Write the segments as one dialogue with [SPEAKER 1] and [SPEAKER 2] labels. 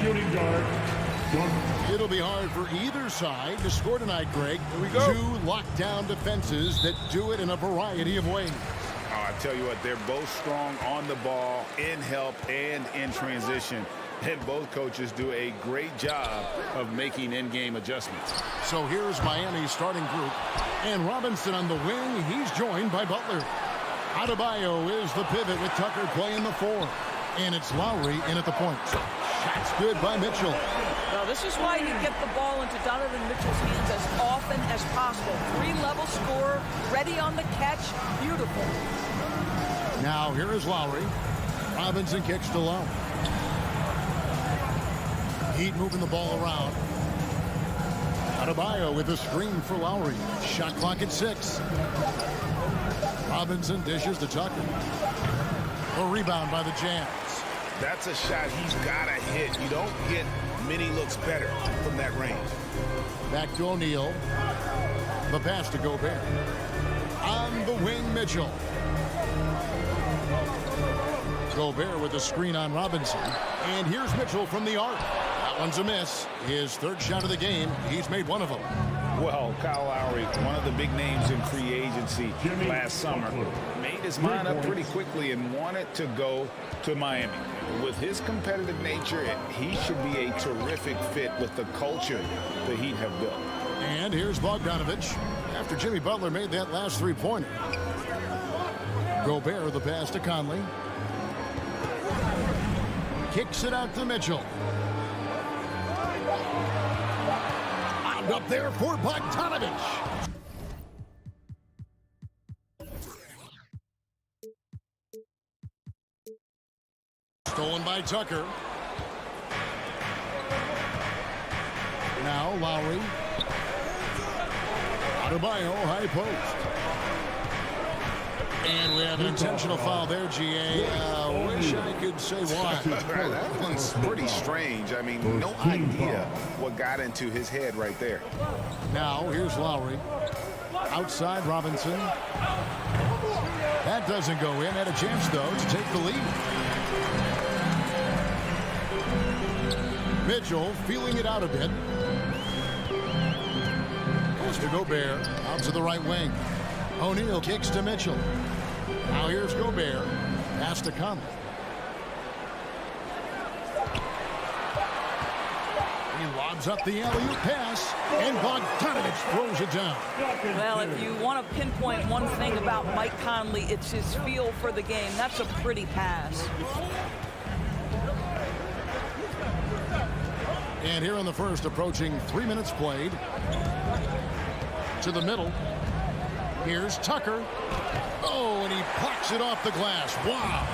[SPEAKER 1] shooting guard,
[SPEAKER 2] It'll be hard for either side to score tonight, Greg.
[SPEAKER 3] Here we go.
[SPEAKER 2] Two lockdown defenses that do it in a variety of ways.
[SPEAKER 3] I tell you what, they're both strong on the ball, in help, and in transition. And both coaches do a great job of making in-game adjustments.
[SPEAKER 2] So here's Miami's starting group. And Robinson on the wing. He's joined by Butler. Adebayo is the pivot with Tucker playing the 4. And it's Lowry in at the point. Shot's good by Mitchell.
[SPEAKER 4] Now, this is why you get the ball into Donovan Mitchell's hands as often as possible. 3-level scorer, ready on the catch. Beautiful.
[SPEAKER 2] Now here is Lowry. Robinson kicks to Low. Heat moving the ball around. Adebayo with a screen for Lowry. Shot clock at 6. Robinson dishes to Tucker. A rebound by the Jazz.
[SPEAKER 3] That's a shot he's got to hit. You don't get many looks better from that range.
[SPEAKER 2] Back to O'Neal. The pass to Gobert. On the wing, Mitchell. Gobert with a screen on Robinson. And here's Mitchell from the arc. That one's a miss. His third shot of the game. He's made one of them.
[SPEAKER 3] Well, Kyle Lowry, one of the big names in free agency last summer, made his mind up pretty quickly and wanted to go to Miami. With his competitive nature, he should be a terrific fit with the culture the Heat have built.
[SPEAKER 2] And here's Bogdanovich after Jimmy Butler made that last three-pointer. Gobert the pass to Conley. Kicks it out to Mitchell. Up there for Bogdanovich. Stolen by Tucker. Now Lowry. Adebayo, high post. And we have an intentional foul there, GA. Wish I could say why.
[SPEAKER 3] That one's pretty strange. I mean, no idea what got into his head right there.
[SPEAKER 2] Now, here's Lowry. Outside Robinson. That doesn't go in. Had a chance, though, to take the lead. Mitchell feeling it out a bit. Goes to Gobert. Out to the right wing. O'Neal kicks to Mitchell. Now here's Gobert. Pass to Conley. He lobs up the alley-oop pass, and Bogdanovich throws it down.
[SPEAKER 4] Well, if you want to pinpoint one thing about Mike Conley, it's his feel for the game. That's a pretty pass.
[SPEAKER 2] And here in the first, approaching 3 minutes played. To the middle. Here's Tucker. Oh, and he plucks it off the glass. Wow.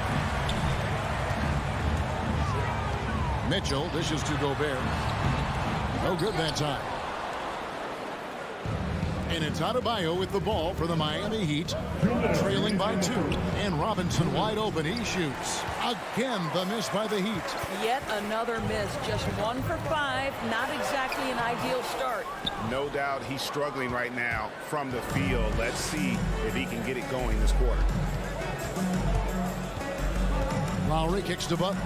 [SPEAKER 2] Mitchell dishes to Gobert. No good that time. And it's Adebayo with the ball for the Miami Heat. Trailing by 2. And Robinson wide open. He shoots. Again, the miss by the Heat.
[SPEAKER 4] Yet another miss. Just 1 for 5. Not exactly an ideal start.
[SPEAKER 3] No doubt he's struggling right now from the field. Let's see if he can get it going this quarter.
[SPEAKER 2] Lowry kicks to Butler.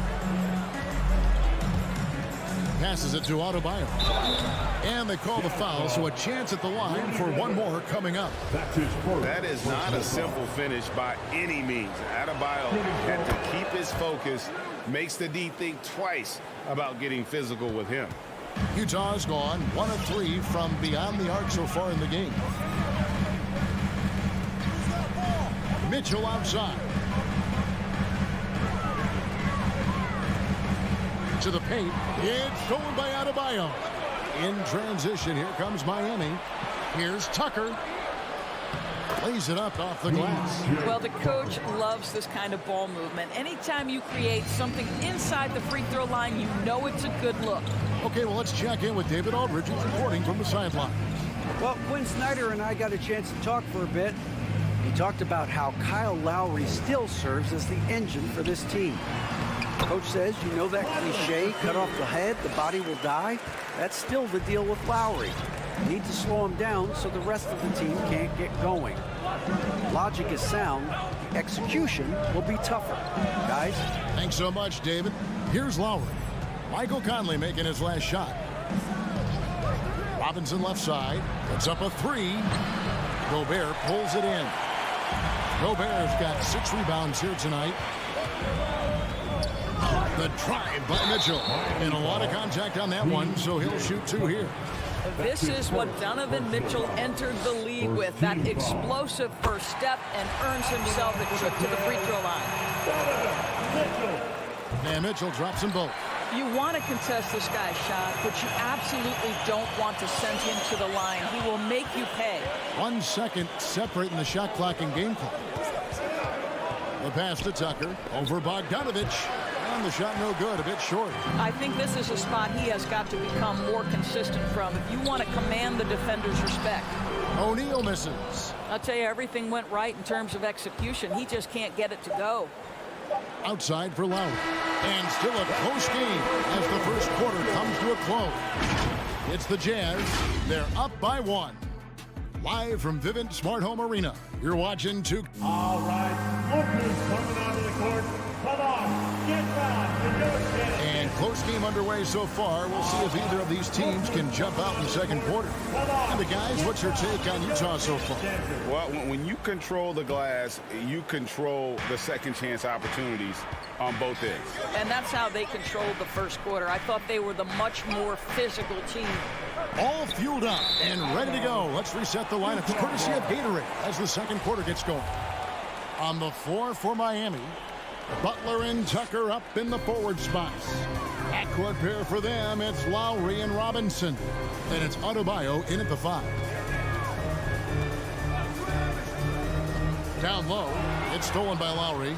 [SPEAKER 2] Passes it to Adebayo. And they call the foul, so a chance at the line for one more coming up.
[SPEAKER 3] That is not a simple finish by any means. Adebayo had to keep his focus, makes the D think twice about getting physical with him.
[SPEAKER 2] Utah's gone 1 of 3 from beyond the arc so far in the game. Mitchell outside. To the paint. It's stolen by Adebayo. In transition, here comes Miami. Here's Tucker. Lays it up off the glass.
[SPEAKER 4] Well, the coach loves this kind of ball movement. Anytime you create something inside the free throw line, you know it's a good look.
[SPEAKER 2] Okay, well, let's check in with David Aldridge, who's reporting from the sideline.
[SPEAKER 5] Well, Quinn Snyder and I got a chance to talk for a bit. He talked about how Kyle Lowry still serves as the engine for this team. Coach says, you know that cliche, cut off the head, the body will die? That's still the deal with Lowry. You need to slow him down so the rest of the team can't get going. Logic is sound. The execution will be tougher. Guys?
[SPEAKER 2] Thanks so much, David. Here's Lowry. Michael Conley making his last shot. Robinson left side. Puts up a three. Gobert pulls it in. Gobert's got 6 rebounds here tonight. The drive by Mitchell. And a lot of contact on that one, so he'll shoot 2 here.
[SPEAKER 4] This is what Donovan Mitchell entered the league with, that explosive first step, and earns himself a trip to the free throw line.
[SPEAKER 2] And Mitchell drops them both.
[SPEAKER 4] You want to contest this guy's shot, but you absolutely don't want to send him to the line. He will make you pay. 1 second separating the shot clock and game clock. The pass to Tucker over Bogdanovich. And the shot no good, a bit short. I think this is a spot he has got to become more consistent from if you want to command the defender's respect.
[SPEAKER 2] O'Neal misses.
[SPEAKER 4] I'll tell you, everything went right in terms of execution. He just can't get it to go.
[SPEAKER 2] Outside for Lowry. And still a close game as the first quarter comes to a close. It's the Jazz. They're up by 1. Live from Vivint Smart Home Arena. You're watching 2.
[SPEAKER 1] All right, lookers coming onto the court. Come on, get back to your chance.
[SPEAKER 2] And close game underway so far. We'll see if either of these teams can jump out in the second quarter. And the guys, what's your take on Utah so far?
[SPEAKER 3] Well, when you control the glass, you control the second chance opportunities on both ends.
[SPEAKER 4] And that's how they controlled the first quarter. I thought they were the much more physical team.
[SPEAKER 2] All fueled up and ready to go. Let's reset the lineup courtesy of Gatorade as the second quarter gets going. On the floor for Miami, Butler and Tucker up in the forward spots. Backcourt pair for them, it's Lowry and Robinson. And it's Adebayo in at the 5. Down low, it's stolen by Lowry.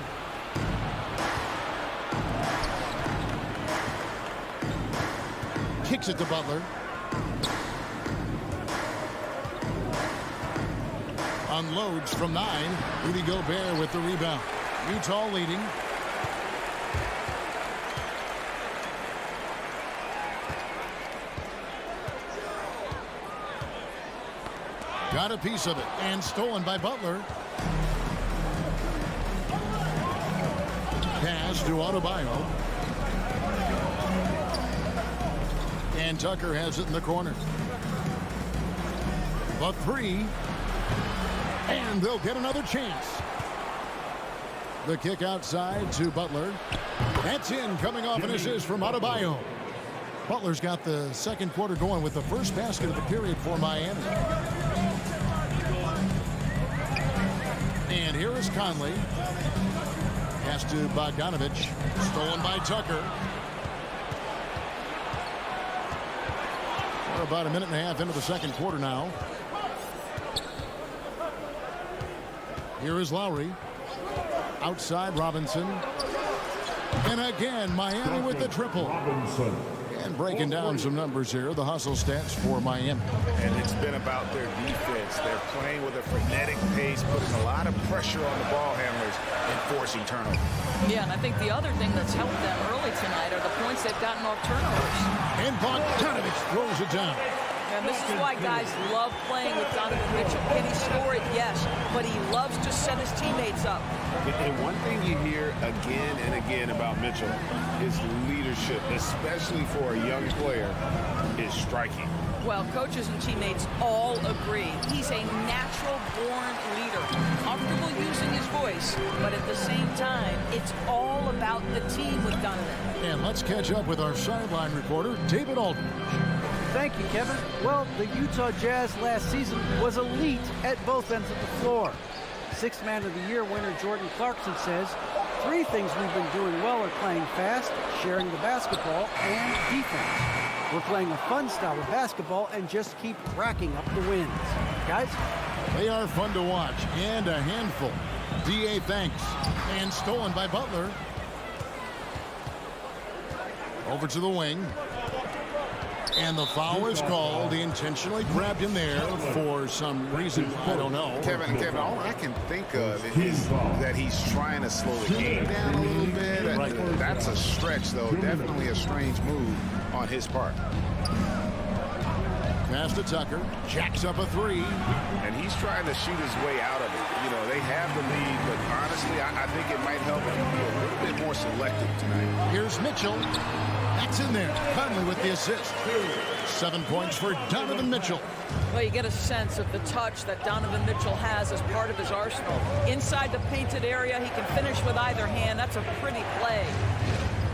[SPEAKER 2] Kicks it to Butler. Unloads from 9. Rudy Gobert with the rebound. Utah leading. Got a piece of it and stolen by Butler. Pass to Adebayo. And Tucker has it in the corner. The 3. And they'll get another chance. The kick outside to Butler. That's in, coming off an assist from Adebayo. Butler's got the second quarter going with the first basket of the period for Miami. And here is Conley. Pass to Bogdanovich. Stolen by Tucker. We're about a minute and a half into the second quarter now. Here is Lowry. Outside Robinson. And again, Miami with the triple.
[SPEAKER 1] Robinson.
[SPEAKER 2] And breaking down some numbers here, the hustle stats for Miami.
[SPEAKER 3] And it's been about their defense. They're playing with a frenetic pace, putting a lot of pressure on the ball handlers and forcing turnovers.
[SPEAKER 4] Yeah, and I think the other thing that's helped them early tonight are the points they've gotten off turnovers.
[SPEAKER 2] And Bogdanovich throws it down.
[SPEAKER 4] And this is why guys love playing with Donovan Mitchell. Can he score it? Yes. But he loves to set his teammates up.
[SPEAKER 3] And one thing you hear again and again about Mitchell is leadership, especially for a young player, is striking.
[SPEAKER 4] Well, coaches and teammates all agree. He's a natural-born leader, comfortable using his voice, but at the same time, it's all about the team with Donovan.
[SPEAKER 2] And let's catch up with our sideline reporter, David Aldridge.
[SPEAKER 5] Thank you, Kevin. Well, the Utah Jazz last season was elite at both ends of the floor. Sixth Man of the Year winner Jordan Clarkson says, 3 things we've been doing well are playing fast, sharing the basketball, and defense. We're playing a fun style of basketball and just keep racking up the wins. Guys?
[SPEAKER 2] They are fun to watch and a handful. D.A. thanks. And stolen by Butler. Over to the wing. And the foul is called. He intentionally grabbed him there for some reason. I don't know.
[SPEAKER 3] Kevin, all I can think of is that he's trying to slow the game down a little bit.
[SPEAKER 2] Right.
[SPEAKER 3] That's a stretch, though. Definitely a strange move on his part.
[SPEAKER 2] Pass to Tucker. Jacks up a 3.
[SPEAKER 3] And he's trying to shoot his way out of it. You know, they have the lead, but honestly, honestly, I think it might help if you be a little bit more selective tonight.
[SPEAKER 2] Here's Mitchell. That's in there. Conley with the assist. 7 points for Donovan Mitchell.
[SPEAKER 4] Well, you get a sense of the touch that Donovan Mitchell has as part of his arsenal. Inside the painted area, he can finish with either hand. That's a pretty play.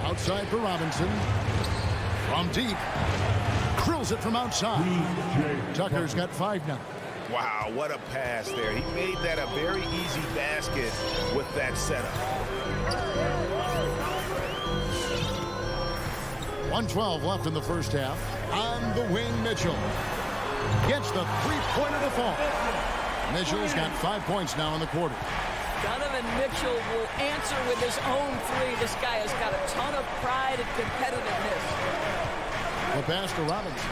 [SPEAKER 2] Outside for Robinson. From deep. Drills it from outside. Tucker's got 5 now.
[SPEAKER 3] Wow, what a pass there. He made that a very easy basket with that setup.
[SPEAKER 2] 1:12 left in the first half. On the wing, Mitchell gets the three-pointer to fall. Mitchell's got 5 points now in the quarter.
[SPEAKER 4] Donovan Mitchell will answer with his own three. This guy has got a ton of pride and competitiveness.
[SPEAKER 2] The pass to Robinson.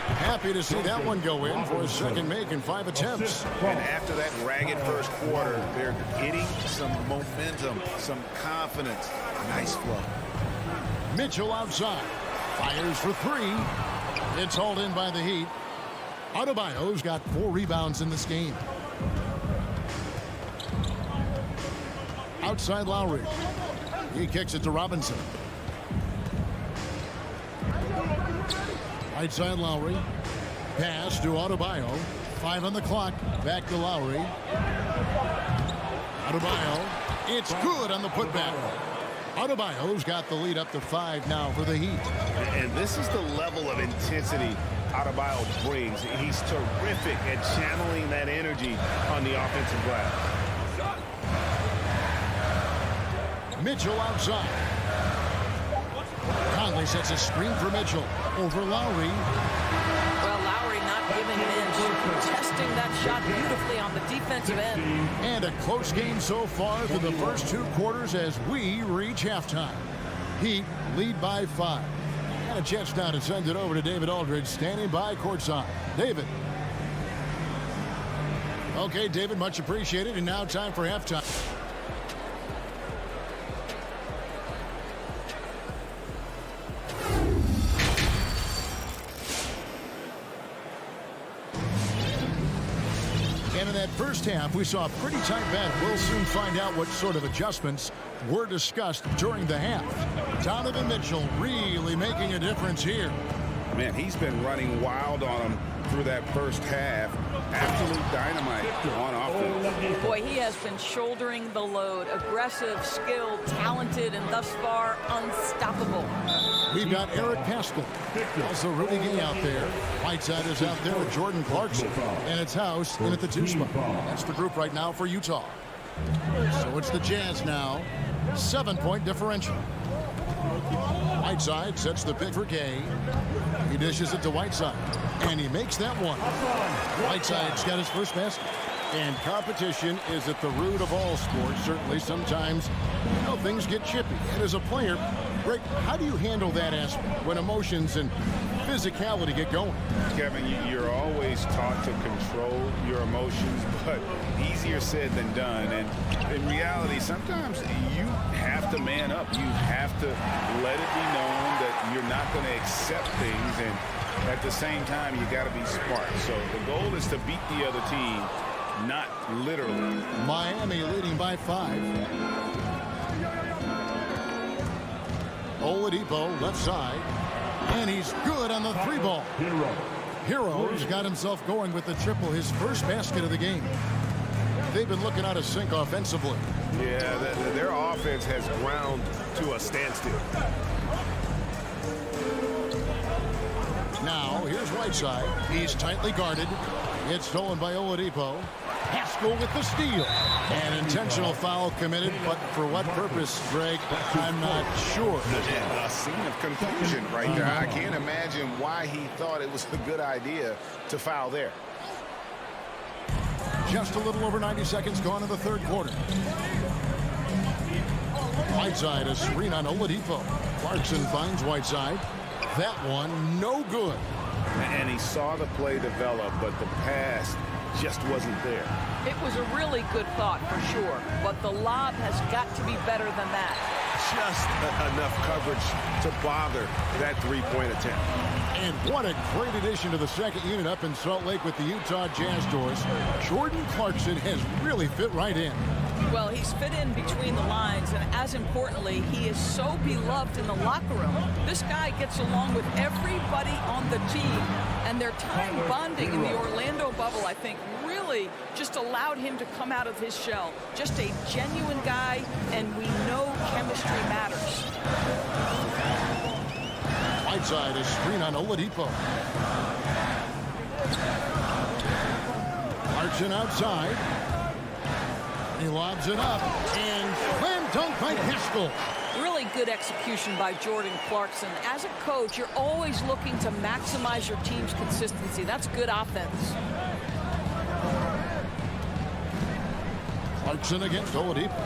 [SPEAKER 2] Happy to see that one go in for his second make in 5 attempts.
[SPEAKER 3] And after that ragged first quarter, they're getting some momentum, some confidence. Nice flow.
[SPEAKER 2] Mitchell outside. Fires for 3. It's hauled in by the Heat. Adebayo's got 4 rebounds in this game. Outside Lowry. He kicks it to Robinson. Right side Lowry. Pass to Adebayo. 5 on the clock. Back to Lowry. Adebayo. It's good on the putback. Adebayo's got the lead up to 5 now for the Heat.
[SPEAKER 3] And this is the level of intensity Adebayo brings. He's terrific at channeling that energy on the offensive glass.
[SPEAKER 2] Mitchell outside. Conley sets a screen for Mitchell. Over Lowry.
[SPEAKER 4] Well, Lowry not giving in, contesting that shot beautifully on the defensive end.
[SPEAKER 2] And a close game so far through the first 2 quarters as we reach halftime. Heat lead by 5. And a chance now to send it over to David Aldridge, standing by courtside. David. Okay, David, much appreciated. And now time for halftime. And in that first half, we saw a pretty tight battle. We'll soon find out what sort of adjustments were discussed during the half. Donovan Mitchell really making a difference here.
[SPEAKER 3] Man, he's been running wild on him through that first half. Absolute dynamite on offense.
[SPEAKER 4] Boy, he has been shouldering the load. Aggressive, skilled, talented, and thus far unstoppable.
[SPEAKER 2] We've got Eric Pascal. Also Rudy Gay out there. Whiteside is out there with Jordan Clarkson. And it's House in at the 2 spot. That's the group right now for Utah. So it's the Jazz now. 7-point differential. Whiteside sets the pick for Gay. He dishes it to Whiteside. And he makes that one. Whiteside's got his first basket. And competition is at the root of all sports. Certainly sometimes, things get chippy. And as a player, Greg, how do you handle that aspect when emotions and physicality get going?
[SPEAKER 3] Kevin, you're always taught to control your emotions, but easier said than done. And in reality, sometimes you have to man up. You have to let it be known that you're not going to accept things. And at the same time, you got to be smart. So the goal is to beat the other team, not literally.
[SPEAKER 2] Miami leading by 5. Oladipo left side. And he's good on the 3-ball. Hero's got himself going with the triple, his first basket of the game. They've been looking out of sync offensively.
[SPEAKER 6] Yeah, their offense has ground to a standstill.
[SPEAKER 2] Now, here's Whiteside. He's tightly guarded. It's stolen by Oladipo. Pascal with the steal. An intentional foul committed, but for what purpose, Greg? I'm not sure.
[SPEAKER 3] A scene of confusion right there. I can't imagine why he thought it was a good idea to foul there.
[SPEAKER 2] Just a little over 90 seconds gone in the 3rd quarter. Whiteside, a screen on Oladipo. Clarkson finds Whiteside. That one, no good.
[SPEAKER 3] And he saw the play develop, but the pass just wasn't there.
[SPEAKER 4] It was a really good thought for sure, but the lob has got to be better than that.
[SPEAKER 6] Just enough coverage to bother that 3-point attempt.
[SPEAKER 2] And what a great addition to the second unit up in Salt Lake with the Utah Jazz doors. Jordan Clarkson has really fit right in.
[SPEAKER 4] Well, he's fit in between the lines, and as importantly, he is so beloved in the locker room. This guy gets along with everybody on the team, and their time bonding in the Orlando bubble, I think, really just allowed him to come out of his shell. Just a genuine guy, and we know chemistry matters.
[SPEAKER 2] Right side, a screen on Oladipo. Clarkson outside. He lobs it up, and slam dunk by Haskell.
[SPEAKER 4] Really good execution by Jordan Clarkson. As a coach, you're always looking to maximize your team's consistency. That's good offense.
[SPEAKER 2] Clarkson against Oladipo.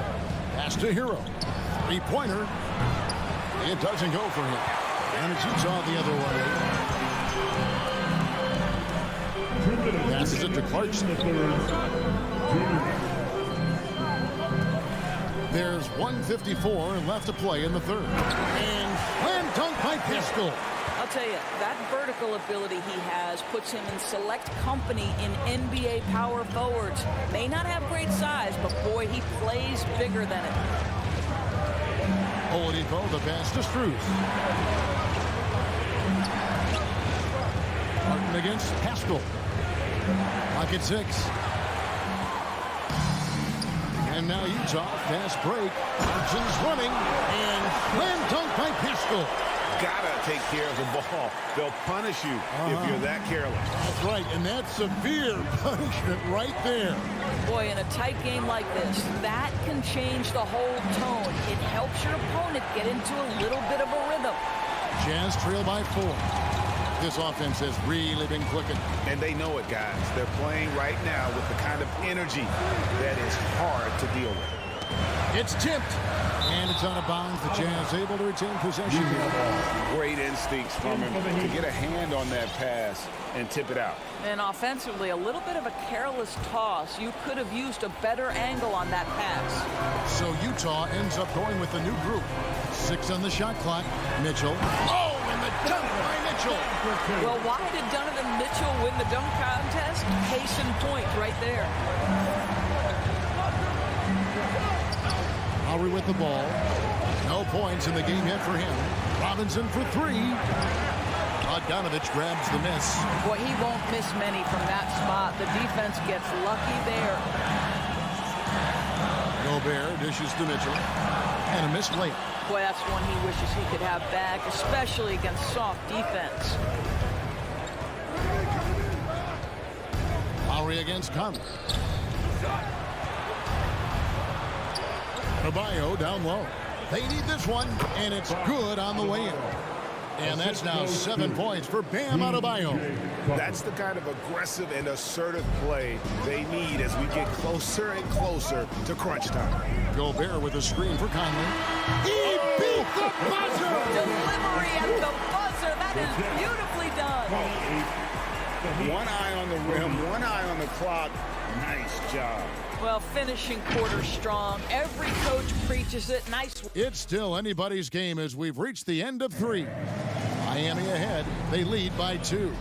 [SPEAKER 2] Pass to Hero. Three-pointer. It doesn't go for him. And it's Utah the other way. Passes it to Clarkson. There's 1:54 left to play in the third. And slam dunk by Haskell.
[SPEAKER 4] I'll tell you, that vertical ability he has puts him in select company in NBA power forwards. May not have great size, but boy, he plays bigger than it.
[SPEAKER 2] Oladipo, the pass to Strus. Martin against Haskell. Lock at 6. And now Utah, fast break. Clarkson's running, and slam dunk by Haskell.
[SPEAKER 6] Gotta take care of the ball. They'll punish you if you're that careless.
[SPEAKER 2] That's right, and that's severe punishment right there.
[SPEAKER 4] Boy, in a tight game like this, that can change the whole tone. It helps your opponent get into a little bit of a rhythm.
[SPEAKER 2] Jazz trail by 4. This offense has really been clicking.
[SPEAKER 6] And they know it, guys. They're playing right now with the kind of energy that is hard to deal with.
[SPEAKER 2] It's tipped, and it's out of bounds. The Jazz able to retain possession.
[SPEAKER 6] Great instincts from him to get a hand on that pass and tip it out.
[SPEAKER 4] And offensively, a little bit of a careless toss. You could have used a better angle on that pass.
[SPEAKER 2] So Utah ends up going with the new group. 6 on the shot clock. Mitchell. Oh, and the dunk by Mitchell.
[SPEAKER 4] Well, why did Donovan Mitchell win the dunk contest? Case in point right there.
[SPEAKER 2] Lowry with the ball. No points in the game yet for him. Robinson for 3. Bogdanovich grabs the miss.
[SPEAKER 4] Boy, he won't miss many from that spot. The defense gets lucky there.
[SPEAKER 2] Gobert dishes to Mitchell. And a missed late.
[SPEAKER 4] Boy, that's one he wishes he could have back, especially against soft defense.
[SPEAKER 2] Lowry against Conley. Adebayo down low. They need this one, and it's good on the way in. And that's now 7 points for Bam Adebayo.
[SPEAKER 6] That's the kind of aggressive and assertive play they need as we get closer and closer to crunch time.
[SPEAKER 2] Gobert with a screen for Conley. He beat the buzzer!
[SPEAKER 4] Delivery at the buzzer. That is beautifully done.
[SPEAKER 6] One eye on the rim, one eye on the clock. Nice job.
[SPEAKER 4] Well, finishing quarter strong. Every coach preaches it. Nice.
[SPEAKER 2] It's still anybody's game as we've reached the end of 3. Miami ahead. They lead by 2.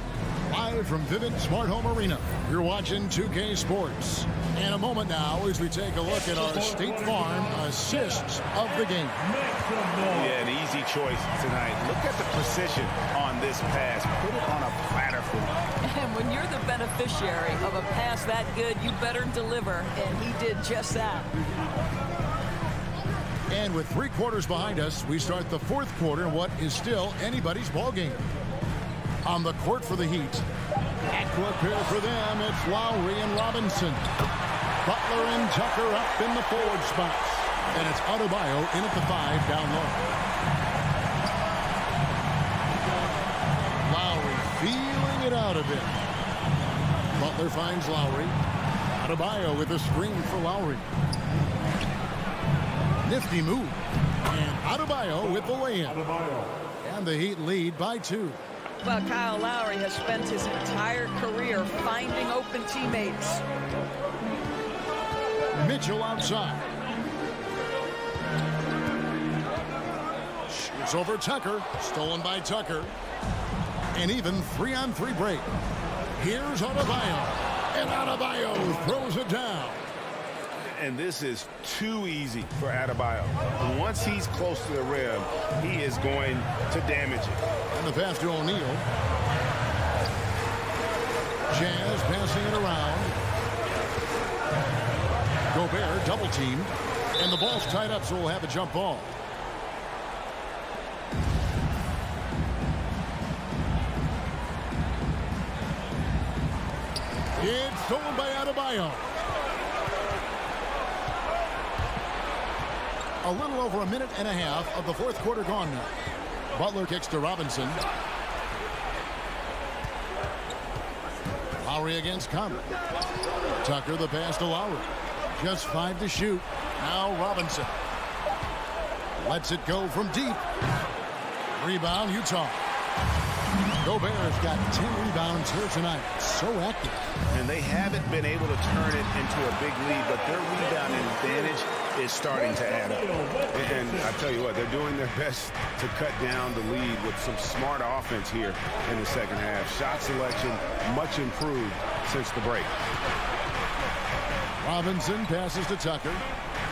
[SPEAKER 2] Live from Vivint Smart Home Arena, you're watching 2K Sports. In a moment now as we take a look at our State Farm assists of the game.
[SPEAKER 6] Yeah, an easy choice tonight. Look at the precision on this pass. Put it on a platter for me.
[SPEAKER 4] And when you're the beneficiary of a pass that good, you better deliver. And he did just that.
[SPEAKER 2] And with 3 quarters behind us, we start the 4th quarter in what is still anybody's ball game. On the court for the Heat. Backcourt pair for them, it's Lowry and Robinson. Butler and Tucker up in the forward spots. And it's Adebayo in at the 5 down low. Lowry feeling it out a bit. Butler finds Lowry. Adebayo with a screen for Lowry. Nifty move. And Adebayo with the lay-in. And the Heat lead by 2.
[SPEAKER 4] Well, Kyle Lowry has spent his entire career finding open teammates.
[SPEAKER 2] Mitchell outside. Shoots over Tucker. Stolen by Tucker. An even 3-on-3 break. Here's Adebayo. And Adebayo throws it down.
[SPEAKER 6] And this is too easy for Adebayo. Once he's close to the rim, he is going to damage it.
[SPEAKER 2] And the pass to O'Neal. Jazz passing it around. Gobert double teamed. And the ball's tied up, so we'll have a jump ball. It's stolen by Adebayo. A little over a minute and a half of the fourth quarter gone now. Butler kicks to Robinson. Lowry against Conley. Tucker the pass to Lowry. Just 5 to shoot. Now Robinson. Lets it go from deep. Rebound, Utah. Gobert's got 10 rebounds here tonight. So active.
[SPEAKER 6] And they haven't been able to turn it into a big lead, but their rebounding advantage is starting to add up. And I tell you what, they're doing their best to cut down the lead with some smart offense here in the second half. Shot selection much improved since the break.
[SPEAKER 2] Robinson passes to Tucker.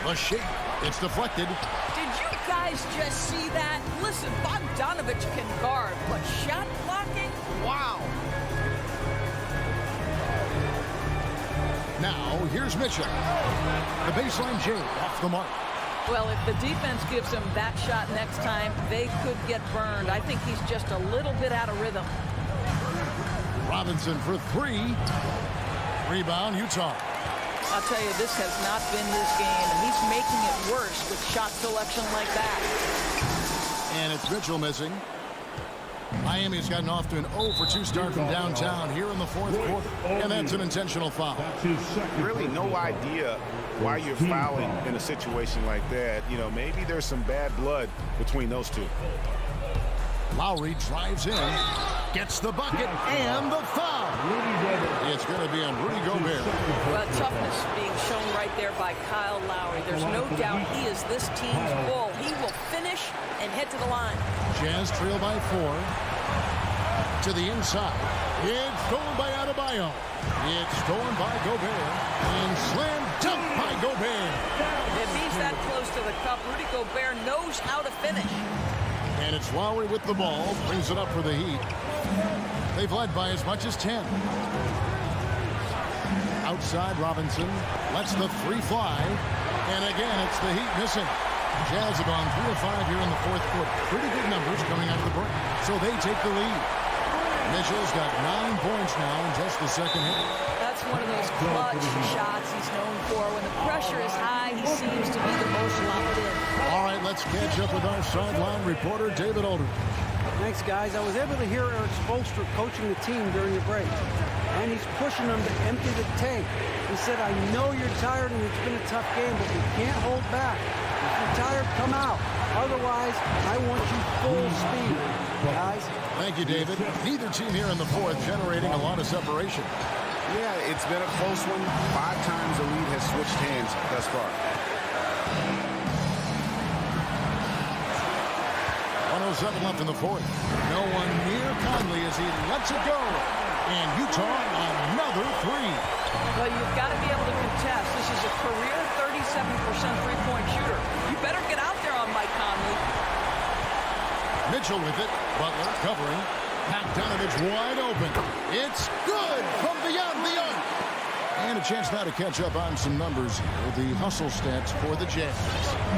[SPEAKER 2] A shake. It's deflected.
[SPEAKER 4] Did you guys just see that? Listen, Bogdanovich can guard, but shot blocking? Wow.
[SPEAKER 2] Now, here's Mitchell. The baseline J off the mark.
[SPEAKER 4] Well, if the defense gives him that shot next time, they could get burned. I think he's just a little bit out of rhythm.
[SPEAKER 2] Robinson for 3. Rebound, Utah.
[SPEAKER 4] I'll tell you, this has not been his game, and he's making it worse with shot selection like that.
[SPEAKER 2] And it's Mitchell missing. Miami's gotten off to an 0 for 2 start from downtown here in the fourth quarter. And that's an intentional foul.
[SPEAKER 6] Really no idea why you're fouling in a situation like that. You know, maybe there's some bad blood between those two.
[SPEAKER 2] Lowry drives in, gets the bucket, and the foul. It's going to be on Rudy Gobert.
[SPEAKER 4] Well, toughness being shown right there by Kyle Lowry. There's no doubt he is this team's bull. He will finish and head to the line.
[SPEAKER 2] Jazz trail by 4. To the inside. It's stolen by Adebayo. It's stolen by Gobert. And slam dunk by Gobert.
[SPEAKER 4] If he's that close to the cup, Rudy Gobert knows how to finish.
[SPEAKER 2] And it's Lowry with the ball. Brings it up for the Heat. They've led by as much as 10. Outside, Robinson lets the 3 fly. And again, it's the Heat missing. Jazz have gone 3 of 5 here in the fourth quarter. Pretty good numbers coming out of the break. So they take the lead. Mitchell's got 9 points now in just the second half.
[SPEAKER 4] That's one of those clutch shots he's known for. When the pressure is high, he seems to be the most locked in.
[SPEAKER 2] All right, let's catch up with our sideline reporter, David Aldridge.
[SPEAKER 5] Thanks, guys. I was able to hear Eric Spoelstra coaching the team during the break, and he's pushing them to empty the tank. He said, I know you're tired and it's been a tough game, but you can't hold back. If you're tired, come out. Otherwise, I want you full speed, guys.
[SPEAKER 2] Thank you, David. Neither team here in the fourth generating a lot of separation.
[SPEAKER 6] Yeah, it's been a close one. 5 times the lead has switched hands thus far.
[SPEAKER 2] 107 left in the fourth. No one near Conley as he lets it go. And Utah another 3.
[SPEAKER 4] Well, you've got to be able to contest. This is a career 37% three-point shooter. You better get out there on Mike Conley.
[SPEAKER 2] Mitchell with it. Butler covering. Bogdanovich wide open. It's good from beyond the arc. And a chance now to catch up on some numbers with the hustle stats for the Jazz.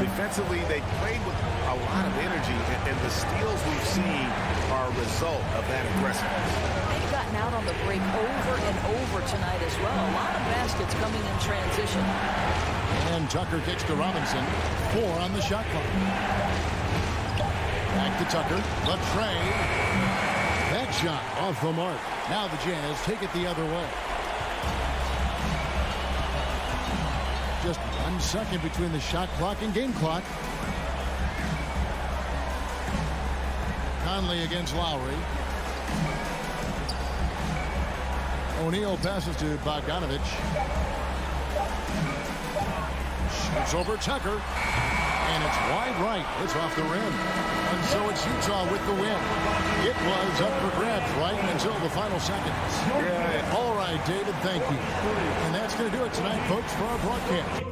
[SPEAKER 6] Defensively, they played with a lot of energy, and the steals we've seen are a result of that aggressiveness.
[SPEAKER 4] They've gotten out on the break over and over tonight as well. A lot of baskets coming in transition.
[SPEAKER 2] And Tucker kicks to Robinson. 4 on the shot clock. Back to Tucker. The tray. That shot off the mark. Now the Jazz take it the other way. Just 1 second between the shot clock and game clock. Conley against Lowry. O'Neal passes to Bogdanovich. Shoots over Tucker. And it's wide right. It's off the rim. And so it's Utah with the win. It was up for grabs right until the final seconds. Yeah. All right, David, thank you. And that's going to do it tonight, folks, for our broadcast.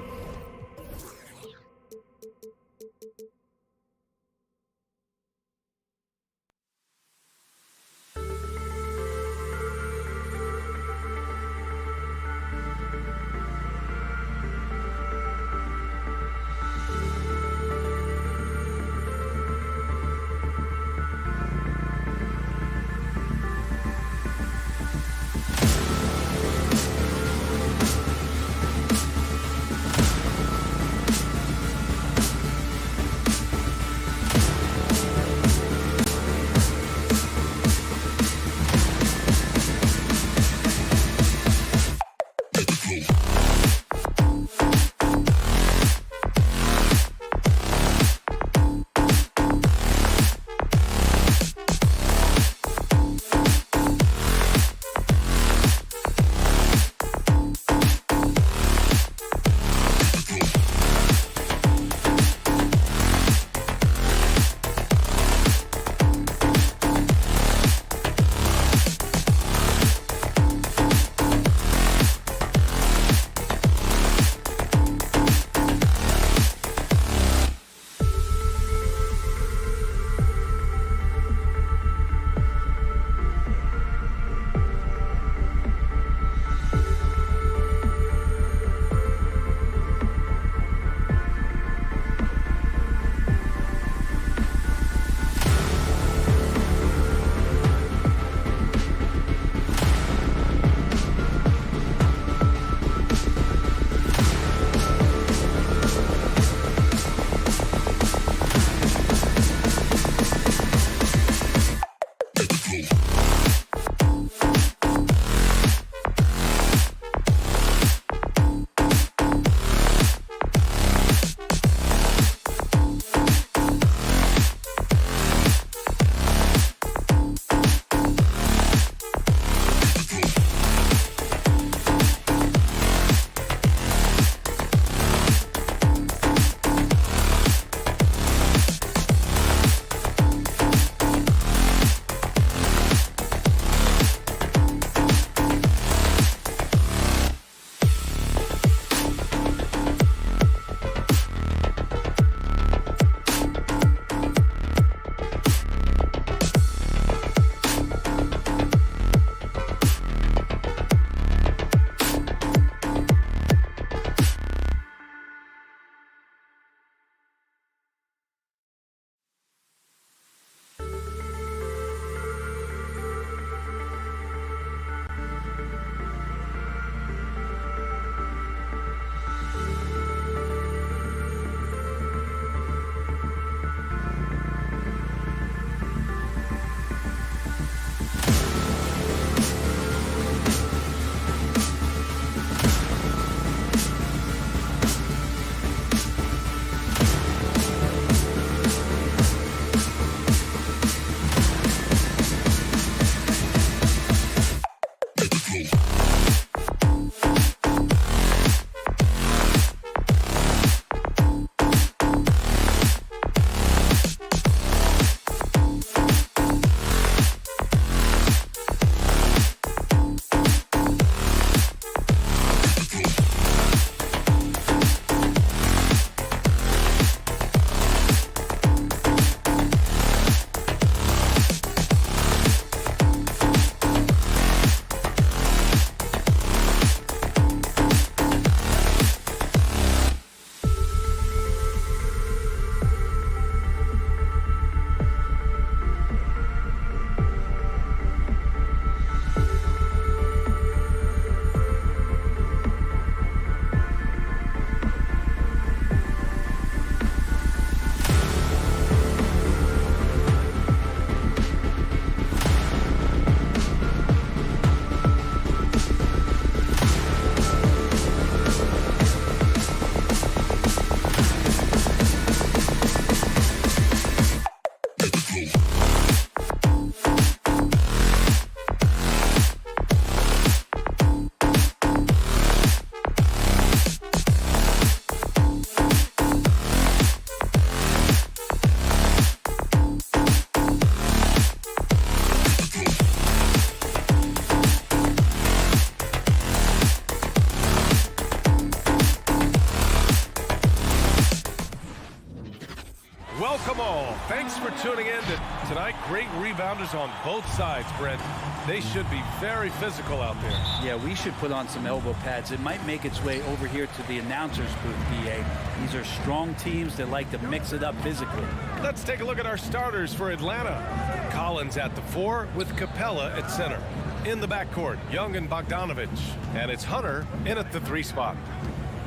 [SPEAKER 7] welcome all. Thanks for tuning in to tonight. Great rebounders on both sides, Brent. They should be very physical out there.
[SPEAKER 5] Yeah, we should put on some elbow pads. It might make its way over here to the announcer's booth, BA. These are strong teams that like to mix it up physically.
[SPEAKER 7] Let's take a look at our starters for Atlanta. Collins at the 4 with Capella at center. In the backcourt, Young and Bogdanovich. And it's Hunter in at the 3 spot.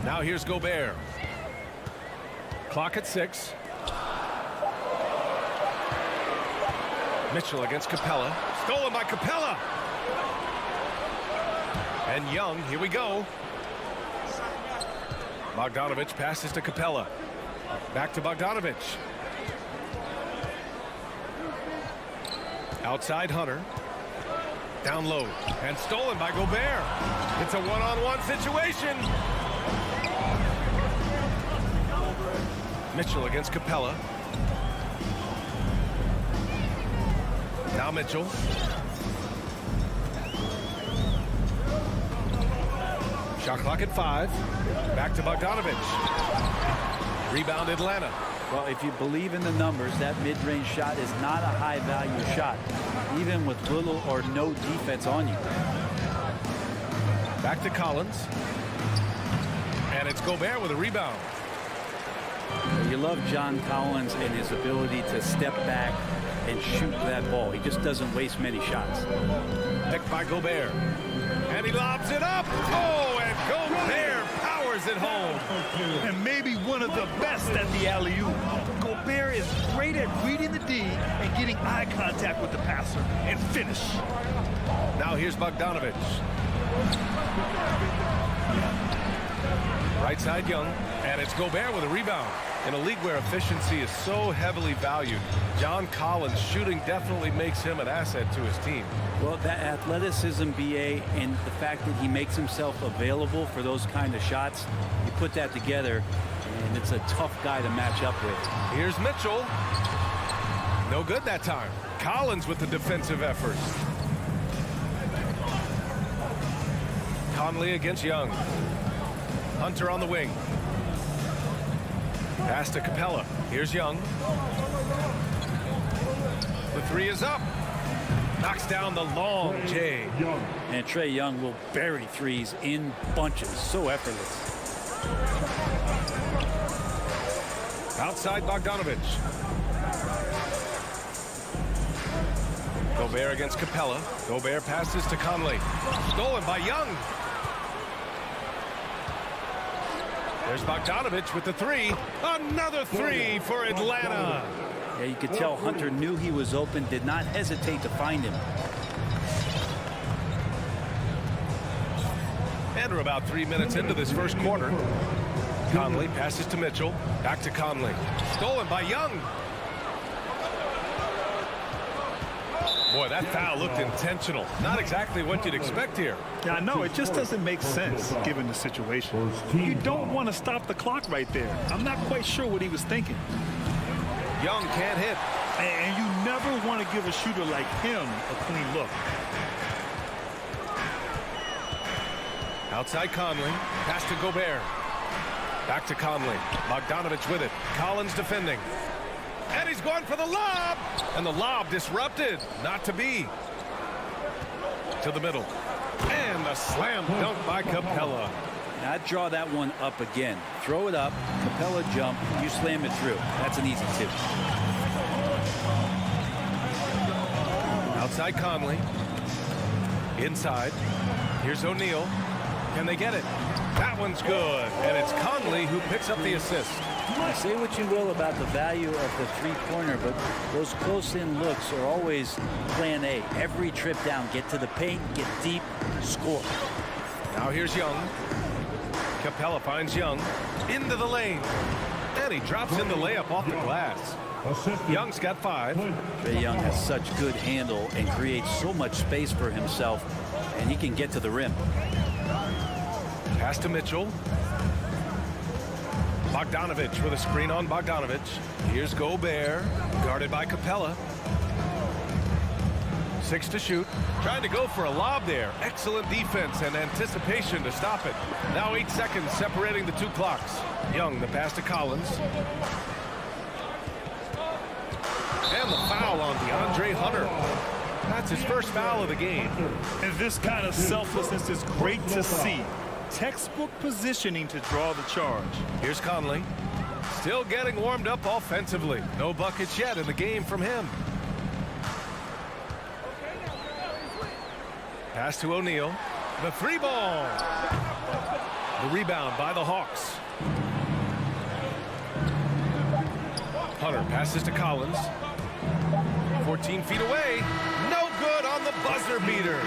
[SPEAKER 7] Now here's Gobert. Clock at 6. Mitchell against Capella. Stolen by Capella. And Young, here we go. Bogdanovich passes to Capella. Back to Bogdanovich. Outside Hunter. Down low. And stolen by Gobert. It's a one-on-one situation. Mitchell against Capella. Now Mitchell. Shot clock at 5. Back to Bogdanovich. Rebound Atlanta.
[SPEAKER 5] Well, if you believe in the numbers, that mid-range shot is not a high-value shot, even with little or no defense on you.
[SPEAKER 7] Back to Collins. And it's Gobert with a rebound.
[SPEAKER 5] You love John Collins and his ability to step back and shoot that ball. He just doesn't waste many shots.
[SPEAKER 7] Picked by Gobert. And he lobs it up. Oh, and Gobert powers it home.
[SPEAKER 8] And maybe one of the best at the alley-oop. Gobert is great at reading the D and getting eye contact with the passer and finish.
[SPEAKER 7] Now here's Bogdanovich. Right side Young. And it's Gobert with a rebound. In a league where efficiency is so heavily valued, John Collins' shooting definitely makes him an asset to his team.
[SPEAKER 5] Well, that athleticism, BA, and the fact that he makes himself available for those kind of shots, you put that together, and it's a tough guy to match up with.
[SPEAKER 7] Here's Mitchell. No good that time. Collins with the defensive effort. Conley against Young. Hunter on the wing. Pass to Capella. Here's Young. The 3 is up. Knocks down the long J.
[SPEAKER 5] And Trae Young will bury threes in bunches. So effortless.
[SPEAKER 7] Outside Bogdanovich. Gobert against Capella. Gobert passes to Conley. Stolen by Young. There's Bogdanovich with the 3. Another 3 for Atlanta.
[SPEAKER 5] Yeah, you could tell Hunter knew he was open, did not hesitate to find him.
[SPEAKER 7] And we're about 3 minutes into this first quarter. Conley passes to Mitchell. Back to Conley. Stolen by Young. Boy, that foul looked intentional. Not exactly what you'd expect here.
[SPEAKER 8] Yeah, I know. It just doesn't make sense given the situation. You don't want to stop the clock right there. I'm not quite sure what he was thinking.
[SPEAKER 7] Young can't hit.
[SPEAKER 8] And you never want to give a shooter like him a clean look.
[SPEAKER 7] Outside Conley. Pass to Gobert. Back to Conley. Bogdanovich with it. Collins defending. And he's going for the lob. And the lob disrupted. Not to be. To the middle. And a slam dunk by Capella.
[SPEAKER 5] Now, I'd draw that one up again. Throw it up. Capella jump. You slam it through. That's an easy 2.
[SPEAKER 7] Outside Conley. Inside. Here's O'Neal. Can they get it? That one's good. And it's Conley who picks up the assist.
[SPEAKER 5] Say what you will about the value of the 3-pointer, but those close-in looks are always plan A. Every trip down, get to the paint, get deep, score.
[SPEAKER 7] Now here's Young. Capella finds Young. Into the lane. And he drops in the layup off the glass. Young's got 5.
[SPEAKER 5] Trae Young has such good handle and creates so much space for himself, and he can get to the rim.
[SPEAKER 7] Pass to Mitchell. Bogdanovich with a screen on Bogdanovich. Here's Gobert, guarded by Capella. 6 to shoot. Trying to go for a lob there. Excellent defense and anticipation to stop it. Now 8 seconds separating the 2 clocks. Young, the pass to Collins. And the foul on DeAndre Hunter. That's his first foul of the game.
[SPEAKER 8] And this kind of selflessness is great to see. Textbook positioning to draw the charge.
[SPEAKER 7] Here's Conley. Still getting warmed up offensively. No buckets yet in the game from him. Pass to O'Neal. The three ball. The rebound by the Hawks. Hunter passes to Collins. 14 feet away. No good on the buzzer beater.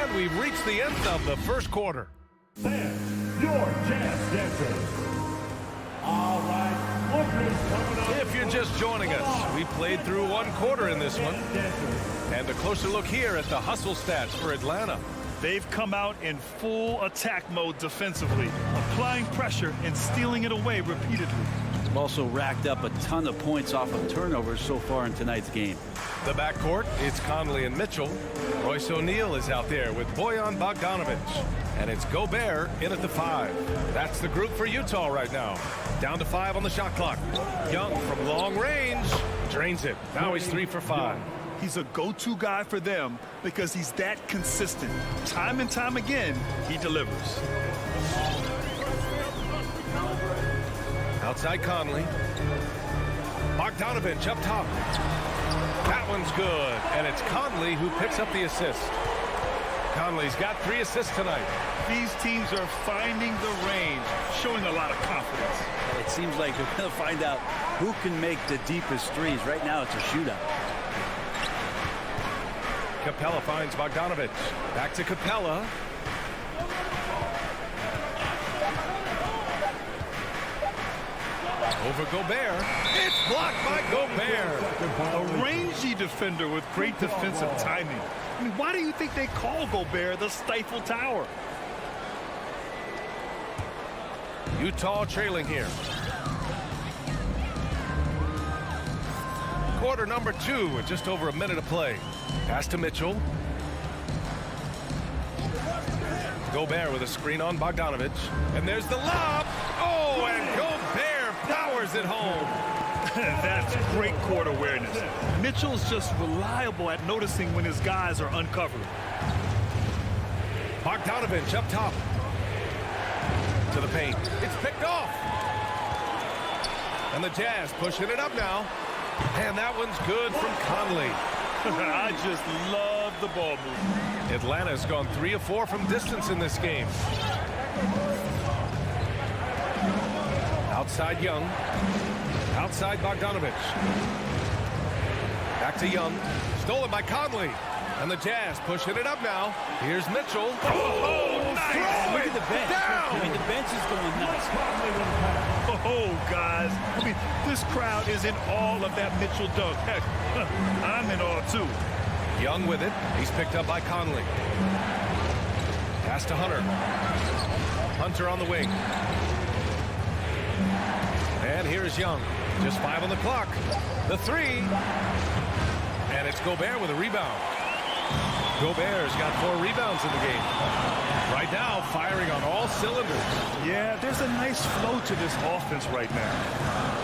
[SPEAKER 7] And we've reached the end of the first quarter.
[SPEAKER 1] Then, your Jazz Dancers. All right, look who's coming up.
[SPEAKER 7] If you're just joining us, we played through one quarter in this one. And a closer look here at the hustle stats for Atlanta.
[SPEAKER 8] They've come out in full attack mode defensively, applying pressure and stealing it away repeatedly.
[SPEAKER 5] They've also racked up a ton of points off of turnovers so far in tonight's game.
[SPEAKER 7] The backcourt, it's Conley and Mitchell. Royce O'Neal is out there with Bojan Bogdanovic. And it's Gobert in at the 5. That's the group for Utah right now. Down to 5 on the shot clock. Young from long range drains it. Now he's 3 for 5.
[SPEAKER 8] He's a go-to guy for them because he's that consistent. Time and time again, he delivers.
[SPEAKER 7] Outside Conley. Bogdanovic up top. That one's good, and it's Conley who picks up the assist. Conley's got 3 assists tonight.
[SPEAKER 8] These teams are finding the range, showing a lot of confidence.
[SPEAKER 5] It seems like they're going to find out who can make the deepest threes. Right now, it's a shootout.
[SPEAKER 7] Capella finds Bogdanovic. Back to Capella. Over Gobert. It's blocked by Gobert.
[SPEAKER 8] A rangy defender with great defensive timing. I mean, why do you think they call Gobert the Stifle Tower?
[SPEAKER 7] Utah trailing here. Quarter number 2 with just over a minute of play. Pass to Mitchell. Gobert with a screen on Bogdanovic. And there's the lob. Oh, and Gobert powers it home.
[SPEAKER 8] That's great court awareness. Mitchell's just reliable at noticing when his guys are uncovered.
[SPEAKER 7] Bogdanovic up top. To the paint. It's picked off. And the Jazz pushing it up now. And that one's good from Conley.
[SPEAKER 8] I just love the ball movement.
[SPEAKER 7] Atlanta's gone 3 of 4 from distance in this game. Outside Young. Outside Bogdanovic. Back to Young. Stolen by Conley. And the Jazz pushing it up now. Here's Mitchell. Oh, nice.
[SPEAKER 5] Look at the bench.
[SPEAKER 7] Down.
[SPEAKER 5] I mean, the bench is going nuts.
[SPEAKER 8] Oh, guys. I mean, this crowd is in awe of that Mitchell dunk. Heck, I'm in awe, too.
[SPEAKER 7] Young with it. He's picked up by Conley. Pass to Hunter. Hunter on the wing. And here's Young. Just 5 on the clock. The 3. And it's Gobert with a rebound. Gobert's got 4 rebounds in the game. Right now, firing on all cylinders.
[SPEAKER 8] Yeah, there's a nice flow to this offense right now.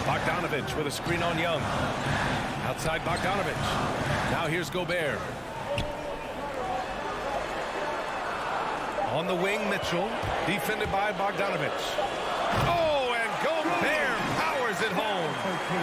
[SPEAKER 7] Bogdanovic with a screen on Young. Outside Bogdanovic. Now here's Gobert. On the wing, Mitchell. Defended by Bogdanovic. Oh, and Gobert powers it home.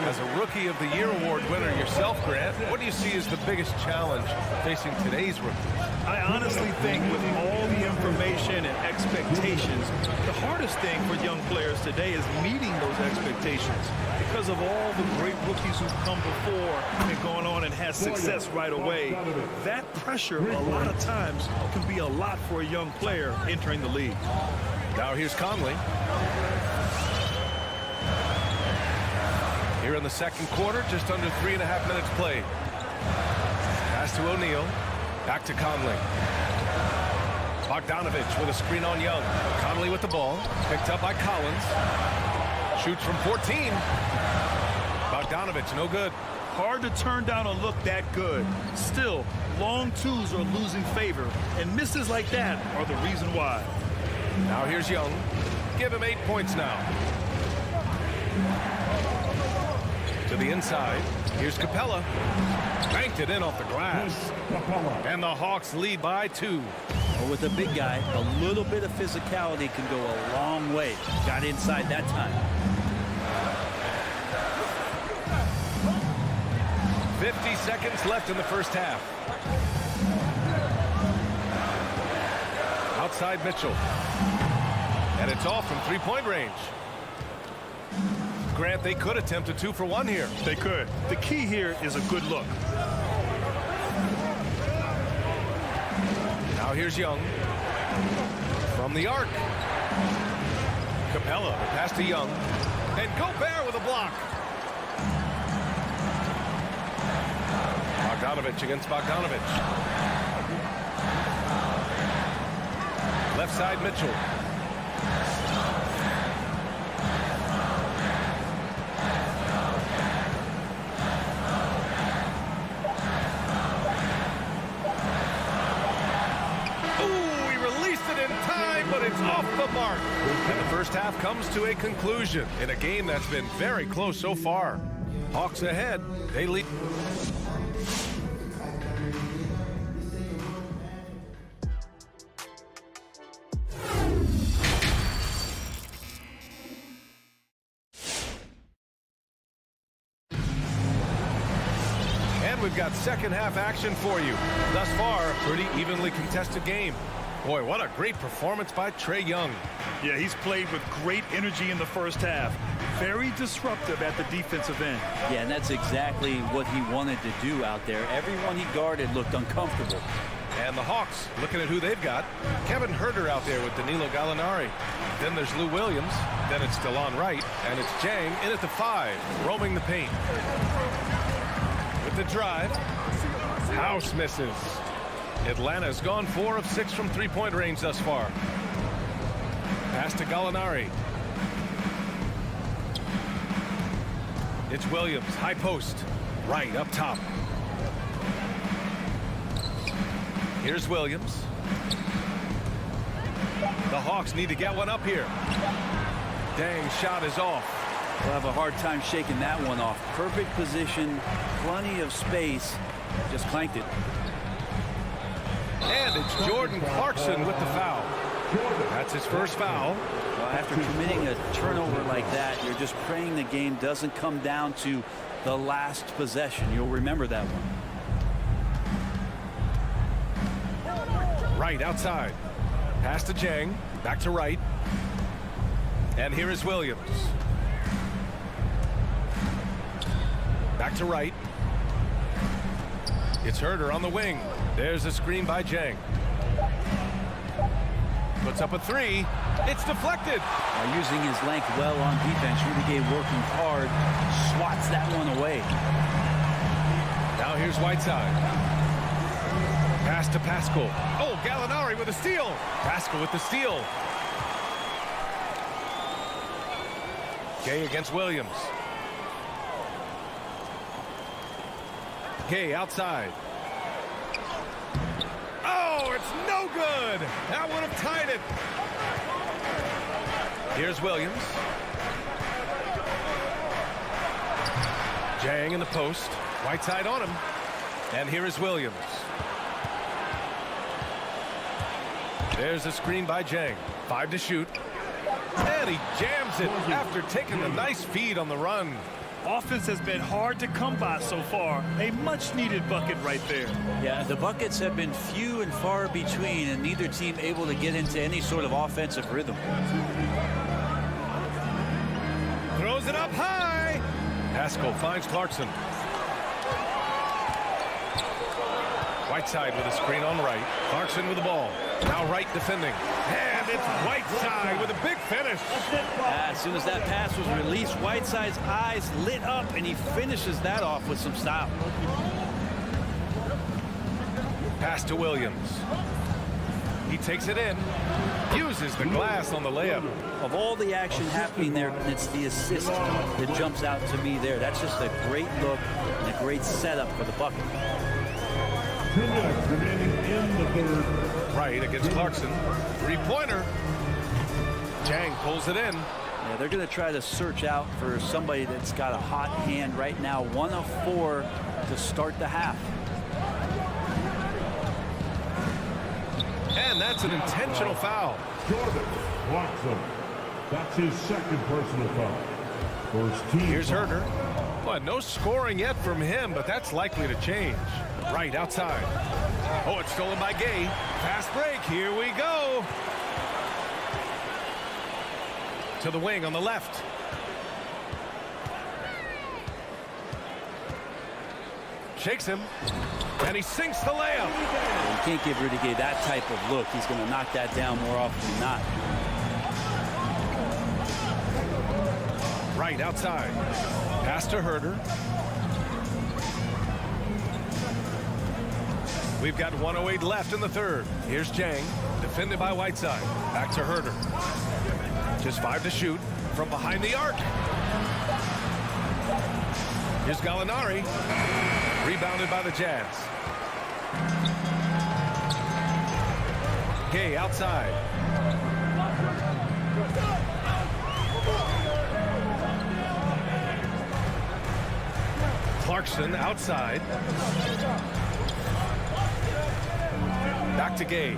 [SPEAKER 7] As a Rookie of the Year award winner yourself, Grant, what do you see as the biggest challenge facing today's rookies?
[SPEAKER 8] I honestly think with all the information and expectations, the hardest thing for young players today is meeting those expectations. Because of all the great rookies who've come before and gone on and had success right away, that pressure a lot of times can be a lot for a young player entering the league.
[SPEAKER 7] Now here's Conley. Here in the second quarter, just under 3.5 minutes played. Pass to O'Neal. Back to Conley. Bogdanovic with a screen on Young. Conley with the ball. Picked up by Collins. Shoots from 14. Bogdanovic, no good.
[SPEAKER 8] Hard to turn down a look that good. Still, long twos are losing favor, and misses like that are the reason why.
[SPEAKER 7] Now here's Young. Give him 8 points now. To the inside. Here's Capella. Banked it in off the glass. And the Hawks lead by 2.
[SPEAKER 5] Well, with a big guy, a little bit of physicality can go a long way. Got inside that time.
[SPEAKER 7] 50 seconds left in the first half. Outside Mitchell. And it's off from three-point range. Grant, they could attempt a 2-for-1 here.
[SPEAKER 8] They could. The key here is a good look.
[SPEAKER 7] Now here's Young. From the arc. Capella, pass to Young. And Gobert with a block. Bogdanovich against Bogdanovich. Left side Mitchell. It's off the mark. And the first half comes to a conclusion in a game that's been very close so far. Hawks ahead. They lead. And we've got second half action for you. Thus far, pretty evenly contested game. Boy, what a great performance by Trae Young.
[SPEAKER 8] Yeah, he's played with great energy in the first half. Very disruptive at the defensive end.
[SPEAKER 5] Yeah, and that's exactly what he wanted to do out there. Everyone he guarded looked uncomfortable.
[SPEAKER 7] And the Hawks, looking at who they've got. Kevin Huerter out there with Danilo Gallinari. Then there's Lou Williams. Then it's Delon Wright. And it's Jang in at the 5, roaming the paint. With the drive. House misses. Atlanta's gone 4 of 6 from three-point range thus far. Pass to Gallinari. It's Williams, high post. Right up top. Here's Williams. The Hawks need to get one up here. Dang, shot is off.
[SPEAKER 5] We'll have a hard time shaking that one off. Perfect position, plenty of space. Just clanked it.
[SPEAKER 7] And it's Jordan Clarkson with the foul. That's his first foul.
[SPEAKER 5] Well, after committing a turnover like that, you're just praying the game doesn't come down to the last possession. You'll remember that one.
[SPEAKER 7] Right outside. Pass to Jang. Back to Wright. And here is Williams. Back to Wright. It's Huerter on the wing. There's a screen by Jang. Puts up a 3. It's deflected.
[SPEAKER 5] Using his length well on defense. Rudy Gay working hard. Swats that one away.
[SPEAKER 7] Now here's Whiteside. Pass to Pascal. Oh, Gallinari with a steal. Pascal with the steal. Gay against Williams. Gay outside. Oh, it's no good. That would have tied it. Here's Williams. Jang in the post. Whiteside on him. And here is Williams. There's a screen by Jang. 5 to shoot. And he jams it after taking a nice feed on the run.
[SPEAKER 8] Offense has been hard to come by so far. A much-needed bucket right there.
[SPEAKER 5] Yeah, the buckets have been few and far between, and neither team able to get into any sort of offensive rhythm.
[SPEAKER 7] Throws it up high. Pascal finds Clarkson. Whiteside with a screen on Wright. Clarkson with the ball. Now Wright defending. And it's Whiteside with a big finish.
[SPEAKER 5] As soon as that pass was released, Whiteside's eyes lit up, and he finishes that off with some style.
[SPEAKER 7] Pass to Williams. He takes it in. Uses the glass on the layup.
[SPEAKER 5] Of all the action happening there, it's the assist that jumps out to me there. That's just a great look and a great setup for the bucket.
[SPEAKER 1] 2 minutes remaining in the third.
[SPEAKER 7] Right against Clarkson. Three-pointer. Jang pulls it in.
[SPEAKER 5] Yeah, they're going to try to search out for somebody that's got a hot hand right now. 1 of 4 to start the half.
[SPEAKER 7] And that's an intentional foul.
[SPEAKER 1] Jordan Clarkson. That's his second personal foul. First team.
[SPEAKER 7] Here's Herder. Well, no scoring yet from him, but that's likely to change. Right outside. Oh, it's stolen by Gay. Fast break. Here we go. To the wing on the left. Shakes him. And he sinks the layup.
[SPEAKER 5] You can't give Rudy Gay that type of look. He's going to knock that down more often than not.
[SPEAKER 7] Right outside. Pass to Herder. We've got 1:08 left in the third. Here's Jang. Defended by Whiteside. Back to Herder. Just 5 to shoot from behind the arc. Here's Gallinari. Rebounded by the Jazz. Gay outside. Clarkson outside. Back to Gay.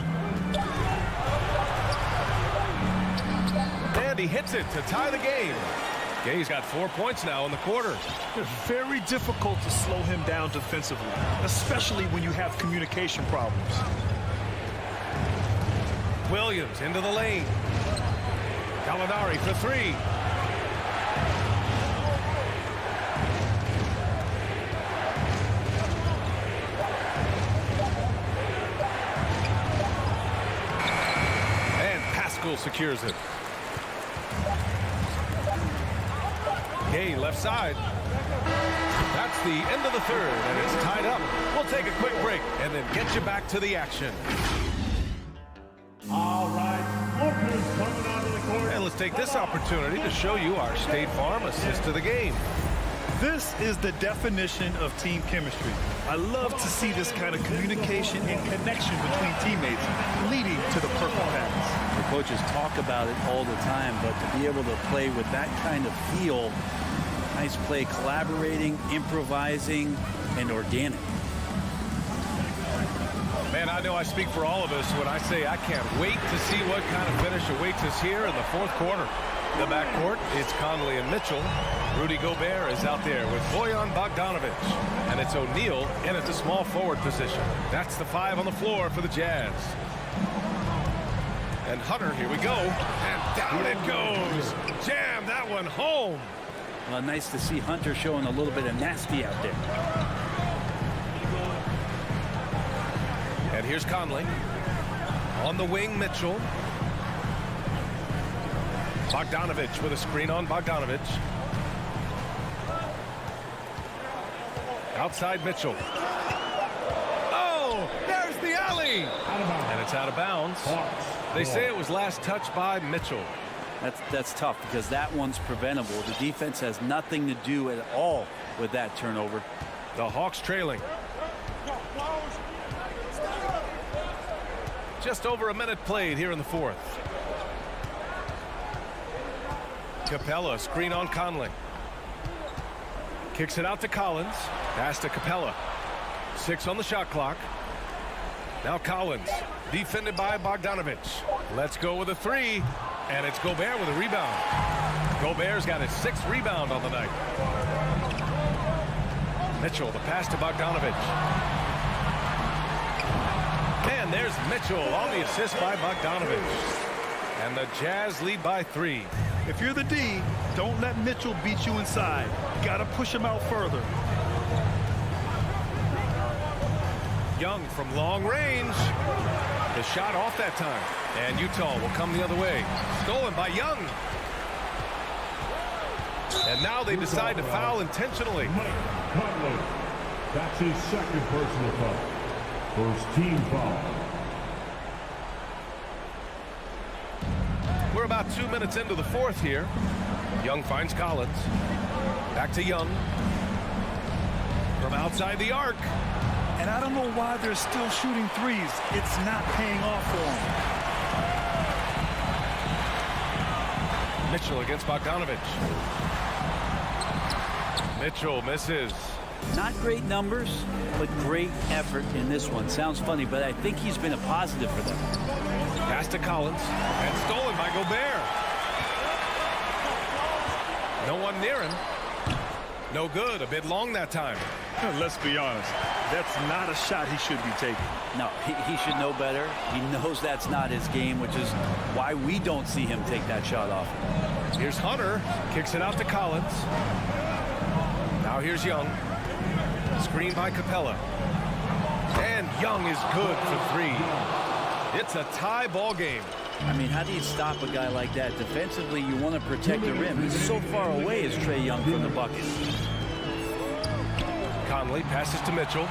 [SPEAKER 7] And he hits it to tie the game. Gay's got 4 points now in the quarter.
[SPEAKER 8] It's very difficult to slow him down defensively, especially when you have communication problems.
[SPEAKER 7] Williams into the lane. Gallinari for 3. And Pascal secures it. Gay left side. That's the end of the third, and it's tied up. We'll take a quick break and then get you back to the action.
[SPEAKER 1] All right, look who's coming onto the court.
[SPEAKER 7] And let's take this opportunity to show you our State Farm assist to the game.
[SPEAKER 8] This is the definition of team chemistry. I love to see this kind of communication and connection between teammates leading to the perfect pass.
[SPEAKER 5] The coaches talk about it all the time, but to be able to play with that kind of feel, nice play, collaborating, improvising, and organic.
[SPEAKER 7] Man, I know I speak for all of us when I say I can't wait to see what kind of finish awaits us here in the fourth quarter. The backcourt, it's Conley and Mitchell. Rudy Gobert is out there with Bojan Bogdanovic. And it's O'Neal in at the small forward position. That's the 5 on the floor for the Jazz. And Hunter, here we go. And down it goes. Jam that one home.
[SPEAKER 5] Well, nice to see Hunter showing a little bit of nasty out there.
[SPEAKER 7] And here's Conley. On the wing, Mitchell. Bogdanovic with a screen on Bogdanovic. Outside Mitchell. Oh, there's the alley. And it's out of bounds. They say it was last touched by Mitchell.
[SPEAKER 5] That's tough because that one's preventable. The defense has nothing to do at all with that turnover.
[SPEAKER 7] The Hawks trailing. Just over a minute played here in the fourth. Capella, screen on Conley. Kicks it out to Collins. Pass to Capella. 6 on the shot clock. Now Collins, defended by Bogdanovic. Let's go with a 3. And it's Gobert with a rebound. Gobert's got his 6th rebound on the night. Mitchell, the pass to Bogdanovic. And there's Mitchell on the assist by Bogdanovic. And the Jazz lead by 3.
[SPEAKER 8] If you're the D, don't let Mitchell beat you inside. Got to push him out further.
[SPEAKER 7] Young from long range. The shot off that time. And Utah will come the other way. Stolen by Young. And now they decide to foul intentionally.
[SPEAKER 1] Conley. That's his second personal foul. First team foul.
[SPEAKER 7] We're about 2 minutes into the fourth here. Young finds Collins. Back to Young. From outside the arc.
[SPEAKER 8] And I don't know why they're still shooting threes. It's not paying off for them.
[SPEAKER 7] Mitchell against Bogdanovich. Mitchell misses.
[SPEAKER 5] Not great numbers, but great effort in this one. Sounds funny, but I think he's been a positive for them.
[SPEAKER 7] Pass to Collins, and stolen by Gobert. No one near him. No good. A bit long that time.
[SPEAKER 8] Let's be honest. That's not a shot he should be taking.
[SPEAKER 5] No, he should know better. He knows that's not his game, which is why we don't see him take that shot off.
[SPEAKER 7] Here's Hunter. Kicks it out to Collins. Now here's Young. Screen by Capella. And Young is good for three. It's a tie ball game.
[SPEAKER 5] I mean, how do you stop a guy like that? Defensively, you want to protect the rim. He's so far away as Trae Young from the bucket.
[SPEAKER 7] Conley passes to Mitchell.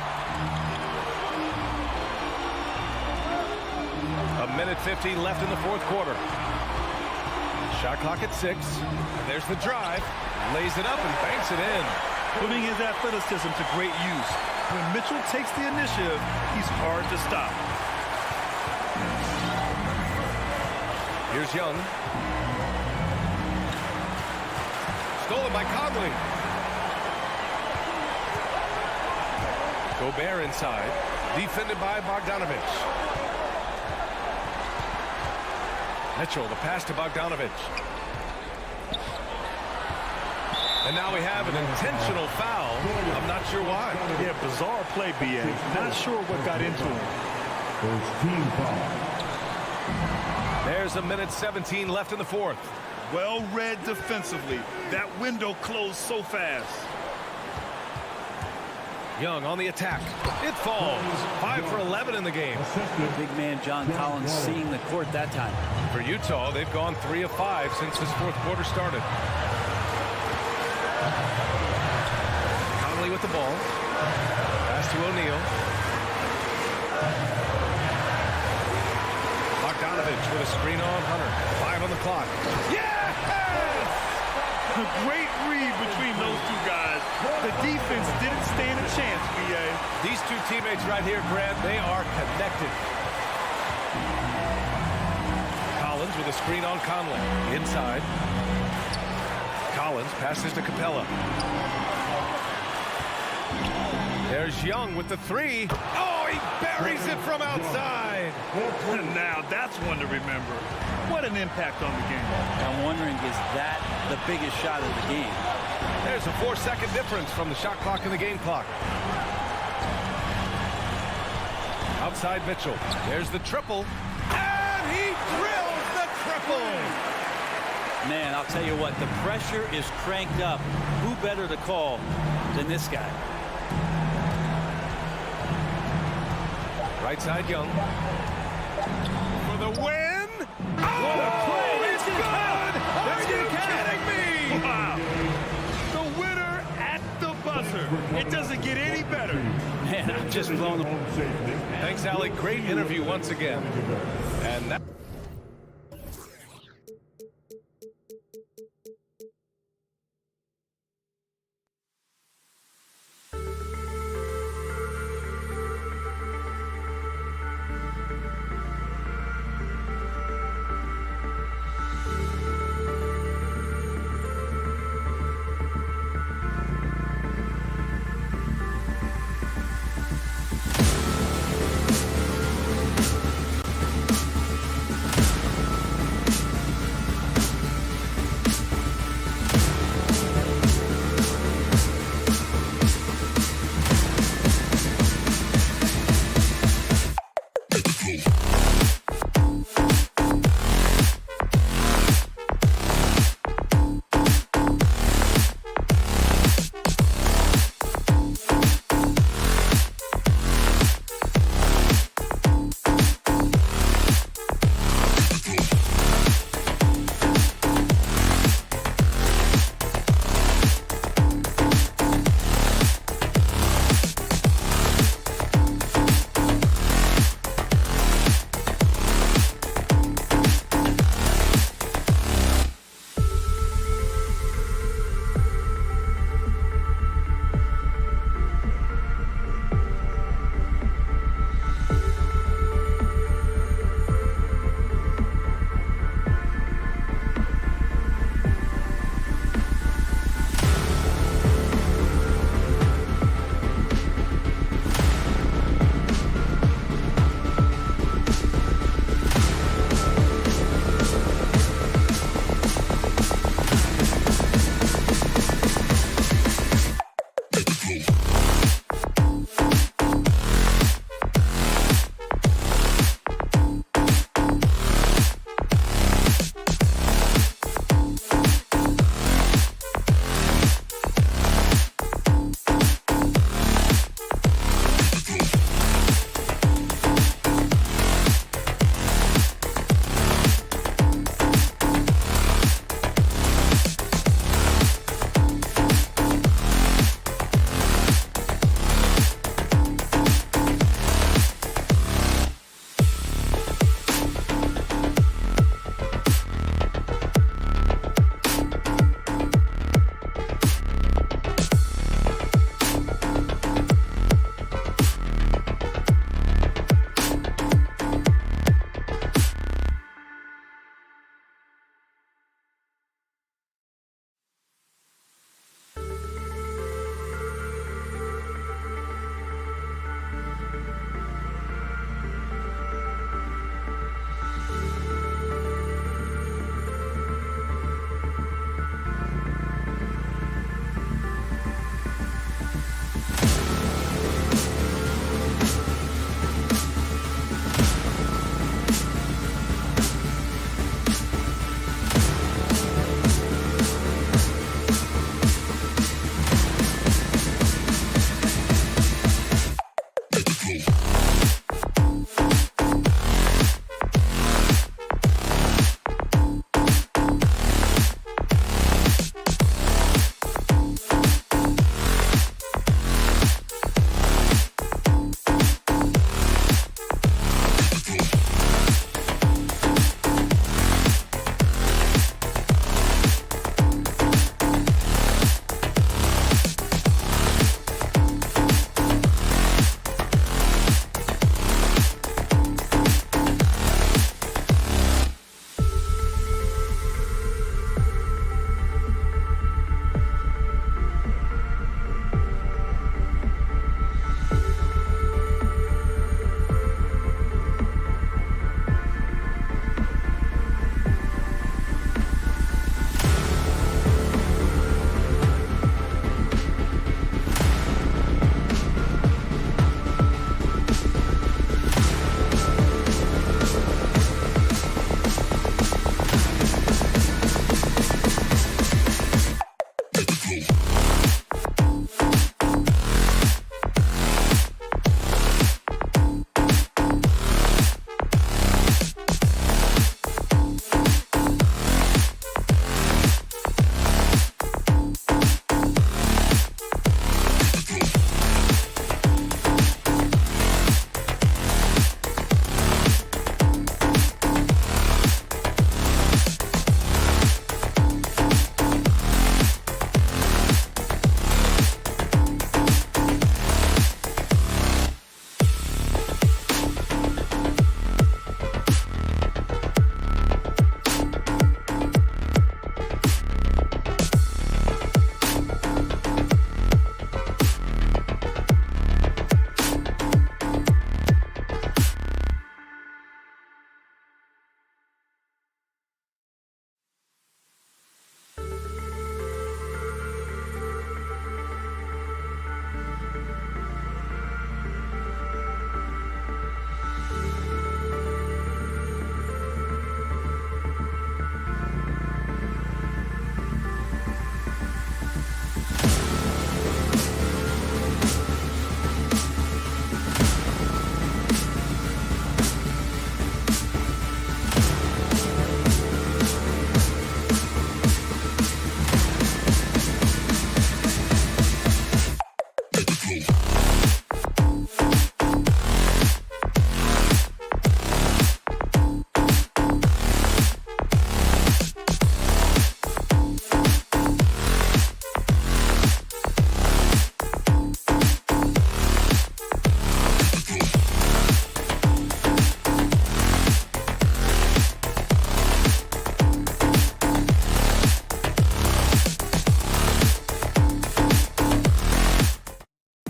[SPEAKER 7] A minute 15 left in the fourth quarter. Shot clock at 6. There's the drive. Lays it up and banks it in.
[SPEAKER 8] Putting his athleticism to great use. When Mitchell takes the initiative, he's hard to stop.
[SPEAKER 7] Here's Young. Stolen by Conley. Gobert inside. Defended by Bogdanovich. Mitchell, the pass to Bogdanovich. And now we have an intentional foul. I'm not sure why.
[SPEAKER 8] Yeah, bizarre play, B.A. Not sure what got into him.
[SPEAKER 1] First team foul.
[SPEAKER 7] There's a minute 17 left in the fourth.
[SPEAKER 8] Well read defensively. That window closed so fast.
[SPEAKER 7] Young on the attack. It falls. 5 for 11 in the game.
[SPEAKER 5] Big man John Collins seeing the court that time.
[SPEAKER 7] For Utah, they've gone 3 of 5 since this fourth quarter started. Conley with the ball. Pass to O'Neal. Bogdanovich with a screen on Hunter. 5 on the clock. Yes!
[SPEAKER 8] A great read between those two guys. The defense didn't stand a chance, B.A.
[SPEAKER 7] These two teammates right here, Grant, they are connected. Collins with a screen on Conley. Inside. Collins passes to Capella. There's Young with the 3. Oh, he buries it from outside.
[SPEAKER 8] Now that's one to remember. What an impact on the game.
[SPEAKER 5] I'm wondering, is that the biggest shot of the game?
[SPEAKER 7] There's a 4-second difference from the shot clock and the game clock. Outside Mitchell. There's the triple. And he drills the triple.
[SPEAKER 5] Man, I'll tell you what, the pressure is cranked up. Who better to call than this guy?
[SPEAKER 7] Right side Young. For the win. Oh,
[SPEAKER 5] what a play.
[SPEAKER 7] It's good. Are you kidding me?
[SPEAKER 8] Wow. The winner at the buzzer. It doesn't get any better.
[SPEAKER 5] Man, I'm just blown away.
[SPEAKER 7] Thanks, Allie. Great interview once again. And that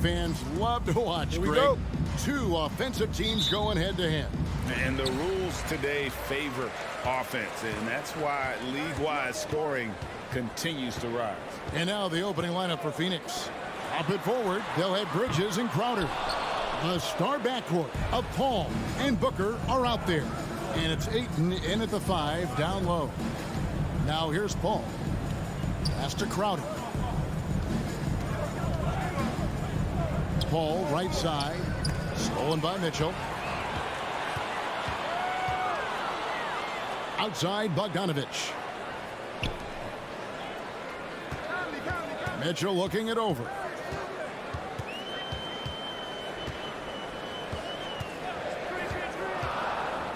[SPEAKER 2] Fans love to watch, Greg. Two offensive teams going head-to-head.
[SPEAKER 3] And the rules today favor offense, and that's why league-wide scoring continues to rise.
[SPEAKER 2] And now the opening lineup for Phoenix. Up it forward, they'll have Bridges and Crowder. The star backcourt of Paul and Booker are out there. And it's Ayton in at the 5, down low. Now here's Paul. Pass to Crowder. Paul, right side. Stolen by Mitchell. Outside, Bogdanovich. Mitchell looking it over.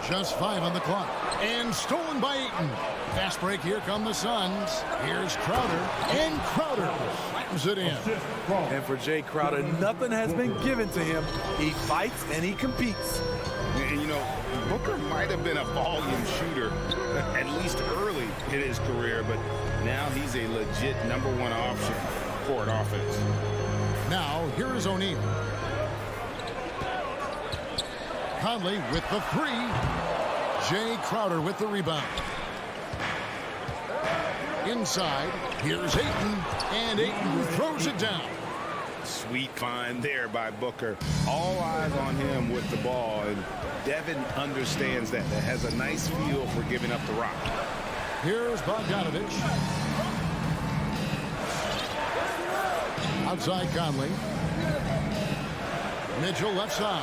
[SPEAKER 2] Just 5 on the clock. And stolen by Ayton. Fast break, here come the Suns. Here's Crowder. And Crowder slams it in.
[SPEAKER 9] And for Jay Crowder, nothing has been given to him. He fights and he competes.
[SPEAKER 3] And, you know, Booker might have been a volume shooter, at least early in his career, but now he's a legit #1 option for an offense.
[SPEAKER 2] Now, here is O'Neal. Conley with the 3. Jay Crowder with the rebound. Inside, here's Ayton, and Ayton throws it down.
[SPEAKER 3] Sweet find there by Booker. All eyes on him with the ball, and Devin understands that. That has a nice feel for giving up the rock.
[SPEAKER 2] Here's Bogdanovich. Outside Conley. Mitchell left side.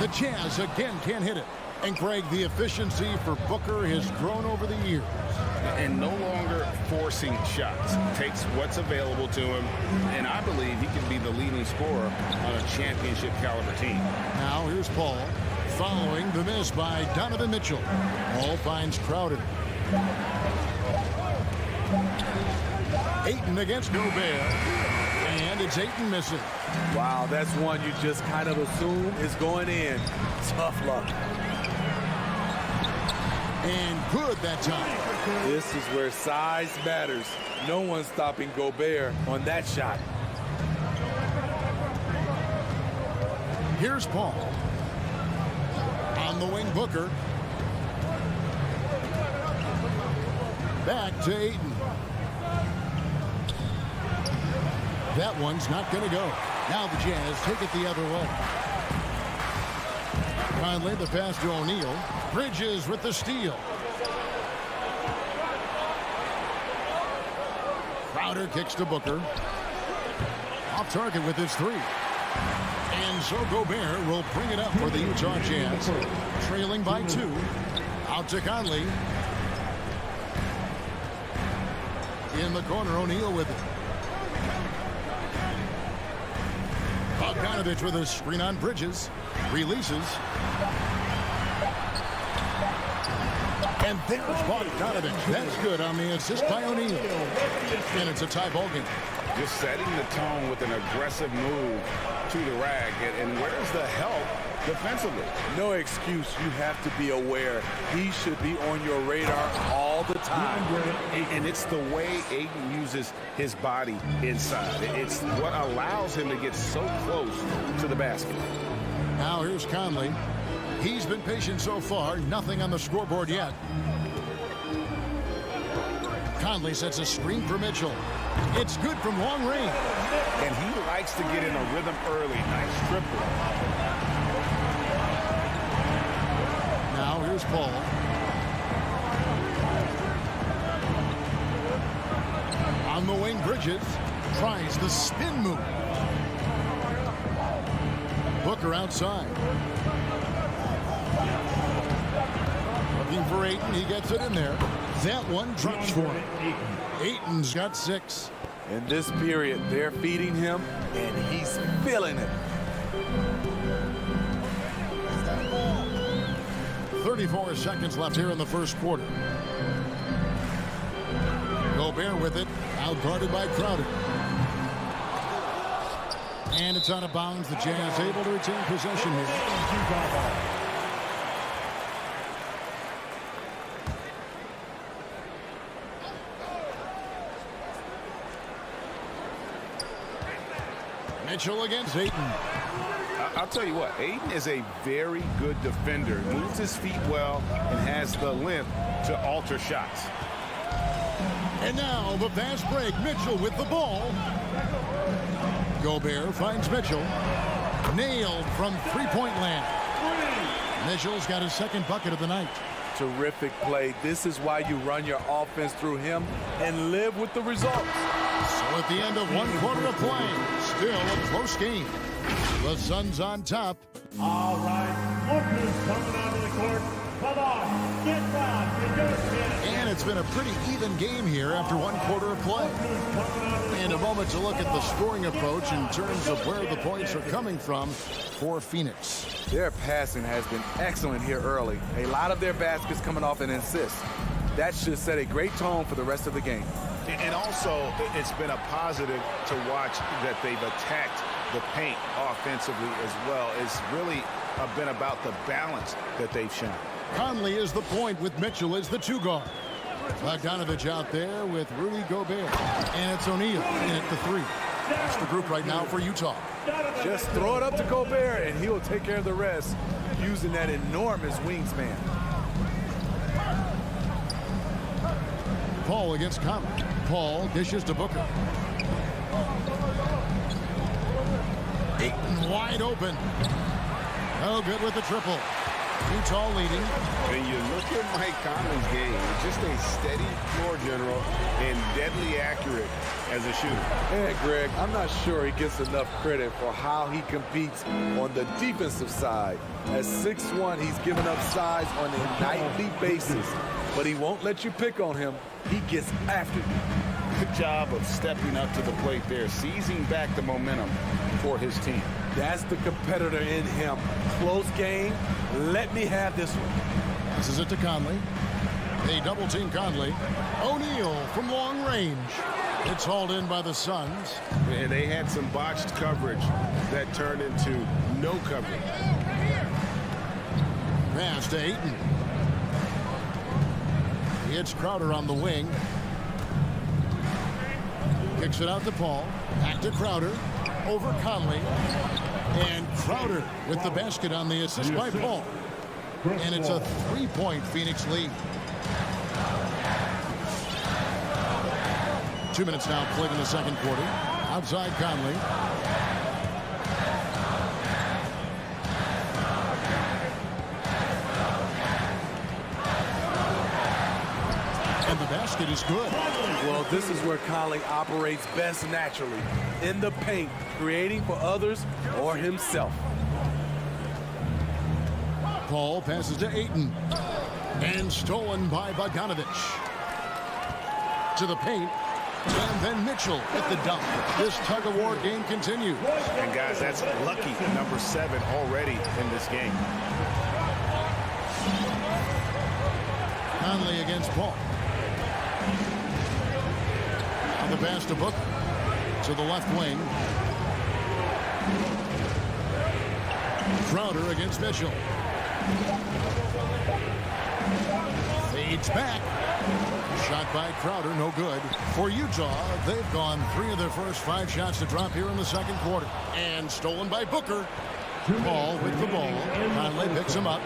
[SPEAKER 2] The Jazz again can't hit it. And Greg, the efficiency for Booker has grown over the years.
[SPEAKER 3] And no longer forcing shots. Takes what's available to him, and I believe he can be the leading scorer on a championship caliber team.
[SPEAKER 2] Now here's Paul, following the miss by Donovan Mitchell. Paul finds Crowder. Ayton against Gobert, and it's Ayton missing.
[SPEAKER 9] Wow, that's one you just kind of assume is going in. Tough luck.
[SPEAKER 2] And good that time.
[SPEAKER 9] This is where size matters. No one's stopping Gobert on that shot.
[SPEAKER 2] Here's Paul. On the wing, Booker. Back to Ayton. That one's not going to go. Now the Jazz take it the other way. Finally, the pass to O'Neal. Bridges with the steal. Crowder kicks to Booker. Off target with his three. And so Gobert will bring it up for the Utah Jazz. Trailing by 2. Out to Conley. In the corner, O'Neal with it. Bogdanovich with a screen on Bridges. Releases. And there's Bogdanovich. That's good on the assist by O'Neal. And it's a tie ball game.
[SPEAKER 3] Just setting the tone with an aggressive move to the rack. And where's the help defensively?
[SPEAKER 9] No excuse. You have to be aware. He should be on your radar all the time.
[SPEAKER 3] And it's the way Ayton uses his body inside. It's what allows him to get so close to the basket.
[SPEAKER 2] Now here's Conley. He's been patient so far. Nothing on the scoreboard yet. Conley sets a screen for Mitchell. It's good from long range.
[SPEAKER 3] And he likes to get in a rhythm early. Nice triple.
[SPEAKER 2] Now here's Paul. On the wing, Bridges tries the spin move. Booker outside. Looking for Ayton. He gets it in there. That one drops for him. Ayton's got 6.
[SPEAKER 9] In this period, they're feeding him, and he's feeling it.
[SPEAKER 2] 34 seconds left here in the first quarter. Gobert with it. Out guarded by Crowder. And it's out of bounds. The Jazz able to retain possession here. Mitchell against Ayton.
[SPEAKER 3] I'll tell you what, Ayton is a very good defender. Moves his feet well and has the length to alter shots.
[SPEAKER 2] And now the fast break. Mitchell with the ball. Gobert finds Mitchell. Nailed from three-point land. Mitchell's got his second bucket of the night.
[SPEAKER 9] Terrific play. This is why you run your offense through him and live with the results.
[SPEAKER 2] So at the end of 1 quarter of play, still a close game. The Suns on top.
[SPEAKER 1] All right, look who's coming onto the court. Come on, get down, you got it.
[SPEAKER 2] And it's been a pretty even game here after 1 quarter of play. And a moment to look at the scoring approach in terms of where the points are coming from for Phoenix.
[SPEAKER 9] Their passing has been excellent here early. A lot of their baskets coming off an assist. That should set a great tone for the rest of the game.
[SPEAKER 3] And also, it's been a positive to watch that they've attacked the paint offensively as well. It's really been about the balance that they've shown.
[SPEAKER 2] Conley is the point with Mitchell as the 2 guard. Bogdanovich out there with Rudy Gobert. And it's O'Neal in at the 3. That's the group right now for Utah.
[SPEAKER 9] Just throw it up to Gobert and he'll take care of the rest using that enormous wingspan.
[SPEAKER 2] Paul against Conley. Paul dishes to Booker. Ayton wide open. Oh, good with the triple. Utah leading.
[SPEAKER 3] And you look at Mike Conley's game, just a steady floor general and deadly accurate as a shooter.
[SPEAKER 9] And Greg, I'm not sure he gets enough credit for how he competes on the defensive side. At 6'1", he's given up size on a nightly basis, but he won't let you pick on him. He gets after you.
[SPEAKER 3] Good job of stepping up to the plate there, seizing back the momentum for his team.
[SPEAKER 9] That's the competitor in him. Close game. Let me have this one.
[SPEAKER 2] This is it to Conley. They double team Conley. O'Neal from long range. It's hauled in by the Suns.
[SPEAKER 3] And they had some botched coverage that turned into no coverage.
[SPEAKER 2] Pass to Ayton. It's Crowder on the wing. Kicks it out to Paul. Back to Crowder. Over Conley. And Crowder with the basket on the assist by Paul. And it's a 3-point Phoenix lead. 2 minutes now played in the second quarter. Outside Conley. And the basket basket is good.
[SPEAKER 9] Well, this is where Conley operates best naturally, in the paint, creating for others or himself.
[SPEAKER 2] Paul passes to Ayton. And stolen by Bogdanovich. To the paint. And then Mitchell with the dunk. This tug-of-war game continues.
[SPEAKER 6] And, guys, that's lucky number 7 already in this game.
[SPEAKER 2] Conley against Paul. On the pass to Booker. To the left wing. Crowder against Mitchell. Fades back. Shot by Crowder, no good. For Utah, they've gone 3 of their first 5 shots to drop here in the second quarter. And stolen by Booker. Paul with the ball. Conley picks him up.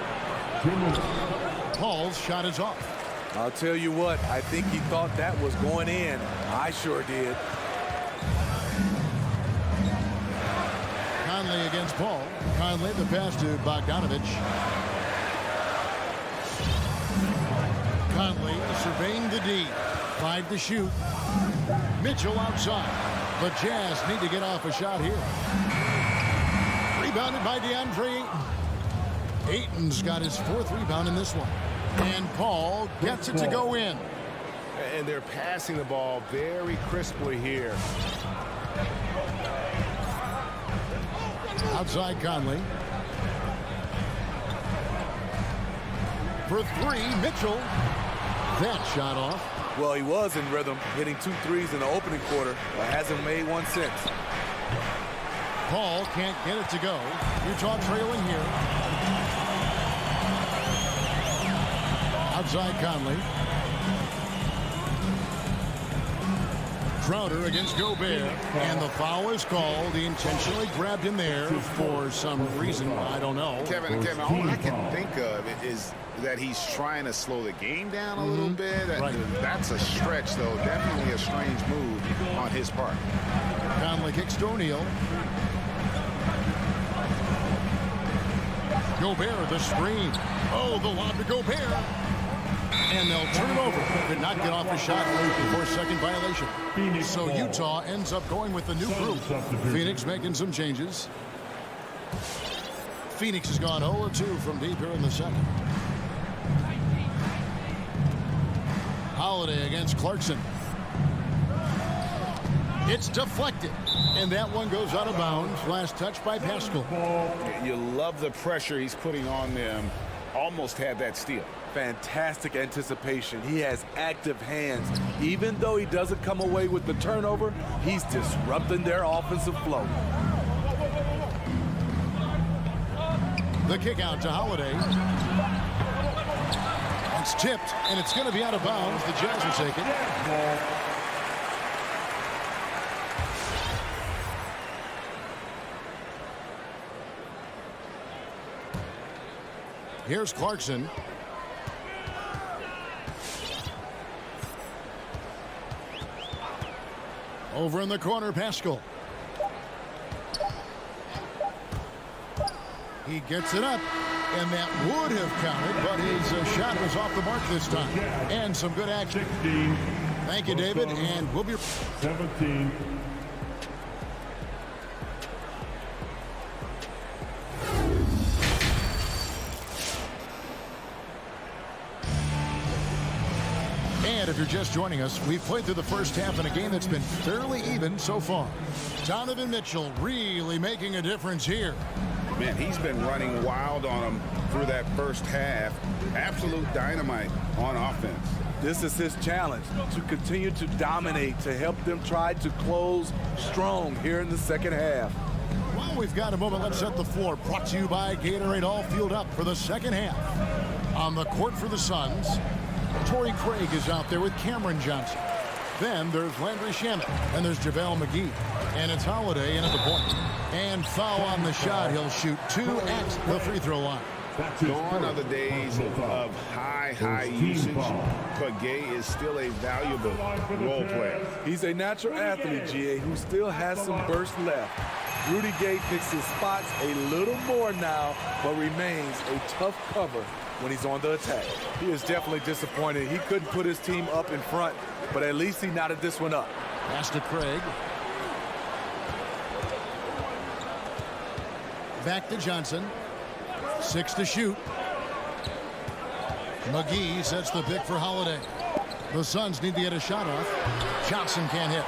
[SPEAKER 2] Paul's shot is off.
[SPEAKER 9] I'll tell you what, I think he thought that was going in. I sure did.
[SPEAKER 2] Conley against Paul. Conley the pass to Bogdanovich. Conley surveying the D. 5 to shoot. Mitchell outside. The Jazz need to get off a shot here. Rebounded by DeAndre Ayton. Ayton's got his 4th rebound in this one. And Paul gets it to go in.
[SPEAKER 6] And they're passing the ball very crisply here.
[SPEAKER 2] Outside Conley. For 3, Mitchell. That shot off.
[SPEAKER 9] Well, he was in rhythm, hitting 2 threes in the opening quarter, but hasn't made one since.
[SPEAKER 2] Paul can't get it to go. Utah trailing here. Outside Conley. Crowder against Gobert. And the foul is called. He intentionally grabbed him there for some reason. I don't know.
[SPEAKER 3] Kevin, all I can think of is that he's trying to slow the game down a little bit.
[SPEAKER 2] Right.
[SPEAKER 3] That's a stretch, though. Definitely a strange move on his part.
[SPEAKER 2] Conley kicks to O'Neal. Gobert, the screen. Oh, the lob to Gobert. And they'll turn it over. Did not get off the shot before second violation. So Utah ends up going with the new group. Phoenix making some changes. Phoenix has gone 0-2 from deep here in the second. Holiday against Clarkson. It's deflected. And that one goes out of bounds. Last touch by Pascal.
[SPEAKER 3] You love the pressure he's putting on them. Almost had that steal.
[SPEAKER 9] Fantastic anticipation. He has active hands. Even though he doesn't come away with the turnover, he's disrupting their offensive flow.
[SPEAKER 2] The kick out to Holiday. It's tipped, and it's going to be out of bounds. The Jazz will take it. Here's Clarkson. Over in the corner, Pascal. He gets it up, and that would have counted, but his shot was off the mark this time. And some good action.
[SPEAKER 1] 16.
[SPEAKER 2] Thank you, David, and we'll be
[SPEAKER 1] 17.
[SPEAKER 2] And if you're just joining us, we've played through the first half in a game that's been fairly even so far. Donovan Mitchell really making a difference here.
[SPEAKER 3] Man, he's been running wild on them through that first half. Absolute dynamite on offense.
[SPEAKER 9] This is his challenge, to continue to dominate, to help them try to close strong here in the second half.
[SPEAKER 2] Well, we've got a moment. Let's set the floor. Brought to you by Gatorade, all fueled up for the second half. On the court for the Suns, Torrey Craig is out there with Cameron Johnson. Then there's Landry Shamet, and there's JaVale McGee. And it's Holiday in at the point. And foul on the shot. He'll shoot 2 at the free throw line.
[SPEAKER 3] Gone are the days of high usage, but Gay is still a valuable role player.
[SPEAKER 9] He's a natural athlete, GA, who still has some burst left. Rudy Gay picks his spots a little more now, but remains a tough cover when he's on the attack. He is definitely disappointed. He couldn't put his team up in front, but at least he knotted this one up.
[SPEAKER 2] Pass to Craig. Back to Johnson. 6 to shoot. McGee sets the pick for Holiday. The Suns need to get a shot off. Johnson can't hit.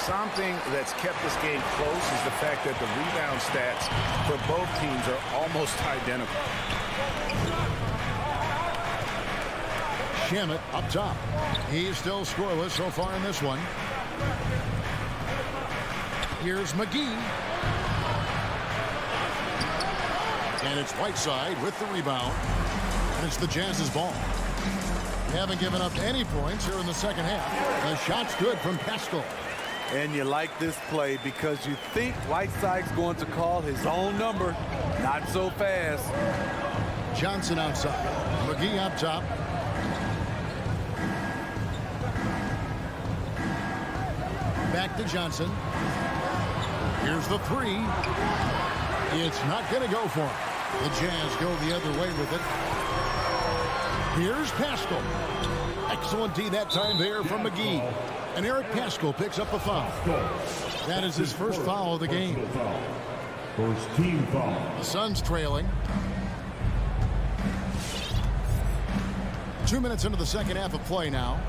[SPEAKER 3] Something that's kept this game close is the fact that the rebound stats for both teams are almost identical.
[SPEAKER 2] Shamet up top. He's still scoreless so far in this one. Here's McGee. And it's Whiteside with the rebound. And it's the Jazz's ball. They haven't given up any points here in the second half. The shot's good from Pascal.
[SPEAKER 9] And you like this play because you think Whiteside's going to call his own number. Not so fast.
[SPEAKER 2] Johnson outside. McGee up top. Back to Johnson. Here's the three. It's not going to go for him. The Jazz go the other way with it. Here's Pascal. Excellent D that time there from McGee. And Eric Pascal picks up a foul. That is his first foul of the game.
[SPEAKER 1] First team foul.
[SPEAKER 2] The Suns trailing. 2 minutes into the second half of play now.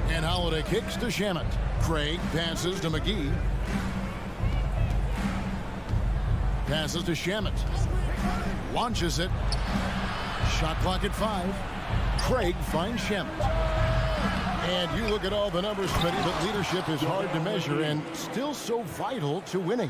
[SPEAKER 2] And Holiday kicks to Shamet. Craig passes to McGee. Passes to Shamet. Launches it. Shot clock at 5. Craig finds Shamet. And you look at all the numbers, Smitty, but leadership is hard to measure and still so vital to winning.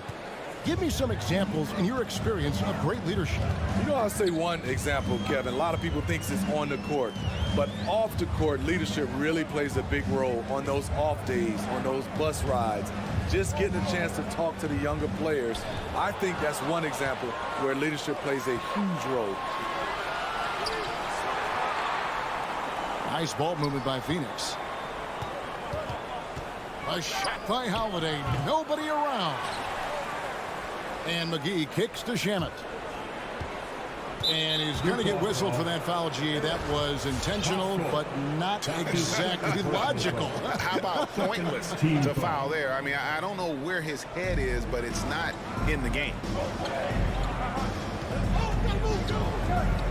[SPEAKER 2] Give me some examples in your experience of great leadership.
[SPEAKER 9] You know, I'll say one example, Kevin. A lot of people think it's on the court, but off the court, leadership really plays a big role on those off days, on those bus rides. Just getting a chance to talk to the younger players. I think that's one example where leadership plays a huge role.
[SPEAKER 2] Nice ball movement by Phoenix. A shot by Holiday. Nobody around. And McGee kicks to Shamet. And he's going to get whistled for that foul, G. That was intentional, but not exactly logical.
[SPEAKER 3] How about pointless to foul there? I mean, I don't know where his head is, but it's not in the game.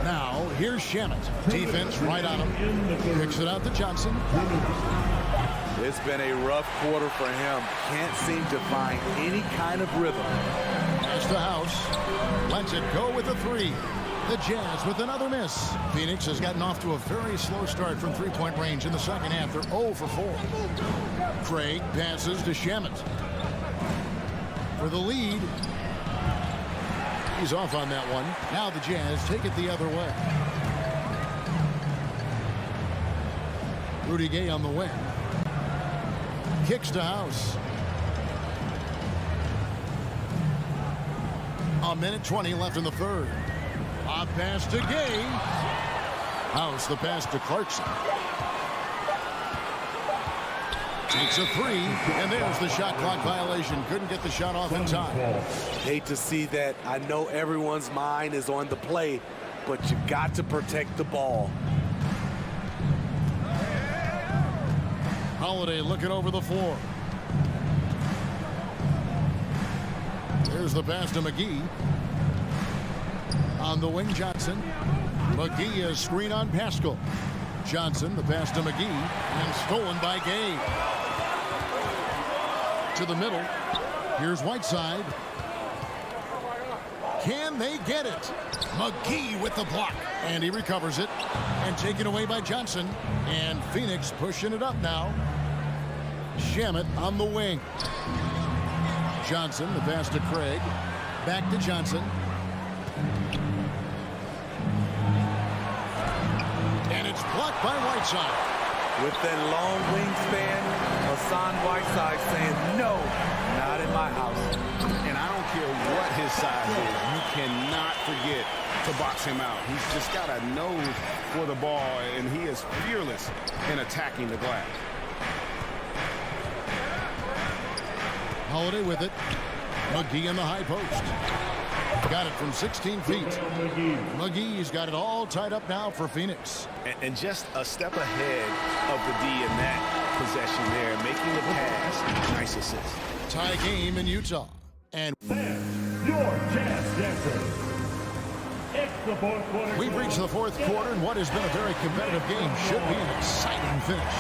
[SPEAKER 2] Now, here's Shamet. Defense right on him. Kicks it out to Johnson.
[SPEAKER 9] It's been a rough quarter for him. Can't seem to find any kind of rhythm.
[SPEAKER 2] As the House lets it go with a three. The Jazz with another miss. Phoenix has gotten off to a very slow start from three-point range in the second half. They're 0 for 4. Craig passes to Shamet. For the lead. He's off on that one. Now the Jazz take it the other way. Rudy Gay on the wing. Kicks to House. A minute 20 left in the third. A pass to Gay. House the pass to Clarkson. Takes a three, and there's the shot clock violation. Couldn't get the shot off in time.
[SPEAKER 9] Hate to see that. I know everyone's mind is on the play, but you got to protect the ball.
[SPEAKER 2] Holiday looking over the floor. There's the pass to McGee. On the wing, Johnson. McGee is screen on Pascal. Johnson, the pass to McGee, and stolen by Gay. To the middle. Here's Whiteside. Can they get it? McGee with the block. And he recovers it. And taken away by Johnson. And Phoenix pushing it up now. Shamet on the wing. Johnson, the pass to Craig. Back to Johnson. And it's blocked by Whiteside.
[SPEAKER 9] With that long wingspan, Hassan Whiteside saying, no, not in my house.
[SPEAKER 3] And I don't care what his size is. You cannot forget to box him out. He's just got a nose for the ball, and he is fearless in attacking the glass.
[SPEAKER 2] Holiday with it. McGee in the high post. Got it from 16 feet. McGee's got it all tied up now for Phoenix.
[SPEAKER 6] And just a step ahead of the D in that possession there, making the pass. Nice assist.
[SPEAKER 2] Tie game in Utah. And
[SPEAKER 1] your Jazz Dancers. It's the fourth quarter.
[SPEAKER 2] We've reached the fourth quarter, and what has been a very competitive game should be an exciting finish.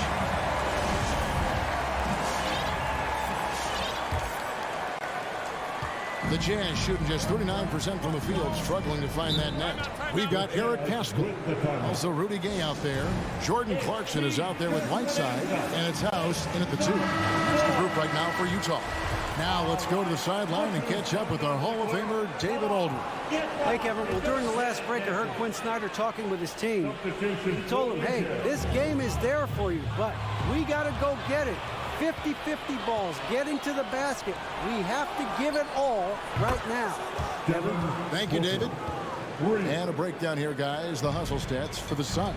[SPEAKER 2] The Jazz shooting just 39% from the field, struggling to find that net. We've got Eric Pascal, also Rudy Gay out there. Jordan Clarkson is out there with Whiteside, and it's House in at the 2. That's the group right now for Utah. Now let's go to the sideline and catch up with our Hall of Famer, David Aldridge.
[SPEAKER 5] Hey, Kevin. Well, during the last break, I heard Quinn Snyder talking with his team. He told them, hey, this game is there for you, but we got to go get it. 50-50 balls, getting to the basket. We have to give it all right now. Kevin?
[SPEAKER 2] Thank you, David. And a breakdown here, guys. The hustle stats for the Suns.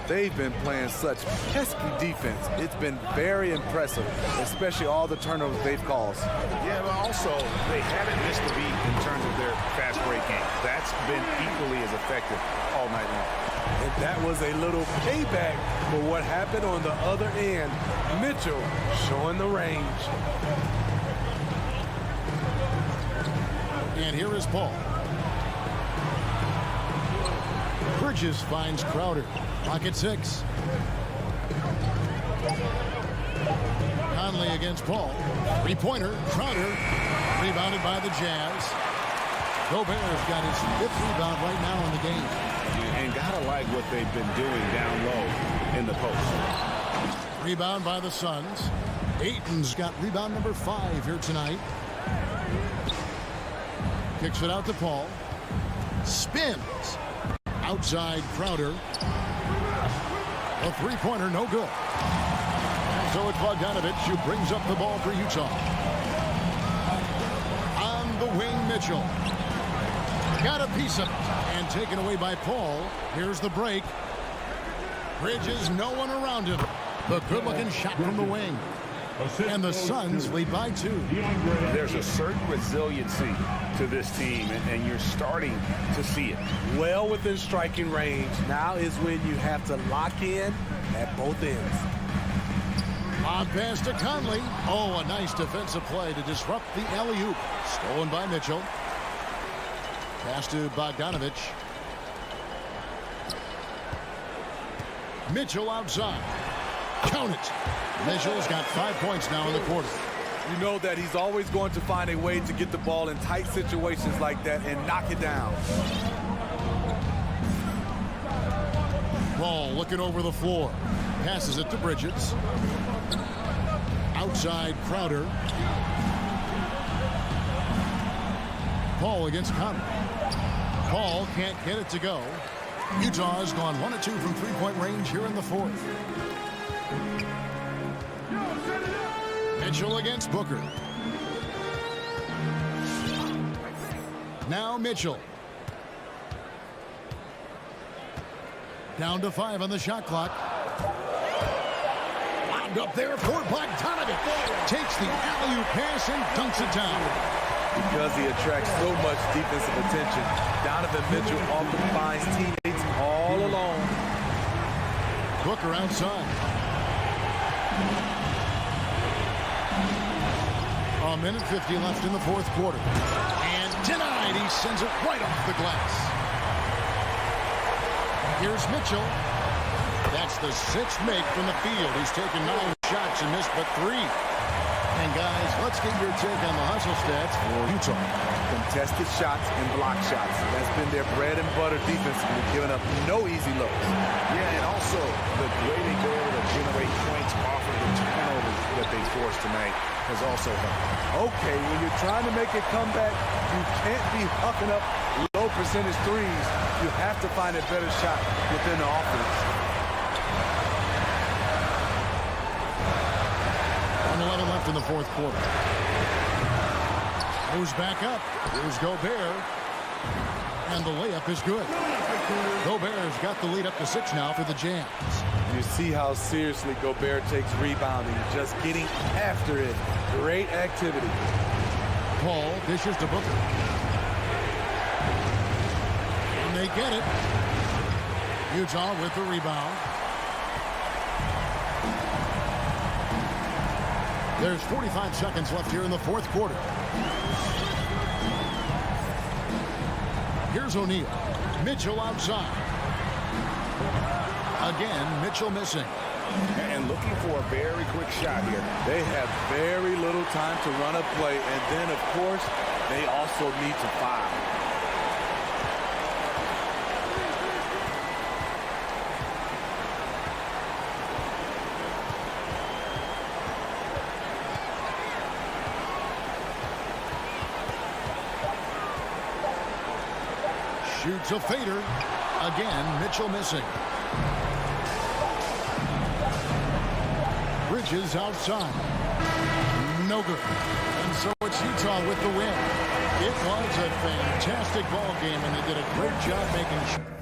[SPEAKER 9] They've been playing such pesky defense. It's been very impressive, especially all the turnovers they've caused.
[SPEAKER 6] Yeah, but also they haven't missed a beat in terms of their fast break game. That's been equally as effective all night long.
[SPEAKER 9] And that was a little payback for what happened on the other end. Mitchell showing the range.
[SPEAKER 2] And here is Paul. Bridges finds Crowder. Pocket 6. Conley against Paul. Three-pointer. Crowder. Rebounded by the Jazz. Gobert's got his 5th rebound right now in the game.
[SPEAKER 6] And gotta like what they've been doing down low in the post.
[SPEAKER 2] Rebound by the Suns. Ayton's got rebound number 5 here tonight. Kicks it out to Paul. Spins. Outside Crowder. A three-pointer, no good. And so it's Bogdanovich who brings up the ball for Utah. On the wing, Mitchell. Got a piece of it. And taken away by Paul. Here's the break. Bridges, no one around him. The good-looking shot from the wing. And the Suns lead by 2.
[SPEAKER 6] There's a certain resiliency to this team, and you're starting to see it.
[SPEAKER 9] Well within striking range. Now is when you have to lock in at both ends.
[SPEAKER 2] On pass to Conley. Oh, a nice defensive play to disrupt the alley-oop. Stolen by Mitchell. Pass to Bogdanovich. Mitchell outside. Count it. Mitchell's got 5 points now in the quarter.
[SPEAKER 9] You know that he's always going to find a way to get the ball in tight situations like that and knock it down.
[SPEAKER 2] Ball looking over the floor. Passes it to Bridges. Outside Crowder. Paul against Conley. Paul can't get it to go. Utah has gone 1 of 2 from three-point range here in the 4th. Mitchell against Booker. Now Mitchell. Down to 5 on the shot clock. Lobbed up there for Bogdanovich. Takes the alley-oop pass and dunks it down.
[SPEAKER 9] Because he attracts so much defensive attention, Donovan Mitchell often finds teammates all alone.
[SPEAKER 2] Booker outside. A minute 50 left in the 4th quarter. And denied. He sends it right off the glass. Here's Mitchell. That's the 6th make from the field. He's taken 9 shots and missed but 3. And guys, let's get your take on the hustle stats for Utah.
[SPEAKER 9] Contested shots and block shots. That's been their bread and butter defensively, giving up no easy looks.
[SPEAKER 6] Yeah, and also the way they go able to generate points off of the turnovers that they forced tonight has also helped.
[SPEAKER 9] Okay, when you're trying to make a comeback, you can't be hucking up low percentage threes. You have to find a better shot within the offense.
[SPEAKER 2] 1:11 left in the 4th quarter. Moves back up. Here's Gobert. And the layup is good. Gobert's got the lead up to 6 now for the Jazz.
[SPEAKER 9] You see how seriously Gobert takes rebounding, just getting after it. Great activity.
[SPEAKER 2] call. Dishes to Booker. And they get it. Utah with the rebound. There's 45 seconds left here in the fourth quarter. Here's O'Neal. Mitchell outside. Again, Mitchell missing.
[SPEAKER 6] And looking for a very quick shot here.
[SPEAKER 9] They have very little time to run a play, and then, of course, they also need to foul.
[SPEAKER 2] Shoots a fader. Again, Mitchell missing. Bridges outside. No good. And so it's Utah with the win. It was a fantastic ball game, and they did a great job making sure.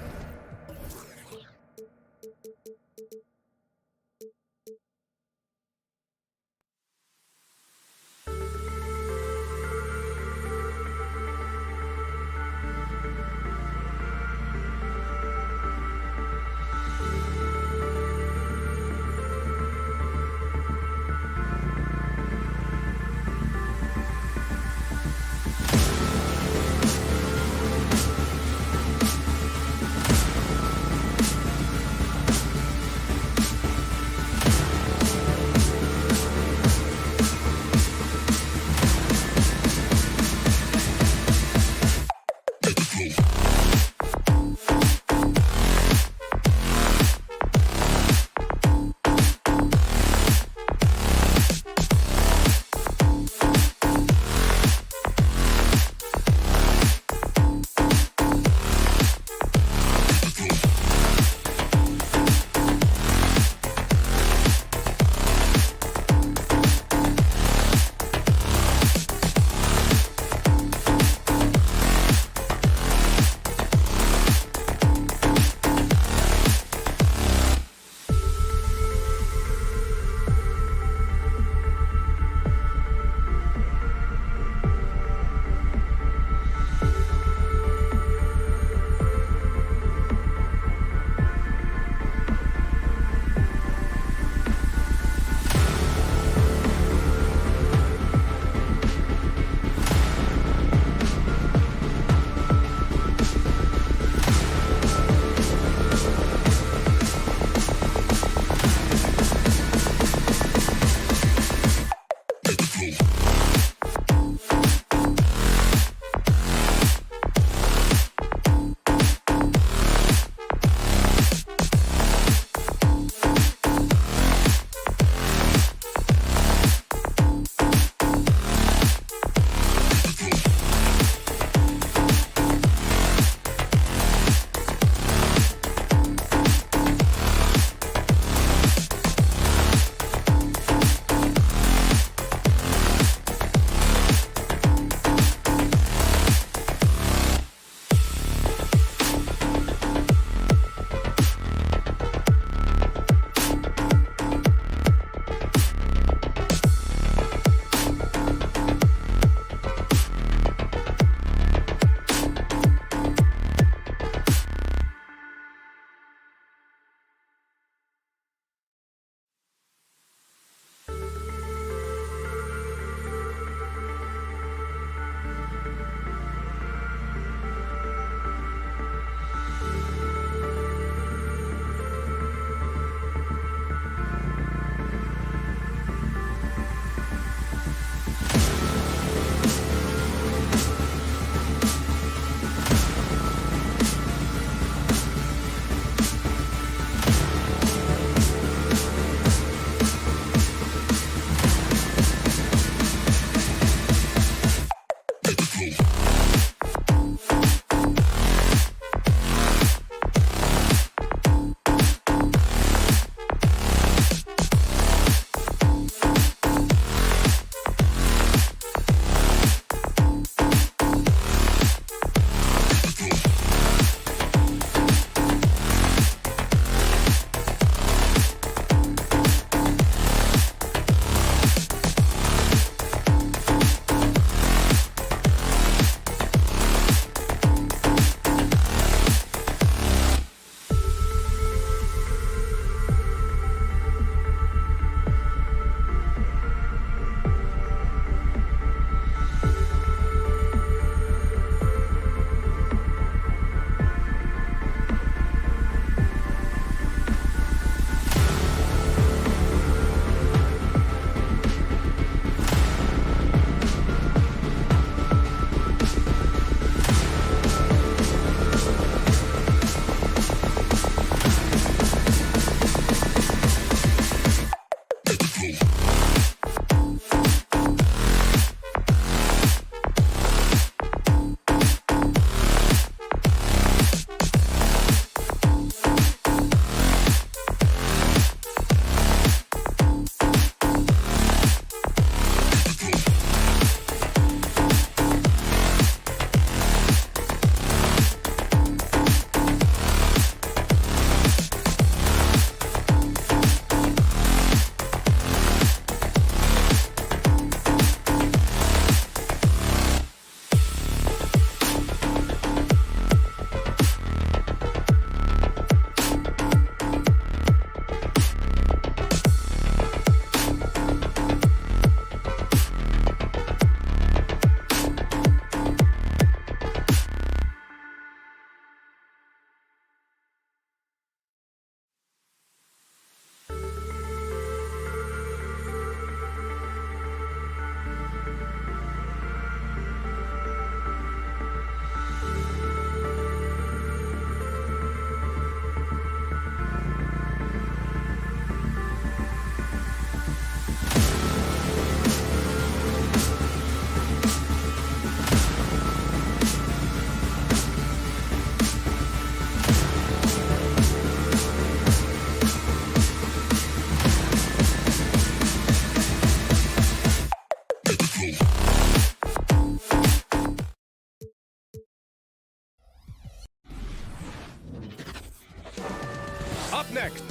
[SPEAKER 7] Up next.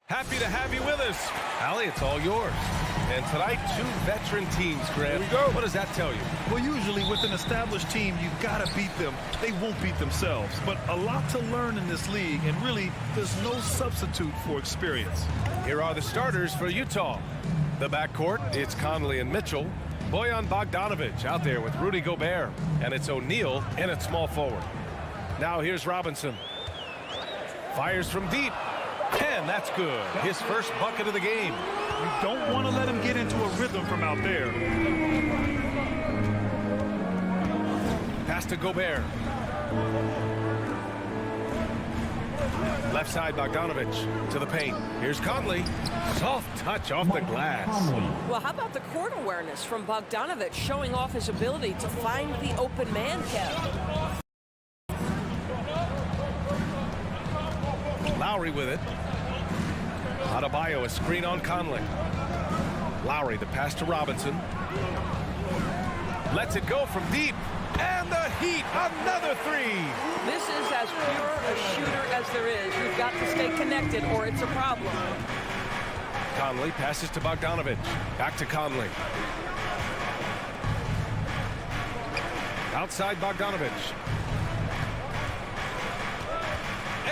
[SPEAKER 7] Happy to have you with us. Allie, it's all yours. And tonight, two veteran teams, Grant.
[SPEAKER 8] Here we go.
[SPEAKER 7] What does that tell you?
[SPEAKER 8] Well, usually with an established team, you've got to beat them. They won't beat themselves. But a lot to learn in this league, and really, there's no substitute for experience.
[SPEAKER 7] Here are the starters for Utah. The backcourt, it's Conley and Mitchell. Bojan Bogdanovic out there with Rudy Gobert. And it's O'Neal in at small forward. Now here's Robinson. Fires from deep. And that's good. His first bucket of the game.
[SPEAKER 8] You don't want to let him get into a rhythm from out there.
[SPEAKER 7] Pass to Gobert. Left side, Bogdanovic to the paint. Here's Conley. Soft touch off the glass.
[SPEAKER 10] Well, how about the court awareness from Bogdanovic showing off his ability to find the open man, Kev?
[SPEAKER 7] Lowry with it. Adebayo, a screen on Conley. Lowry, the pass to Robinson. Lets it go from deep. And the Heat, another three.
[SPEAKER 10] This is as pure a shooter as there is. You've got to stay connected or it's a problem.
[SPEAKER 7] Conley passes to Bogdanovic. Back to Conley. Outside Bogdanovic.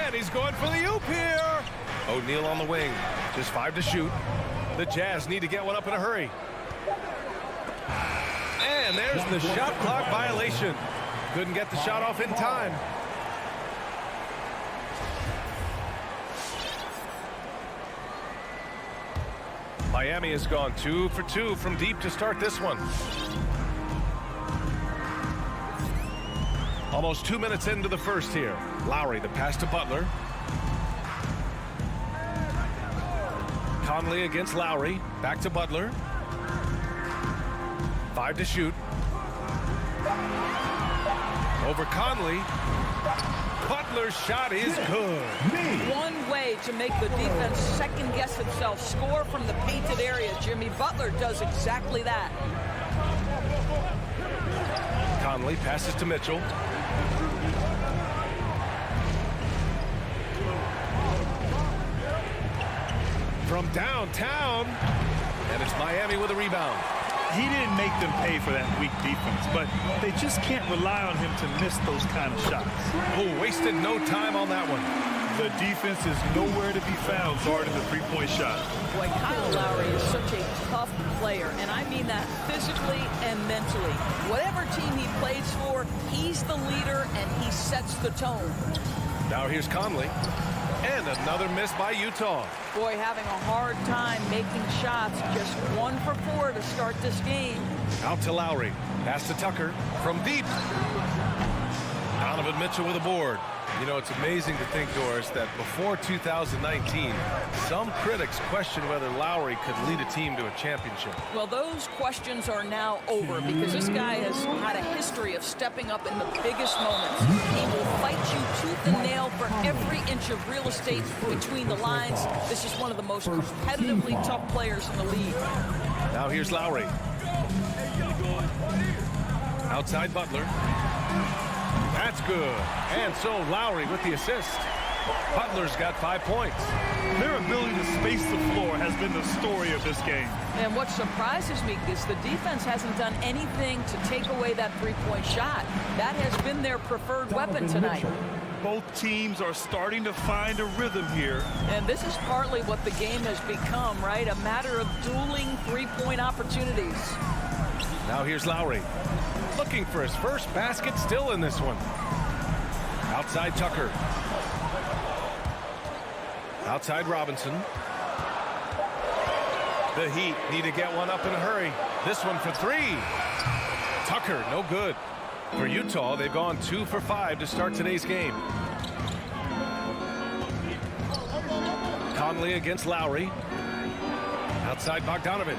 [SPEAKER 7] And he's going for the oop here. O'Neal on the wing. Just 5 to shoot. The Jazz need to get one up in a hurry. And there's the shot clock violation. Couldn't get the shot off in time. Miami has gone 2 for 2 from deep to start this one. Almost 2 minutes into the first here. Lowry, the pass to Butler. Conley against Lowry. Back to Butler. 5 to shoot. Over Conley. Butler's shot is good.
[SPEAKER 10] One way to make the defense second-guess itself. Score from the painted area. Jimmy Butler does exactly that.
[SPEAKER 7] Conley passes to Mitchell. From downtown. And it's Miami with a rebound.
[SPEAKER 8] He didn't make them pay for that weak defense, but they just can't rely on him to miss those kind of shots.
[SPEAKER 7] Oh, wasted no time on that one.
[SPEAKER 8] The defense is nowhere to be found guarding the three-point shot.
[SPEAKER 10] Boy, Kyle Lowry is such a tough player, and I mean that physically and mentally. Whatever team he plays for, he's the leader, and he sets the tone.
[SPEAKER 7] Now here's Conley. And another miss by Utah.
[SPEAKER 10] Boy, having a hard time making shots. Just 1 for 4 to start this game.
[SPEAKER 7] Out to Lowry. Pass to Tucker. From deep. Donovan Mitchell with a board. You know, it's amazing to think, Doris, that before 2019, some critics questioned whether Lowry could lead a team to a championship.
[SPEAKER 10] Well, those questions are now over because this guy has had a history of stepping up in the biggest moments. He will fight you tooth and nail for every inch of real estate between the lines. This is one of the most competitively tough players in the league.
[SPEAKER 7] Now here's Lowry. Outside Butler. That's good. And so Lowry with the assist. Butler's got 5 points.
[SPEAKER 8] Their ability to space the floor has been the story of this game.
[SPEAKER 10] And what surprises me is the defense hasn't done anything to take away that three-point shot. That has been their preferred weapon tonight.
[SPEAKER 8] Both teams are starting to find a rhythm here.
[SPEAKER 10] And this is partly what the game has become, right? A matter of dueling three-point opportunities.
[SPEAKER 7] Now here's Lowry. Looking for his first basket, still in this one. Outside Tucker. Outside Robinson. The Heat need to get one up in a hurry. This one for 3. Tucker, no good. For Utah, they've gone 2 for 5 to start today's game. Conley against Lowry. Outside Bogdanovic.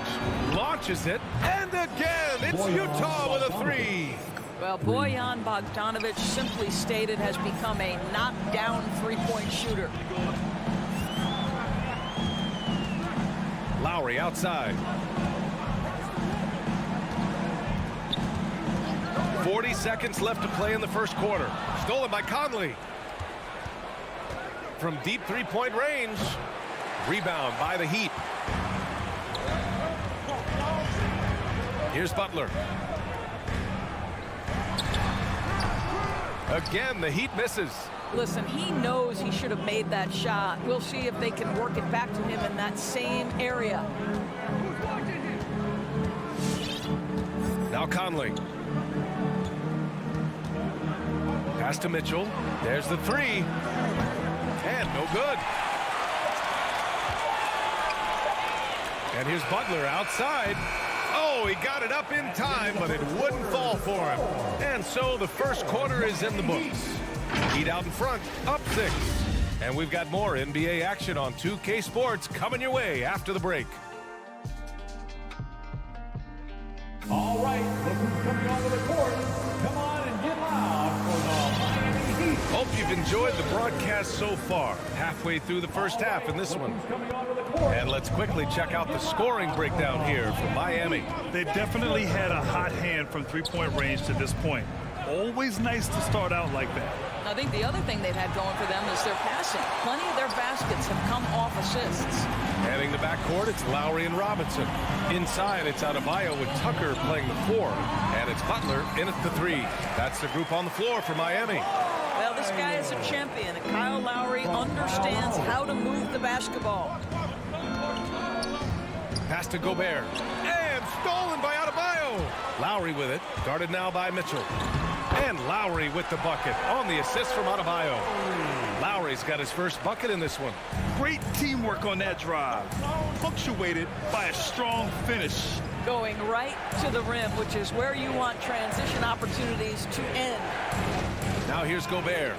[SPEAKER 7] Launches it. And again, it's Utah with a 3.
[SPEAKER 10] Well, Bojan Bogdanovic, simply stated, has become a knockdown three-point shooter.
[SPEAKER 7] Lowry outside. 40 seconds left to play in the first quarter. Stolen by Conley. From deep three-point range. Rebound by the Heat. Here's Butler. Again, the Heat misses.
[SPEAKER 10] Listen, he knows he should have made that shot. We'll see if they can work it back to him in that same area.
[SPEAKER 7] Now Conley. Pass to Mitchell. There's the three. And no good. And here's Butler outside. Oh, he got it up in time, but it wouldn't fall for him. And so the first quarter is in the books. Heat out in front, up 6. And we've got more NBA action on 2K Sports coming your way after the break.
[SPEAKER 1] All right, look who's coming onto the court. Come on and get loud for the Miami Heat.
[SPEAKER 7] Hope you've enjoyed the broadcast so far. Halfway through the first half in this one. And let's quickly check out the scoring breakdown here for Miami.
[SPEAKER 8] They've definitely had a hot hand from three-point range to this point. Always nice to start out like that.
[SPEAKER 10] I think the other thing they've had going for them is their passing. Plenty of their baskets have come off assists.
[SPEAKER 7] Heading the backcourt, it's Lowry and Robinson. Inside, it's Adebayo with Tucker playing the 4. And it's Butler in at the 3. That's the group on the floor for Miami.
[SPEAKER 10] Well, this guy is a champion, and Kyle Lowry understands how to move the basketball.
[SPEAKER 7] Pass to Gobert. And stolen by Adebayo. Lowry with it. Guarded now by Mitchell. And Lowry with the bucket on the assist from Adebayo. Lowry's got his first bucket in this one.
[SPEAKER 8] Great teamwork on that drive. Punctuated by a strong finish.
[SPEAKER 10] Going right to the rim, which is where you want transition opportunities to end.
[SPEAKER 7] Now here's Gobert.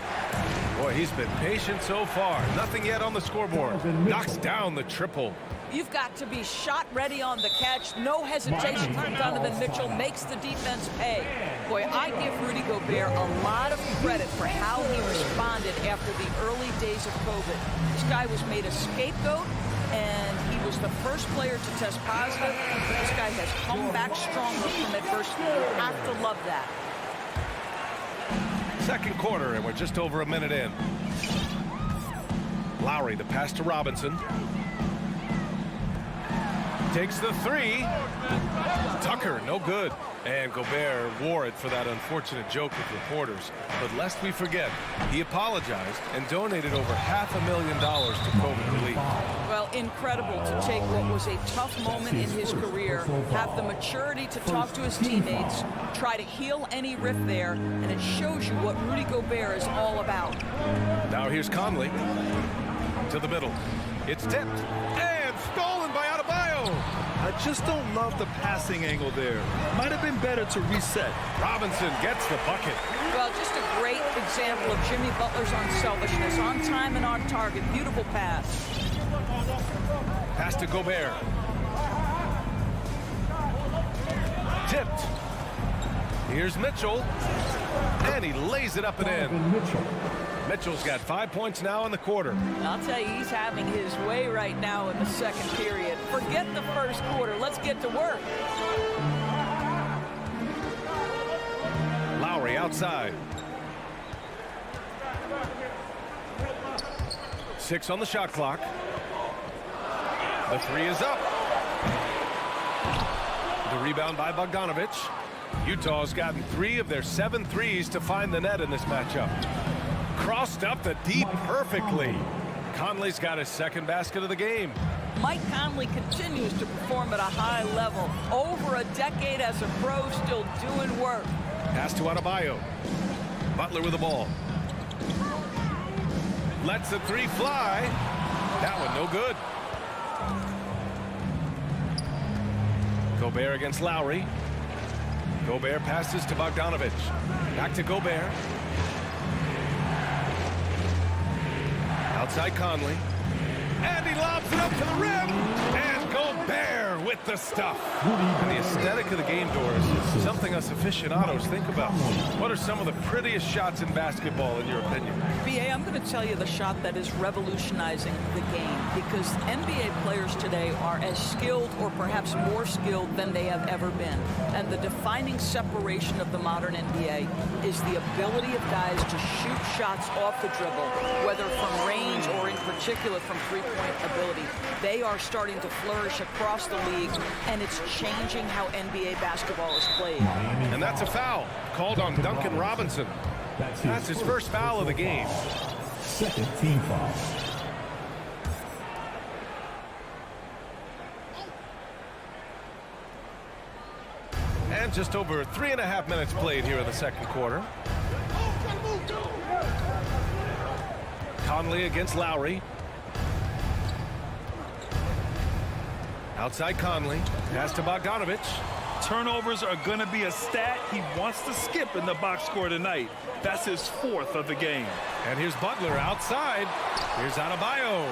[SPEAKER 7] Boy, he's been patient so far. Nothing yet on the scoreboard. Knocks down the triple.
[SPEAKER 10] You've got to be shot ready on the catch. No hesitation from Donovan Mitchell. Makes the defense pay. Boy, I give Rudy Gobert a lot of credit for how he responded after the early days of COVID. This guy was made a scapegoat, and he was the first player to test positive. This guy has come back stronger from adversity. You have to love that.
[SPEAKER 7] Second quarter, and we're just over a minute in. Lowry, the pass to Robinson. Takes the 3. Tucker, no good. And Gobert wore it for that unfortunate joke with reporters. But lest we forget, he apologized and donated over $500,000 to COVID relief.
[SPEAKER 10] Well, incredible to take what was a tough moment in his career, have the maturity to talk to his teammates, try to heal any rift there, and it shows you what Rudy Gobert is all about.
[SPEAKER 7] Now here's Conley to the middle. It's tipped and stolen by Adebayo.
[SPEAKER 8] I just don't love the passing angle there. Might have been better to reset.
[SPEAKER 7] Robinson gets the bucket.
[SPEAKER 10] Well, just a great example of Jimmy Butler's unselfishness. On time and on target. Beautiful pass.
[SPEAKER 7] Pass to Gobert. Tipped. Here's Mitchell. And he lays it up and in. Mitchell's got 5 points now in the quarter.
[SPEAKER 10] I'll tell you, he's having his way right now in the second period. Forget the first quarter. Let's get to work.
[SPEAKER 7] Lowry outside. 6 on the shot clock. The 3 is up. The rebound by Bogdanovich. Utah's gotten 3 of their 7 threes to find the net in this matchup. Crossed up the deep perfectly. Conley's got his second basket of the game.
[SPEAKER 10] Mike Conley continues to perform at a high level. Over a decade as a pro, still doing work.
[SPEAKER 7] Pass to Adebayo. Butler with the ball. Lets the 3 fly. That one no good. Gobert against Lowry. Gobert passes to Bogdanovich. Back to Gobert. Outside Conley. And he lobs it up to the rim. And Gobert with with the stuff. And the aesthetic of the game, Doris, is something us aficionados think about. What are some of the prettiest shots in basketball, in your opinion?
[SPEAKER 10] BA, I'm going to tell you the shot that is revolutionizing the game, because NBA players today are as skilled or perhaps more skilled than they have ever been. And the defining separation of the modern NBA is the ability of guys to shoot shots off the dribble, whether from range or in particular from three-point ability. They are starting to flourish across the league, and it's changing how NBA basketball is played.
[SPEAKER 7] And that's a foul called on Duncan Robinson. That's his first foul of the game.
[SPEAKER 1] Second team foul.
[SPEAKER 7] And just over 3.5 minutes played here in the second quarter. Conley against Lowry. Outside Conley. Pass to Bogdanovich.
[SPEAKER 8] Turnovers are going to be a stat he wants to skip in the box score tonight. That's his 4th of the game.
[SPEAKER 7] And here's Butler outside. Here's Adebayo.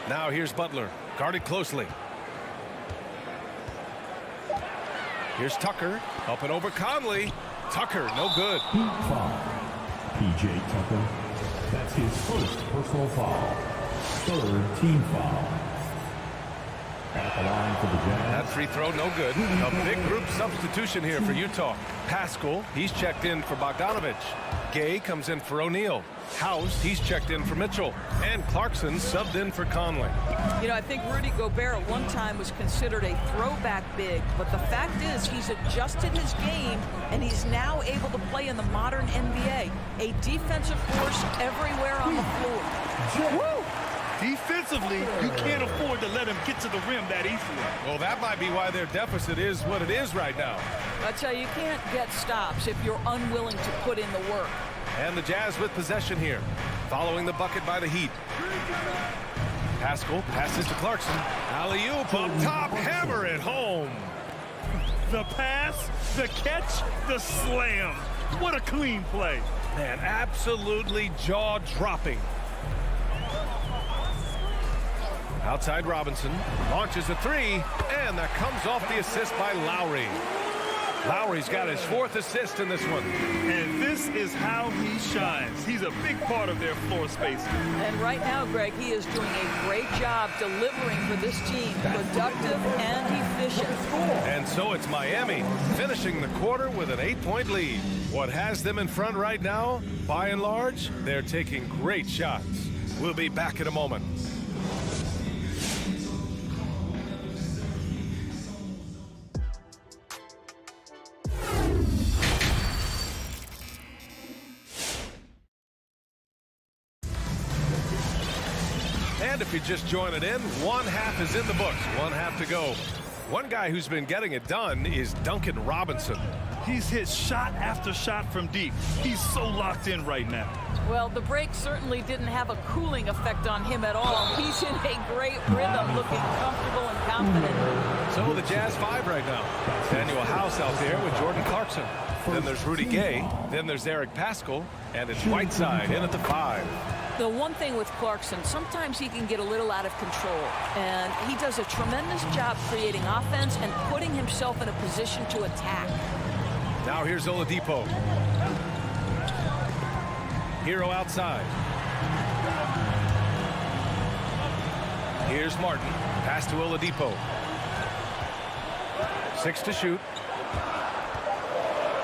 [SPEAKER 7] Now here's Butler. Guarded closely. Here's Tucker. Up and over Conley. Tucker, no good.
[SPEAKER 1] Foul. P.J. Tucker. That's his first personal foul. Third team foul. At the line for the Jazz.
[SPEAKER 7] That free throw, no good. A big group substitution here for Utah. Pascal, he's checked in for Bogdanovich. Gay comes in for O'Neal. House, he's checked in for Mitchell. And Clarkson subbed in for Conley.
[SPEAKER 10] You know, I think Rudy Gobert at one time was considered a throwback big, but the fact is he's adjusted his game, and he's now able to play in the modern NBA. A defensive force everywhere on the floor.
[SPEAKER 8] Woo! Defensively, you can't afford to let him get to the rim that easily.
[SPEAKER 7] Well, that might be why their deficit is what it is right now.
[SPEAKER 10] I tell you, you can't get stops if you're unwilling to put in the work.
[SPEAKER 7] And the Jazz with possession here, following the bucket by the Heat. Pascal passes to Clarkson. Alley-oop up top, hammer it home.
[SPEAKER 8] The pass, the catch, the slam. What a clean play.
[SPEAKER 7] Man, absolutely jaw-dropping. Outside Robinson, launches a three, and that comes off the assist by Lowry. Lowry's got his 4th assist in this one.
[SPEAKER 8] And this is how he shines. He's a big part of their floor spacing.
[SPEAKER 10] And right now, Greg, he is doing a great job delivering for this team, productive and efficient.
[SPEAKER 7] And so it's Miami finishing the quarter with an 8-point lead. What has them in front right now, by and large, they're taking great shots. We'll be back in a moment. And if you're just joining in, one half is in the books, one half to go. One guy who's been getting it done is Duncan Robinson.
[SPEAKER 8] He's hit shot after shot from deep. He's so locked in right now.
[SPEAKER 10] Well, the break certainly didn't have a cooling effect on him at all. He's in a great rhythm, looking comfortable and confident.
[SPEAKER 7] So the Jazz 5 right now. Daniel House out there with Jordan Clarkson. Then there's Rudy Gay. Then there's Eric Pascal. And it's Whiteside in at the 5.
[SPEAKER 10] The one thing with Clarkson, sometimes he can get a little out of control, and he does a tremendous job creating offense and putting himself in a position to attack.
[SPEAKER 7] Now here's Oladipo. Hero outside. Here's Martin. Pass to Oladipo. 6 to shoot.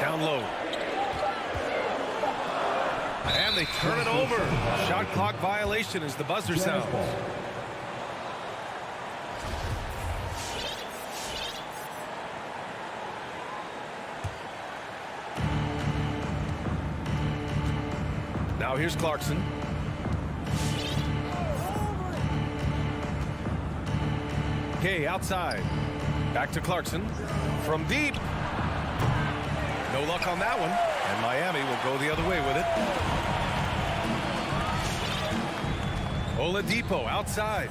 [SPEAKER 7] Down low. And they turn it over. Shot clock violation as the buzzer sounds. Now here's Clarkson. Gay outside. Back to Clarkson. From deep. No luck on that one. And Miami will go the other way with it. Oladipo outside.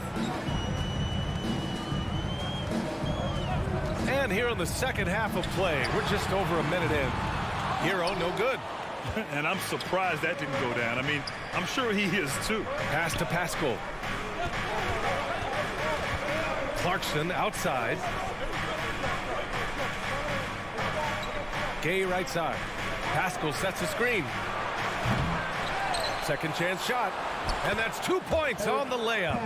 [SPEAKER 7] And here in the second half of play, we're just over a minute in. Hero, no good.
[SPEAKER 8] And I'm surprised that didn't go down. I mean, I'm sure he is too.
[SPEAKER 7] Pass to Pascal. Clarkson outside. Gay right side. Pascal sets a screen. Second chance shot. And that's 2 points on the layup.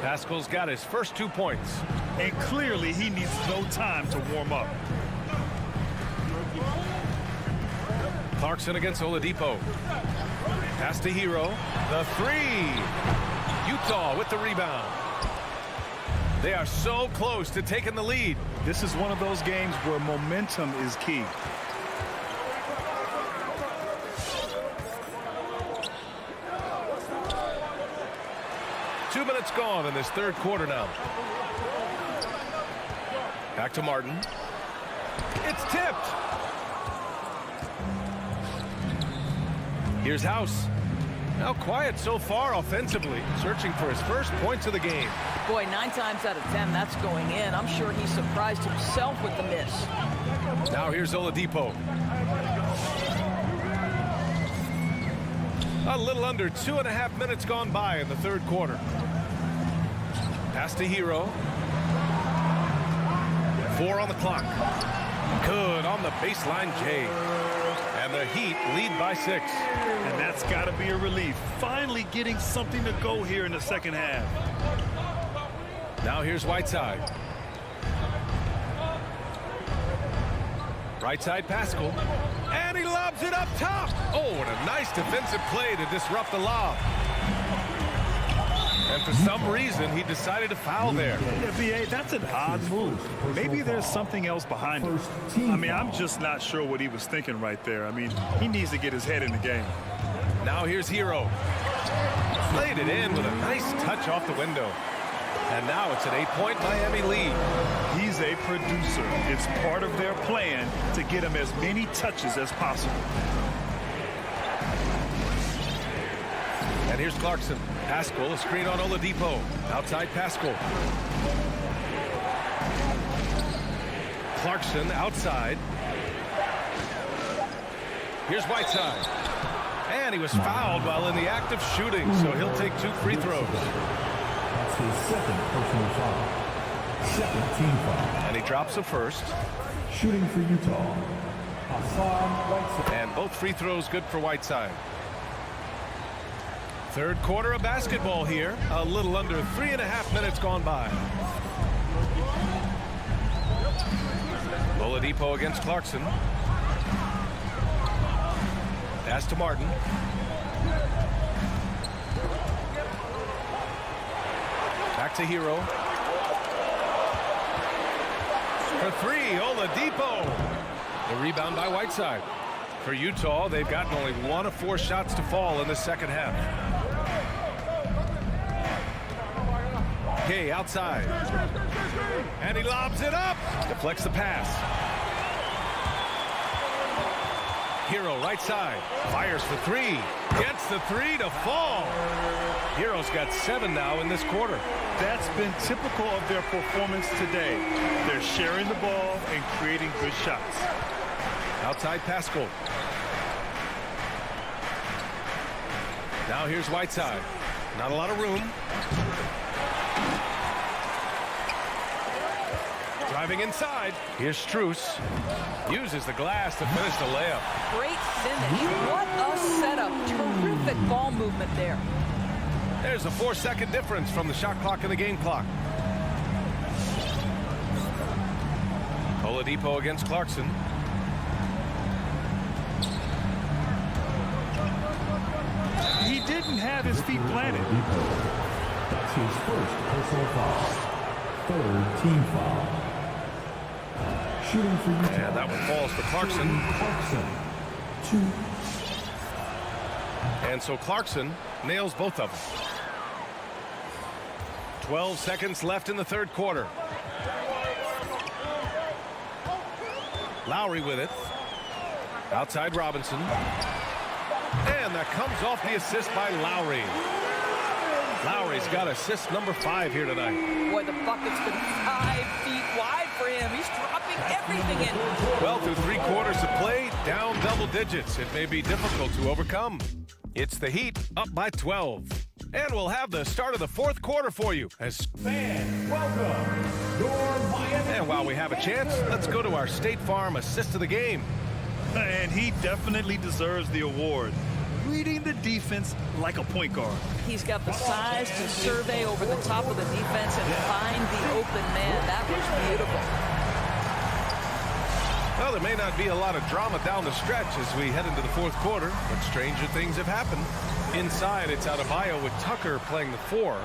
[SPEAKER 7] Pascal's got his first 2 points.
[SPEAKER 8] And clearly he needs no time to warm up.
[SPEAKER 7] Clarkson against Oladipo. Pass to Hero. The three. Utah with the rebound. They are so close to taking the lead.
[SPEAKER 8] This is one of those games where momentum is key.
[SPEAKER 7] Two minutes gone in this third quarter now. Back to Martin. It's tipped. Here's House. Now quiet so far offensively, searching for his first points of the game.
[SPEAKER 10] Boy, 9 times out of 10, that's going in. I'm sure he surprised himself with the miss.
[SPEAKER 7] Now here's Oladipo. A little under 2.5 minutes gone by in the third quarter. Pass to Hero. 4 on the clock. Good on the baseline, Jay. And the Heat lead by 6.
[SPEAKER 8] And that's got to be a relief. Finally getting something to go here in the second half.
[SPEAKER 7] Now here's Whiteside. Right side Pascal. And he lobs it up top. Oh, what a nice defensive play to disrupt the lob. And for some reason, he decided to foul there.
[SPEAKER 8] Yeah, B.A., that's an odd move. Maybe there's something else behind it. I mean, I'm just not sure what he was thinking right there. I mean, he needs to get his head in the game.
[SPEAKER 7] Now here's Hero. Played it in with a nice touch off the window. And now it's an 8-point Miami lead.
[SPEAKER 8] He's a producer. It's part of their plan to get him as many touches as possible.
[SPEAKER 7] And here's Clarkson. Pascal, a screen on Oladipo. Outside Pascal. Clarkson outside. Here's Whiteside. And he was fouled while in the act of shooting, so he'll take 2 free throws.
[SPEAKER 1] That's his second personal foul. Second team foul.
[SPEAKER 7] And he drops the first.
[SPEAKER 1] Shooting for Utah. Hassan Whiteside.
[SPEAKER 7] And both free throws good for Whiteside. Third quarter of basketball here. A little under 3.5 minutes gone by. Oladipo against Clarkson. Pass to Martin. Back to Hero. For 3, Oladipo. The rebound by Whiteside. For Utah, they've gotten only 1 of 4 shots to fall in the second half. Gay outside. And he lobs it up. Deflects the pass. Hero right side. Fires for 3. Gets the 3 to fall. Hero's got 7 now in this quarter.
[SPEAKER 8] That's been typical of their performance today. They're sharing the ball and creating good shots.
[SPEAKER 7] Outside Pascal. Now here's Whiteside. Not a lot of room. Driving inside. Here's Strus. Uses the glass to finish the layup.
[SPEAKER 10] Great finish. What a setup. Terrific ball movement there.
[SPEAKER 7] There's a 4-second difference from the shot clock and the game clock. Oladipo against Clarkson.
[SPEAKER 8] He didn't have his feet planted.
[SPEAKER 1] That's his first personal foul. Third team foul. Shooting for Utah.
[SPEAKER 7] And that one falls for Clarkson.
[SPEAKER 1] Clarkson. 2.
[SPEAKER 7] And so Clarkson nails both of them. 12 seconds left in the third quarter. Lowry with it. Outside Robinson. And that comes off the assist by Lowry. Lowry's got assist number 5 here tonight.
[SPEAKER 10] Boy, the bucket's been 5 feet wide for him. He's dropping everything in.
[SPEAKER 7] Well, through 3 quarters of play, down double digits. It may be difficult to overcome. It's the Heat up by 12. And we'll have the start of the fourth quarter for you.
[SPEAKER 1] Fans, welcome your Miami.
[SPEAKER 7] And while we have a chance, let's go to our State Farm assist of the game.
[SPEAKER 8] And he definitely deserves the award. Reading the defense like a point guard.
[SPEAKER 4] He's got the size to survey over the top of the defense and find the open man. That was beautiful.
[SPEAKER 7] Well, there may not be a lot of drama down the stretch as we head into the fourth quarter, but stranger things have happened. Inside, it's Adebayo with Tucker playing the 4.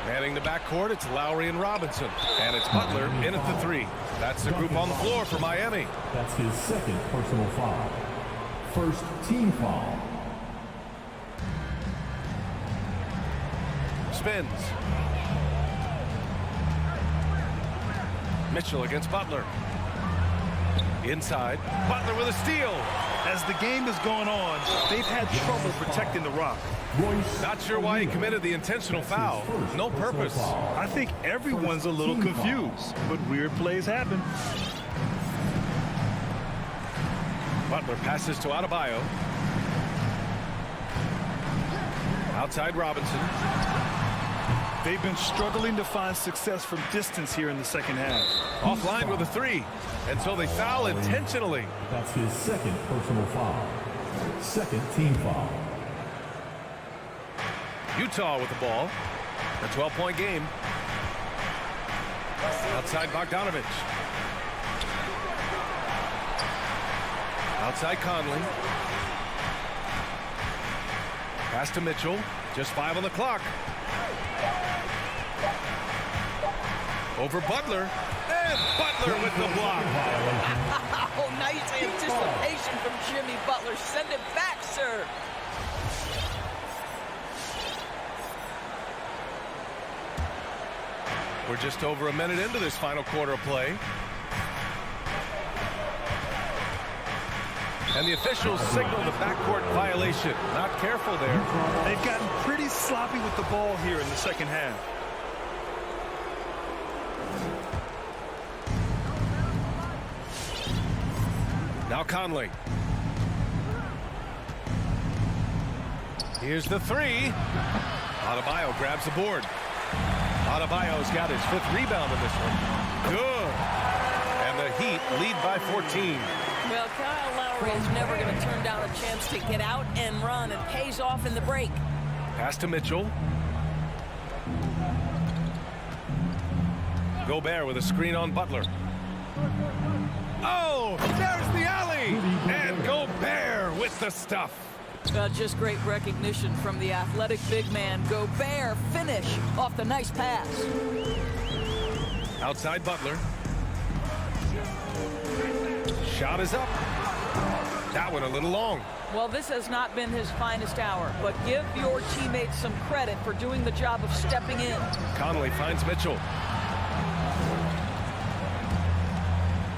[SPEAKER 7] Manning the backcourt, it's Lowry and Robinson. And it's Butler in at the 3. That's the group on the floor for Miami.
[SPEAKER 1] That's his second personal foul. First team foul.
[SPEAKER 7] Spins. Mitchell against Butler. Inside, Butler with a steal.
[SPEAKER 8] As the game has gone on, they've had trouble protecting the rock.
[SPEAKER 7] Not sure why he committed the intentional foul. No purpose.
[SPEAKER 8] I think everyone's a little confused, but weird plays happen.
[SPEAKER 7] Butler passes to Adebayo. Outside Robinson.
[SPEAKER 8] They've been struggling to find success from distance here in the second half.
[SPEAKER 7] Offline with a 3. And so they foul intentionally.
[SPEAKER 1] That's his second personal foul. Second team foul.
[SPEAKER 7] Utah with the ball. A 12-point game. Outside Bogdanovich. Outside Conley. Pass to Mitchell. Just 5 on the clock. Over Butler. And Butler with the block.
[SPEAKER 4] Oh, nice anticipation from Jimmy Butler. Send it back, sir.
[SPEAKER 7] We're just over a minute into this final quarter of play. And the officials signal the backcourt violation. Not careful there.
[SPEAKER 8] They've gotten pretty sloppy with the ball here in the second half.
[SPEAKER 7] Now Conley. Here's the 3. Adebayo grabs the board. Adebayo's got his 5th rebound in this one. Good. And the Heat lead by 14.
[SPEAKER 4] Well, Kyle Lowry is never going to turn down a chance to get out and run. It pays off in the break.
[SPEAKER 7] Pass to Mitchell. Gobert with a screen on Butler. Oh, there's the alley. And Gobert with the stuff.
[SPEAKER 4] Just great recognition from the athletic big man. Gobert finish off the nice pass.
[SPEAKER 7] Outside Butler. Shot is up. That one a little long.
[SPEAKER 4] Well, this has not been his finest hour, but give your teammates some credit for doing the job of stepping in.
[SPEAKER 7] Conley finds Mitchell.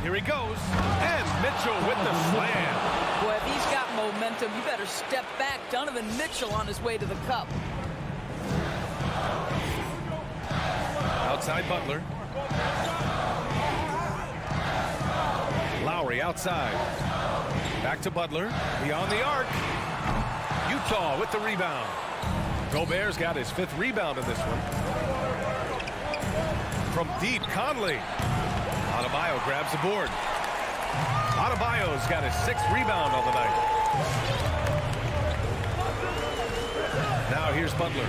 [SPEAKER 7] Here he goes. And Mitchell with the slam.
[SPEAKER 4] Boy, if he's got momentum, you better step back. Donovan Mitchell on his way to the cup.
[SPEAKER 7] Outside Butler. Lowry outside. Back to Butler. Beyond the arc. Utah with the rebound. Gobert's got his 5th rebound in this one. From deep, Conley. Adebayo grabs the board. Adebayo's got his 6th rebound on the night. Now here's Butler.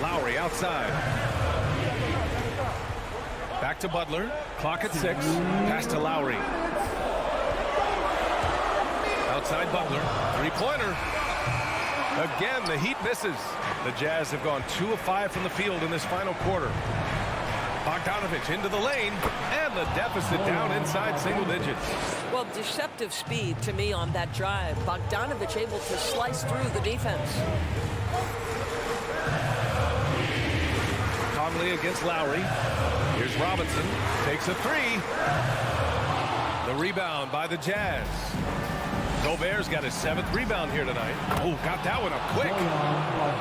[SPEAKER 7] Lowry outside. Back to Butler. Clock at 6. Pass to Lowry. Outside Butler. 3-pointer. Again, the Heat misses. The Jazz have gone 2 of 5 from the field in this final quarter. Bogdanovich into the lane, and the deficit down inside single digits.
[SPEAKER 4] Well, deceptive speed to me on that drive. Bogdanovich able to slice through the defense.
[SPEAKER 7] Conley against Lowry. Here's Robinson. Takes a 3. The rebound by the Jazz. Gobert's got his 7th rebound here tonight. Oh, got that one up quick.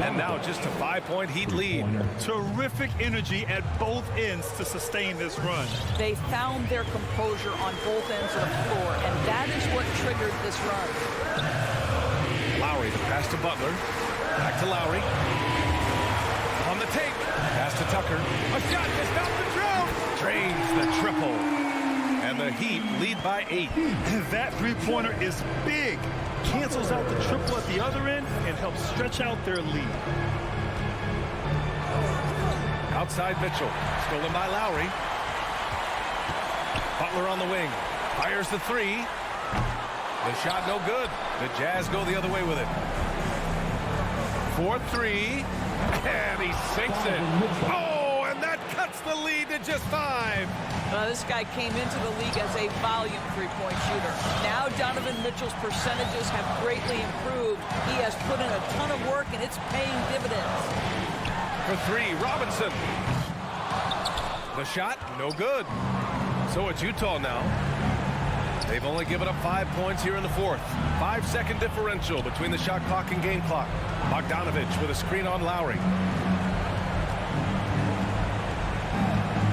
[SPEAKER 7] And now just a 5-point Heat lead.
[SPEAKER 8] Terrific energy at both ends to sustain this run.
[SPEAKER 4] They found their composure on both ends of the floor, and that is what triggered this run.
[SPEAKER 7] Lowry, the pass to Butler. Back to Lowry. On the take. Pass to Tucker. A shot to stop the drought. Drains the triple. And the Heat lead by 8.
[SPEAKER 8] That three-pointer is big. Cancels out the triple at the other end and helps stretch out their lead.
[SPEAKER 7] Outside Mitchell. Stolen by Lowry. Butler on the wing. Fires the three. The shot no good. The Jazz go the other way with it. 4-3. And he sinks it. Oh, and that cuts the lead to just 5.
[SPEAKER 10] This guy came into the league as a volume three-point shooter. Now Donovan Mitchell's percentages have greatly improved. He has put in a ton of work, and it's paying dividends.
[SPEAKER 7] For 3, Robinson. The shot, no good. So it's Utah now. They've only given up 5 points here in the 4th. 5-second differential between the shot clock and game clock. Bogdanovich with a screen on Lowry.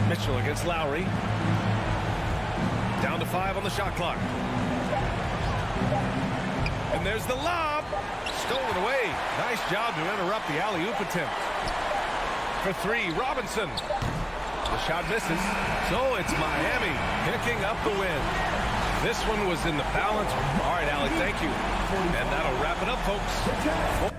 [SPEAKER 7] Mitchell against Lowry. Down to 5 on the shot clock. And there's the lob. Stolen away. Nice job to interrupt the alley-oop attempt. For 3, Robinson. The shot misses. So it's Miami picking up the win. This one was in the balance. All right, Allie, thank you. And that'll wrap it up, folks.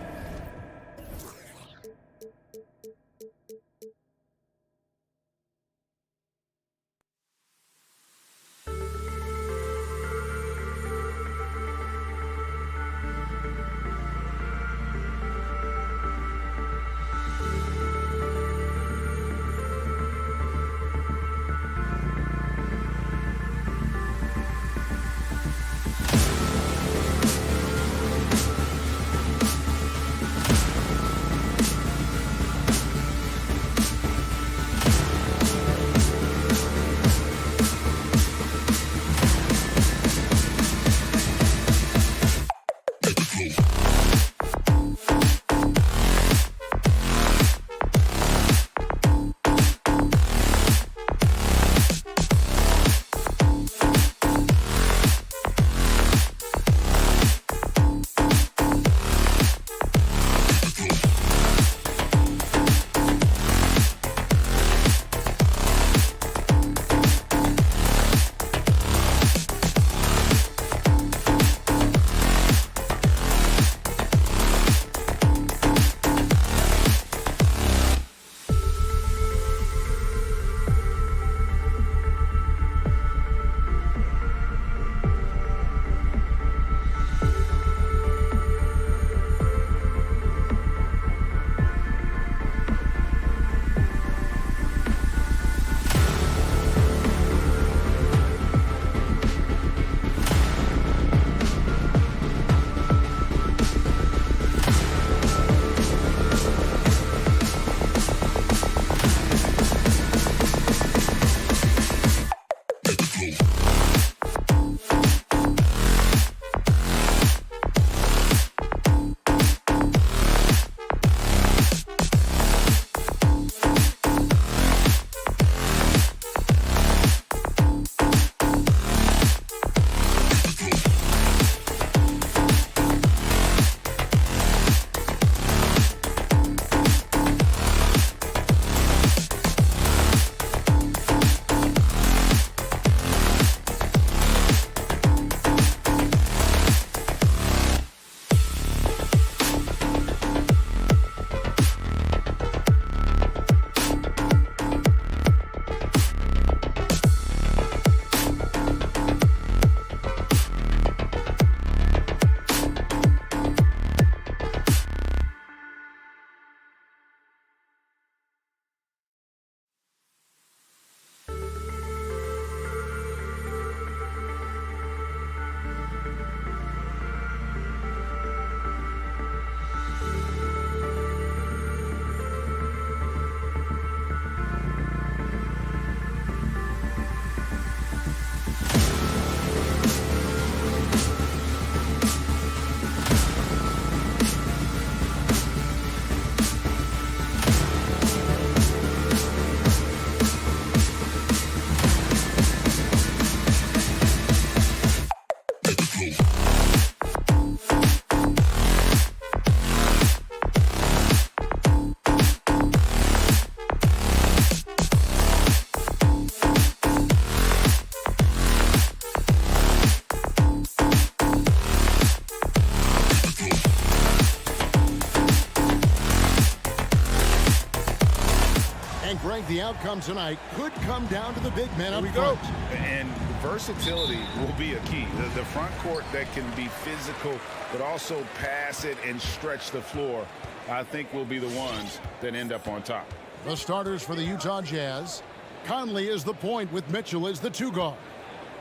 [SPEAKER 2] Greg, the outcome tonight could come down to the big men up
[SPEAKER 3] Here we
[SPEAKER 2] front.
[SPEAKER 3] go. And versatility will be a key. The front court that can be physical, but also pass it and stretch the floor, I think will be the ones that end up on top.
[SPEAKER 2] The starters for the Utah Jazz. Conley is the point with Mitchell as the 2 guard.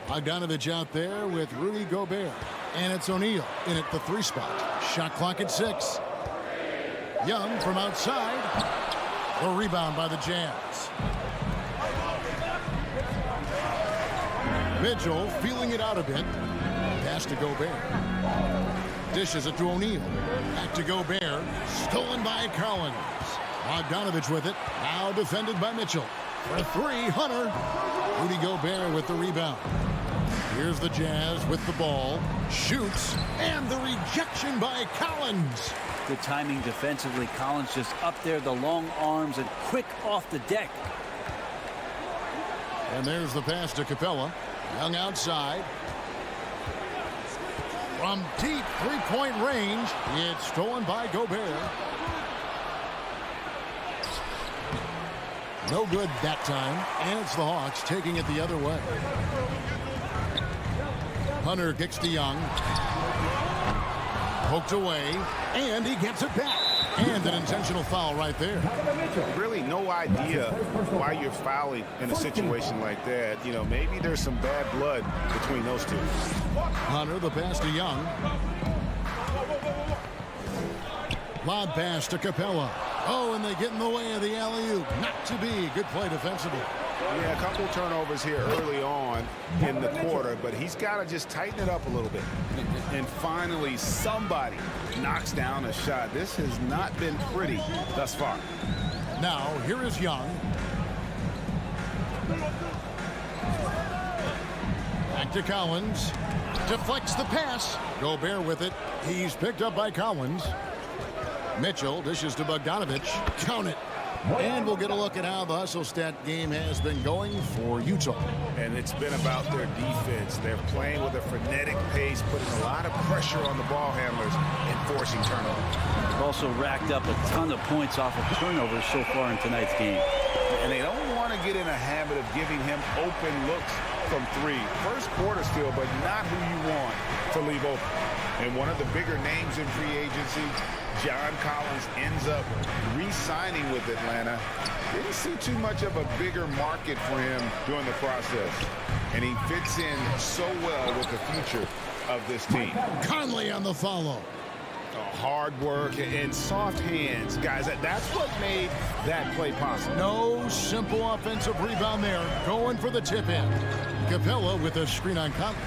[SPEAKER 2] Bogdanovich out there with Rudy Gobert. And it's O'Neal in at the 3 spot. Shot clock at 6. Young from outside. The rebound by the Jazz. Mitchell feeling it out a bit. Pass to Gobert. Dishes it to O'Neal. Back to Gobert. Stolen by Collins. Bogdanovich with it. Now defended by Mitchell. For 3, Hunter. Rudy Gobert with the rebound. Here's the Jazz with the ball. Shoots. And the rejection by Collins.
[SPEAKER 5] Good timing defensively. Collins just up there, the long arms, and quick off the deck.
[SPEAKER 2] And there's the pass to Capella. Young outside. From deep three-point range, it's stolen by Gobert. No good that time, and it's the Hawks taking it the other way. Hunter kicks to Young. Poked away, and he gets it back. And an intentional foul right there.
[SPEAKER 3] Really no idea why you're fouling in a situation like that. You know, maybe there's some bad blood between those two.
[SPEAKER 2] Hunter, the pass to Young. Lob pass to Capella. Oh, and they get in the way of the alley-oop. Not to be. Good play defensively.
[SPEAKER 3] Yeah, a couple turnovers here early on in the quarter, but he's got to just tighten it up a little bit. And finally, somebody knocks down a shot. This has not been pretty thus far.
[SPEAKER 2] Now, here is Young. Back to Collins. Deflects the pass. Gobert with it. He's picked up by Collins. Mitchell dishes to Bogdanovich. Count it. And we'll get a look at how the hustle stat game has been going for Utah.
[SPEAKER 3] And it's been about their defense. They're playing with a frenetic pace, putting a lot of pressure on the ball handlers and forcing turnovers.
[SPEAKER 5] They've also racked up a ton of points off of turnovers so far in tonight's game.
[SPEAKER 3] And they don't want to get in a habit of giving him open looks from 3. First quarter still, but not who you want to leave open. And one of the bigger names in free agency, John Collins, ends up re-signing with Atlanta. Didn't see too much of a bigger market for him during the process. And he fits in so well with the future of this team.
[SPEAKER 2] Conley on the follow.
[SPEAKER 3] Hard work and soft hands. Guys, that's what made that play possible.
[SPEAKER 2] No simple offensive rebound there. Going for the tip in. Capella with a screen on Conley.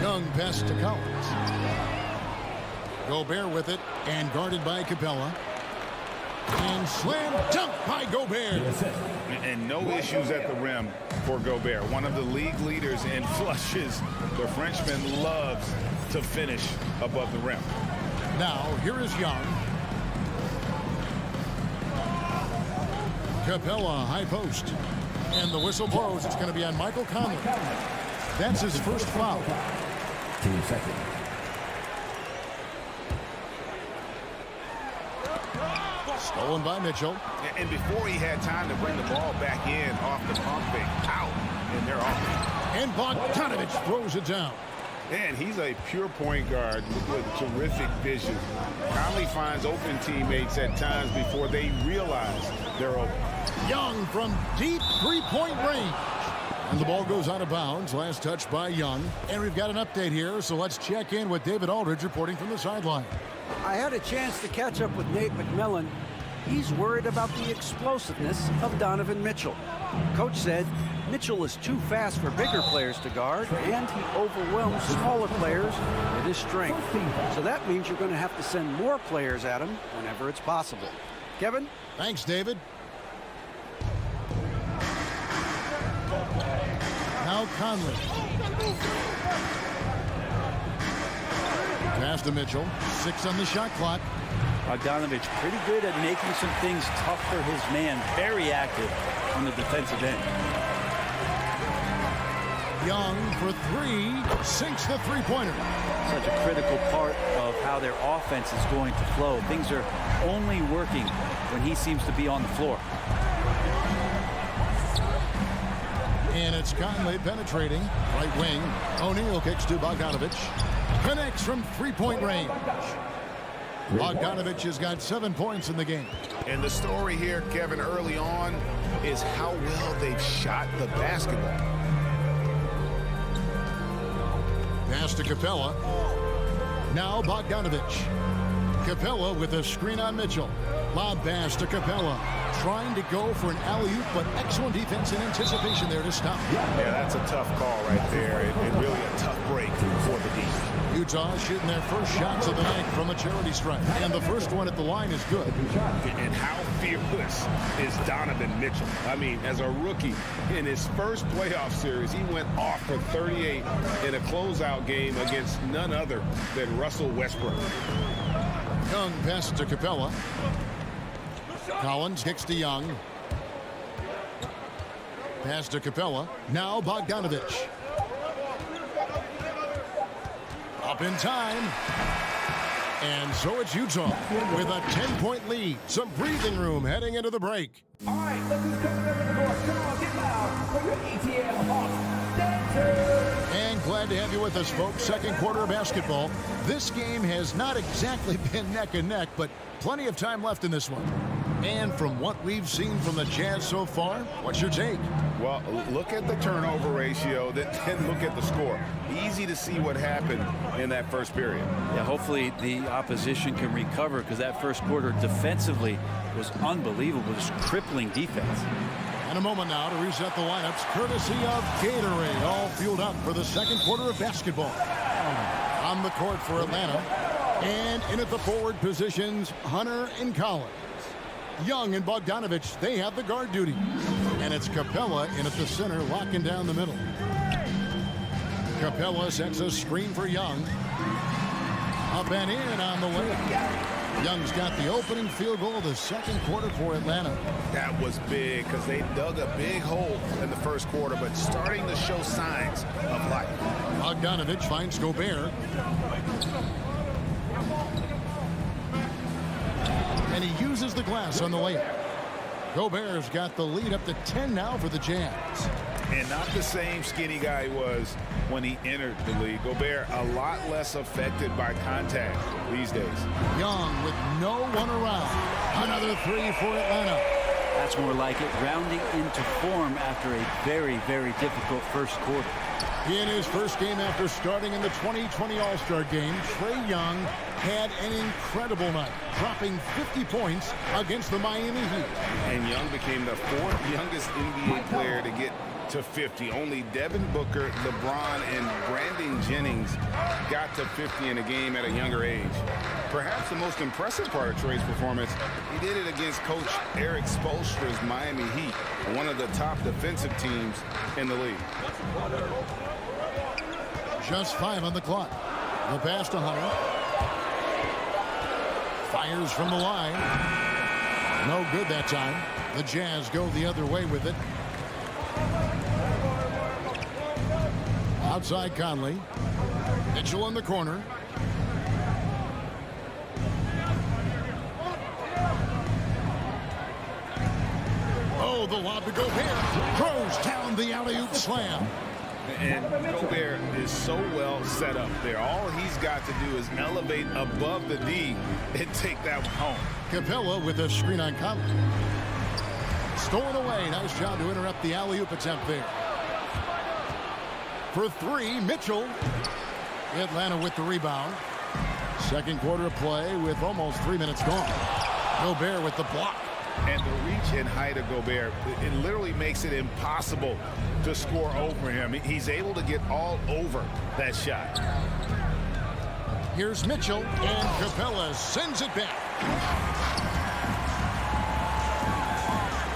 [SPEAKER 2] Young pass to Collins. Gobert with it and guarded by Capella. And slam dunk by Gobert.
[SPEAKER 3] And no issues at the rim for Gobert. One of the league leaders in flushes. The Frenchman loves to finish above the rim.
[SPEAKER 2] Now, here is Young. Capella, high post. And the whistle blows. It's going to be on Michael Conley. That's his first foul.
[SPEAKER 1] 2 seconds.
[SPEAKER 2] Stolen by Mitchell.
[SPEAKER 3] And before he had time to bring the ball back in off the pump fake, out, and they're off.
[SPEAKER 2] And Bogdanovich throws it down.
[SPEAKER 3] And he's a pure point guard with terrific vision. Conley finds open teammates at times before they realize they're open.
[SPEAKER 2] Young from deep three-point range. And the ball goes out of bounds. Last touch by Young. And we've got an update here, so let's check in with David Aldridge reporting from the sideline.
[SPEAKER 5] I had a chance to catch up with Nate McMillan. He's worried about the explosiveness of Donovan Mitchell. Coach said Mitchell is too fast for bigger players to guard, and he overwhelms smaller players with his strength. So that means you're going to have to send more players at him whenever it's possible. Kevin?
[SPEAKER 2] Thanks, David. Now Conley. Pass to Mitchell. 6 on the shot clock.
[SPEAKER 5] Bogdanovich pretty good at making some things tough for his man. Very active on the defensive end.
[SPEAKER 2] Young for 3. Sinks the three-pointer.
[SPEAKER 5] Such a critical part of how their offense is going to flow. Things are only working when he seems to be on the floor.
[SPEAKER 2] And it's Conley penetrating. Right wing. O'Neal kicks to Bogdanovich. Connects from three-point range. Bogdanovich has got 7 points in the game.
[SPEAKER 3] And the story here, Kevin, early on is how well they've shot the basketball.
[SPEAKER 2] Pass to Capella. Now Bogdanovich. Capella with a screen on Mitchell. Lob pass to Capella. Trying to go for an alley-oop, but excellent defense and anticipation there to stop.
[SPEAKER 3] Yeah, that's a tough call right there. And really a tough break for the defense.
[SPEAKER 2] Utah shooting their first shots of the night from a charity stripe. And the first one at the line is good.
[SPEAKER 6] And how fearless is Donovan Mitchell? I mean, as a rookie, in his first playoff series, he went off for 38 in a closeout game against none other than Russell Westbrook.
[SPEAKER 2] Young passes to Capella. Collins kicks to Young. Pass to Capella. Now Bogdanovich. Up in time. And so it's Utah with a 10-point lead. Some breathing room heading into the break.
[SPEAKER 11] All right, look who's coming over the court. Come on, get loud for your ATL Hawks dancers.
[SPEAKER 2] And glad to have you with us, folks. Second quarter of basketball. This game has not exactly been neck and neck, but plenty of time left in this one. And from what we've seen from the Jazz so far, what's your take?
[SPEAKER 6] Well, look at the turnover ratio, then look at the score. Easy to see what happened in that first period.
[SPEAKER 12] Yeah, hopefully the opposition can recover, because that first quarter defensively was unbelievable, just crippling defense.
[SPEAKER 2] And a moment now to reset the lineups, courtesy of Gatorade, all fueled up for the second quarter of basketball. On the court for Atlanta, and in at the forward positions, Hunter and Collins. Young and Bogdanovich, they have the guard duty. And it's Capella in at the center, locking down the middle. Capella sets a screen for Young. Up and in on the layup. Young's got the opening field goal of the second quarter for Atlanta.
[SPEAKER 3] That was big because they dug a big hole in the first quarter, but starting to show signs of life.
[SPEAKER 2] Bogdanovich finds Gobert. And he uses the glass on the layup. Gobert's got the lead up to 10 now for the Jazz.
[SPEAKER 3] And not the same skinny guy he was when he entered the league. Gobert a lot less affected by contact these days.
[SPEAKER 2] Young with no one around. Another three for Atlanta.
[SPEAKER 12] That's more like it, rounding into form after a very, very difficult first quarter.
[SPEAKER 2] In his first game after starting in the 2020 All-Star game, Trae Young had an incredible night, dropping 50 points against the Miami Heat.
[SPEAKER 3] And Young became the fourth youngest NBA player to get to 50. Only Devin Booker, LeBron, and Brandon Jennings got to 50 in a game at a younger age. Perhaps the most impressive part of Trae's performance, he did it against Coach Eric Spoelstra's Miami Heat, one of the top defensive teams in the league.
[SPEAKER 2] Just 5 on the clock. The pass to Hunter. Fires from the line. No good that time. The Jazz go the other way with it. Outside Conley. Mitchell in the corner. Oh, the lob to Gobert. Throws down the alley-oop slam.
[SPEAKER 3] And Gobert is so well set up there. All he's got to do is elevate above the D and take that one home.
[SPEAKER 2] Capella with a screen on Conley. Stolen away. Nice job to interrupt the alley-oop attempt there. For three, Mitchell. Atlanta with the rebound. Second quarter of play with almost 3 minutes gone. Gobert with the block.
[SPEAKER 3] And the reach and height of Gobert, it literally makes it impossible to score over him. He's able to get all over that shot.
[SPEAKER 2] Here's Mitchell, and Capella sends it back.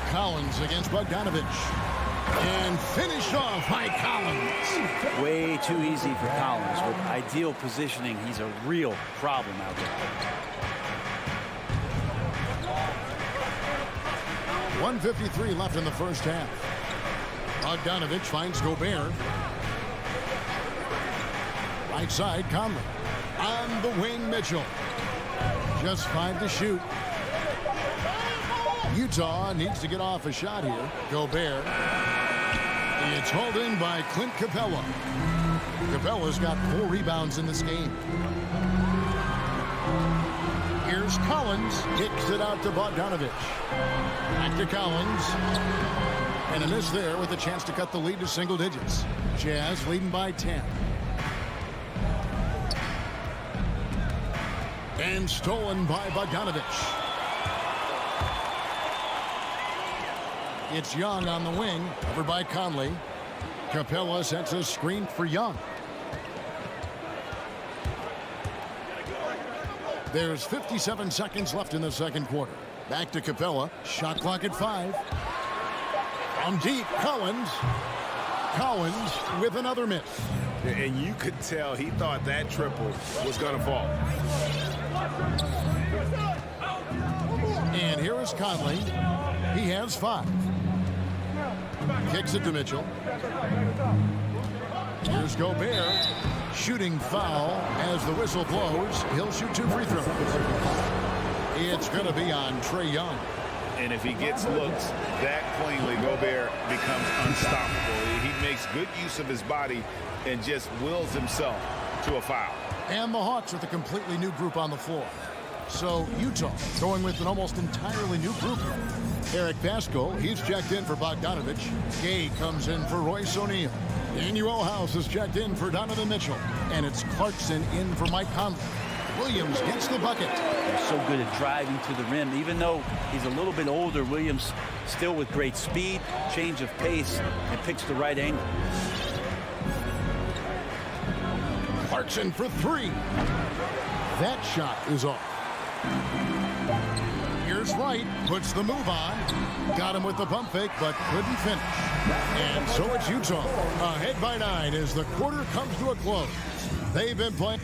[SPEAKER 2] Collins against Bogdanovich. And finished off by Collins.
[SPEAKER 12] Way too easy for Collins. With ideal positioning, he's a real problem out there.
[SPEAKER 2] 1:53 left in the first half. Bogdanovich finds Gobert. Right side, Conley. On the wing, Mitchell. Just 5 to shoot. Utah needs to get off a shot here. Gobert. It's hauled in by Clint Capella. Capella's got 4 rebounds in this game. Here's Collins. Kicks it out to Bogdanovich. Back to Collins. And a miss there with a chance to cut the lead to single digits. Jazz leading by 10. And stolen by Bogdanovich. It's Young on the wing, covered by Conley. Capella sets a screen for Young. There's 57 seconds left in the second quarter. Back to Capella. Shot clock at 5. From deep, Collins. Collins with another miss.
[SPEAKER 6] And you could tell he thought that triple was going to fall.
[SPEAKER 2] And here is Conley. He has 5. Kicks it to Mitchell. Here's Gobert. Shooting foul as the whistle blows. He'll shoot 2 free throws. It's going to be on Trae Young.
[SPEAKER 3] And if he gets looks that cleanly, Gobert becomes unstoppable. He makes good use of his body and just wills himself to a foul.
[SPEAKER 2] And the Hawks with a completely new group on the floor. So Utah going with an almost entirely new group. Eric Pascal, he's checked in for Bogdanovich. Gay comes in for Royce O'Neal. Daniel House is checked in for Donovan Mitchell. And it's Clarkson in for Mike Conley. Williams gets the bucket.
[SPEAKER 12] He's so good at driving to the rim. Even though he's a little bit older, Williams still with great speed, change of pace, and picks the right angle.
[SPEAKER 2] Clarkson for 3. That shot is off. Here's Wright, puts the move on. Got him with the pump fake, but couldn't finish. And so it's Utah, ahead by 9 as the quarter comes to a close. They've been playing.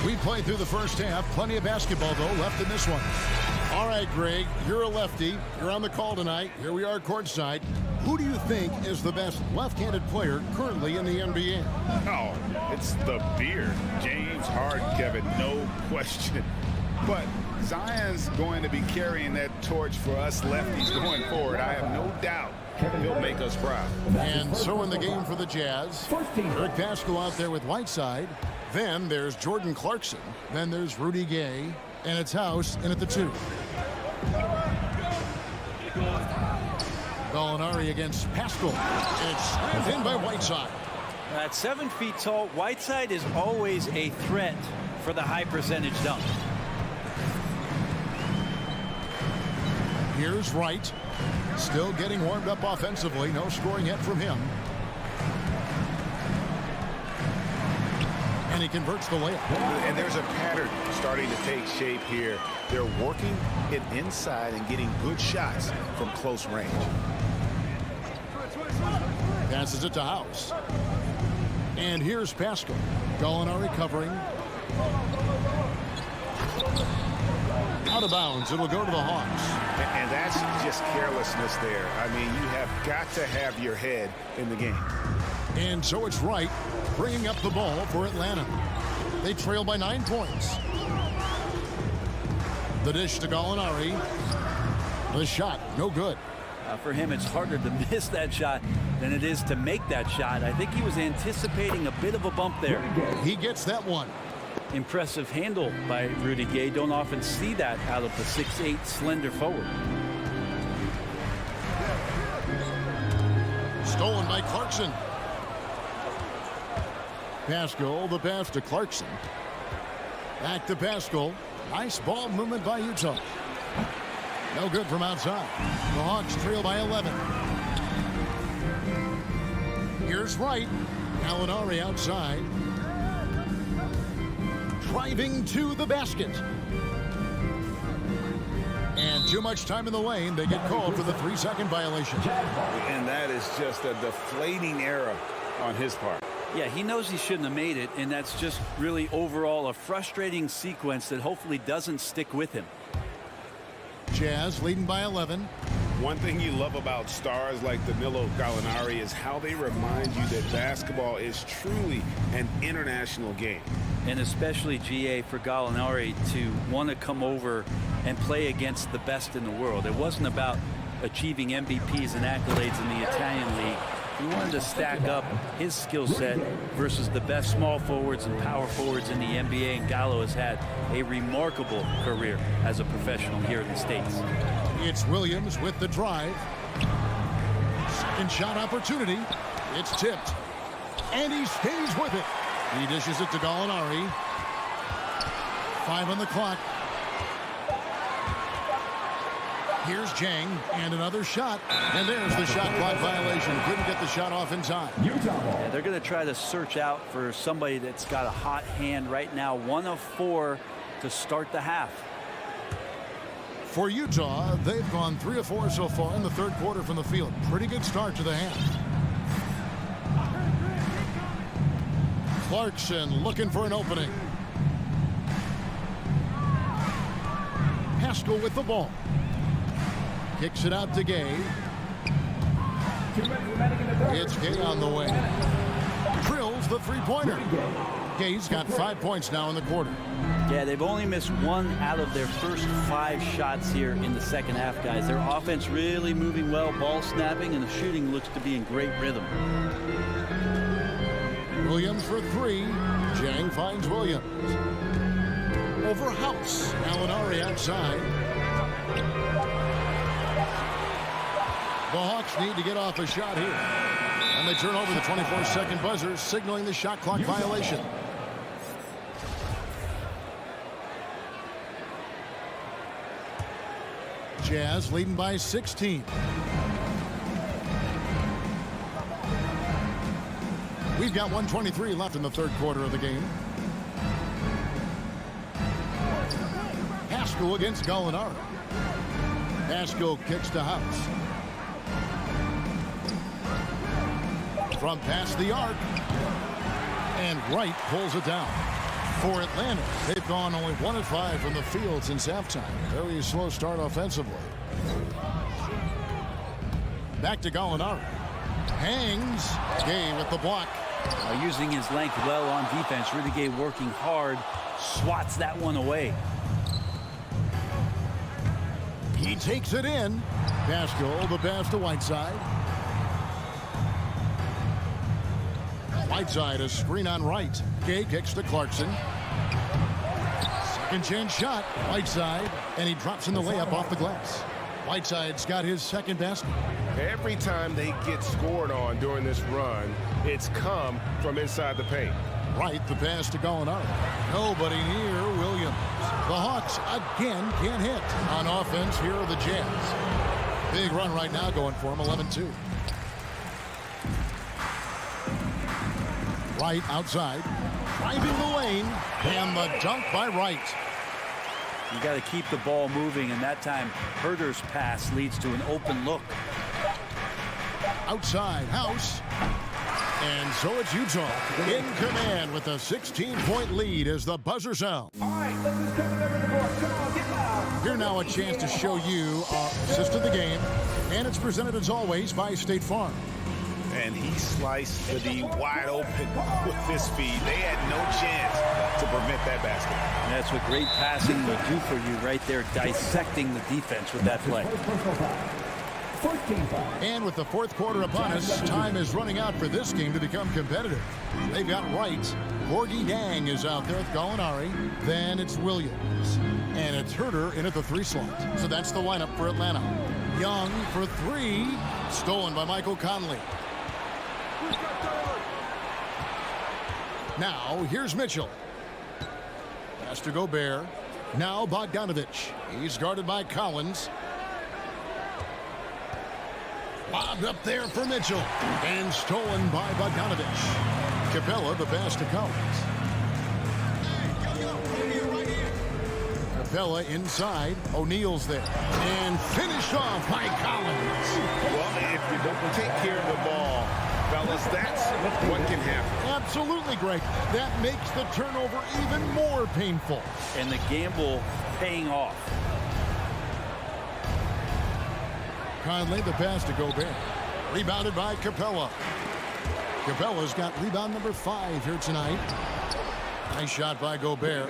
[SPEAKER 2] We played through the first half. Plenty of basketball, though, left in this one. All right, Greg, you're a lefty. You're on the call tonight. Here we are courtside. Who do you think is the best left-handed player currently in the NBA?
[SPEAKER 3] Oh, it's the beard. James Harden, Kevin, no question. But Zion's going to be carrying that torch for us lefties going forward. I have no doubt he'll make us proud.
[SPEAKER 2] And so in the game for the Jazz, Eric Pascal out there with Whiteside. Then there's Jordan Clarkson. Then there's Rudy Gay. And it's House in at the 2. Gallinari against Pascal. And it's slammed in by Whiteside.
[SPEAKER 12] At 7 feet tall, Whiteside is always a threat for the high percentage dunk.
[SPEAKER 2] Here's Wright. Still getting warmed up offensively. No scoring yet from him. And he converts the layup.
[SPEAKER 6] And there's a pattern starting to take shape here. They're working it inside and getting good shots from close range.
[SPEAKER 2] Passes it to House. And here's Pascal. Gallinari covering. Out of bounds. It'll go to the Hawks.
[SPEAKER 6] And that's just carelessness there. I mean, you have got to have your head in the game.
[SPEAKER 2] And so it's Wright bringing up the ball for Atlanta. They trail by 9 points. The dish to Gallinari. The shot, no good.
[SPEAKER 12] For him, it's harder to miss that shot than it is to make that shot. I think he was anticipating a bit of a bump there.
[SPEAKER 2] He gets that one.
[SPEAKER 12] Impressive handle by Rudy Gay. Don't often see that out of the 6'8" slender forward.
[SPEAKER 2] Stolen by Clarkson. Pascal, the pass to Clarkson. Back to Pascal. Nice ball movement by Utah. No good from outside. The Hawks trail by 11. Here's Wright. Gallinari outside. Driving to the basket. And too much time in the lane. They get called for the 3-second violation.
[SPEAKER 6] And that is just a deflating error on his part.
[SPEAKER 12] Yeah, he knows he shouldn't have made it, and that's just really overall a frustrating sequence that hopefully doesn't stick with him.
[SPEAKER 2] Jazz leading by 11.
[SPEAKER 6] One thing you love about stars like Danilo Gallinari is how they remind you that basketball is truly an international game.
[SPEAKER 12] And especially, GA, for Gallinari to want to come over and play against the best in the world. It wasn't about achieving MVPs and accolades in the Italian league. He wanted to stack up his skill set versus the best small forwards and power forwards in the NBA, and Gallo has had a remarkable career as a professional here in the States.
[SPEAKER 2] It's Williams with the drive. Second shot opportunity. It's tipped. And he stays with it. He dishes it to Gallinari. 5 on the clock. Here's Jang, and another shot. And there's the shot clock violation. Couldn't get the shot off in time.
[SPEAKER 12] Yeah, they're going to try to search out for somebody that's got a hot hand right now. 1 of 4 to start the half.
[SPEAKER 2] For Utah, they've gone 3 of 4 so far in the third quarter from the field. Pretty good start to the half. Clarkson looking for an opening. Haskell with the ball. Kicks it out to Gay. It's Gay on the wing. Drills the three-pointer. Gay's got 5 points now in the quarter.
[SPEAKER 12] Yeah, they've only missed 1 out of their first 5 shots here in the second half, guys. Their offense really moving well, ball snapping, and the shooting looks to be in great rhythm.
[SPEAKER 2] Williams for 3. Jang finds Williams. Over House. Gallinari outside. The Hawks need to get off a shot here. And they turn over the 24-second buzzer, signaling the shot clock violation. Jazz leading by 16. We've got 1:23 left in the third quarter of the game. Haskell against Gallinari. Haskell kicks to House. From past the arc. And Wright pulls it down. For Atlanta, they've gone only 1 of 5 from the field since halftime. Very slow start offensively. Back to Gallinari. Hangs. Gay with the block.
[SPEAKER 12] Using his length well on defense. Rudy Gay working hard. Swats that one away.
[SPEAKER 2] He takes it in. Haskell, the pass to Whiteside. Whiteside, a screen on Wright. Gay kicks to Clarkson. Second chance shot. Whiteside, and he drops in the layup off the glass. Whiteside's got his second basket.
[SPEAKER 6] Every time they get scored on during this run, it's come from inside the paint.
[SPEAKER 2] Wright, the pass to Gallinari. Nobody near Williams. The Hawks again can't hit. On offense, here are the Jazz. Big run right now going for them, 11-2. Wright outside, driving the lane, and the dunk by Wright.
[SPEAKER 12] You got to keep the ball moving, and that time Herder's pass leads to an open look.
[SPEAKER 2] Outside, House. And so it's Utah in command with a 16-point lead as the buzzer sounds.
[SPEAKER 11] All right, let's just come over the board. Come on, get loud.
[SPEAKER 2] Here now a chance to show you our assist of the game. And it's presented as always by State Farm.
[SPEAKER 6] And he sliced the D wide open with this feed. They had no chance to prevent that basket.
[SPEAKER 12] And that's what great passing will do for you right there, dissecting the defense with that play.
[SPEAKER 2] And with the fourth quarter upon us, time is running out for this game to become competitive. They've got Wright. Gorgie Dang is out there with Gallinari. Then it's Williams. And it's Herder in at the 3 slot. So that's the lineup for Atlanta. Young for 3. Stolen by Michael Conley. Now, here's Mitchell. Pass to Gobert. Now Bogdanovich. He's guarded by Collins. Lobbed up there for Mitchell. And stolen by Bogdanovich. Capella, the pass to Collins. Capella inside. O'Neal's there. And finished off by Collins.
[SPEAKER 6] Well, if you don't take care of the ball, fellas, that's what can happen.
[SPEAKER 2] Absolutely, Greg. That makes the turnover even more painful.
[SPEAKER 12] And the gamble paying off.
[SPEAKER 2] Conley, the pass to Gobert. Rebounded by Capella. Capella's got rebound number 5 here tonight. Nice shot by Gobert.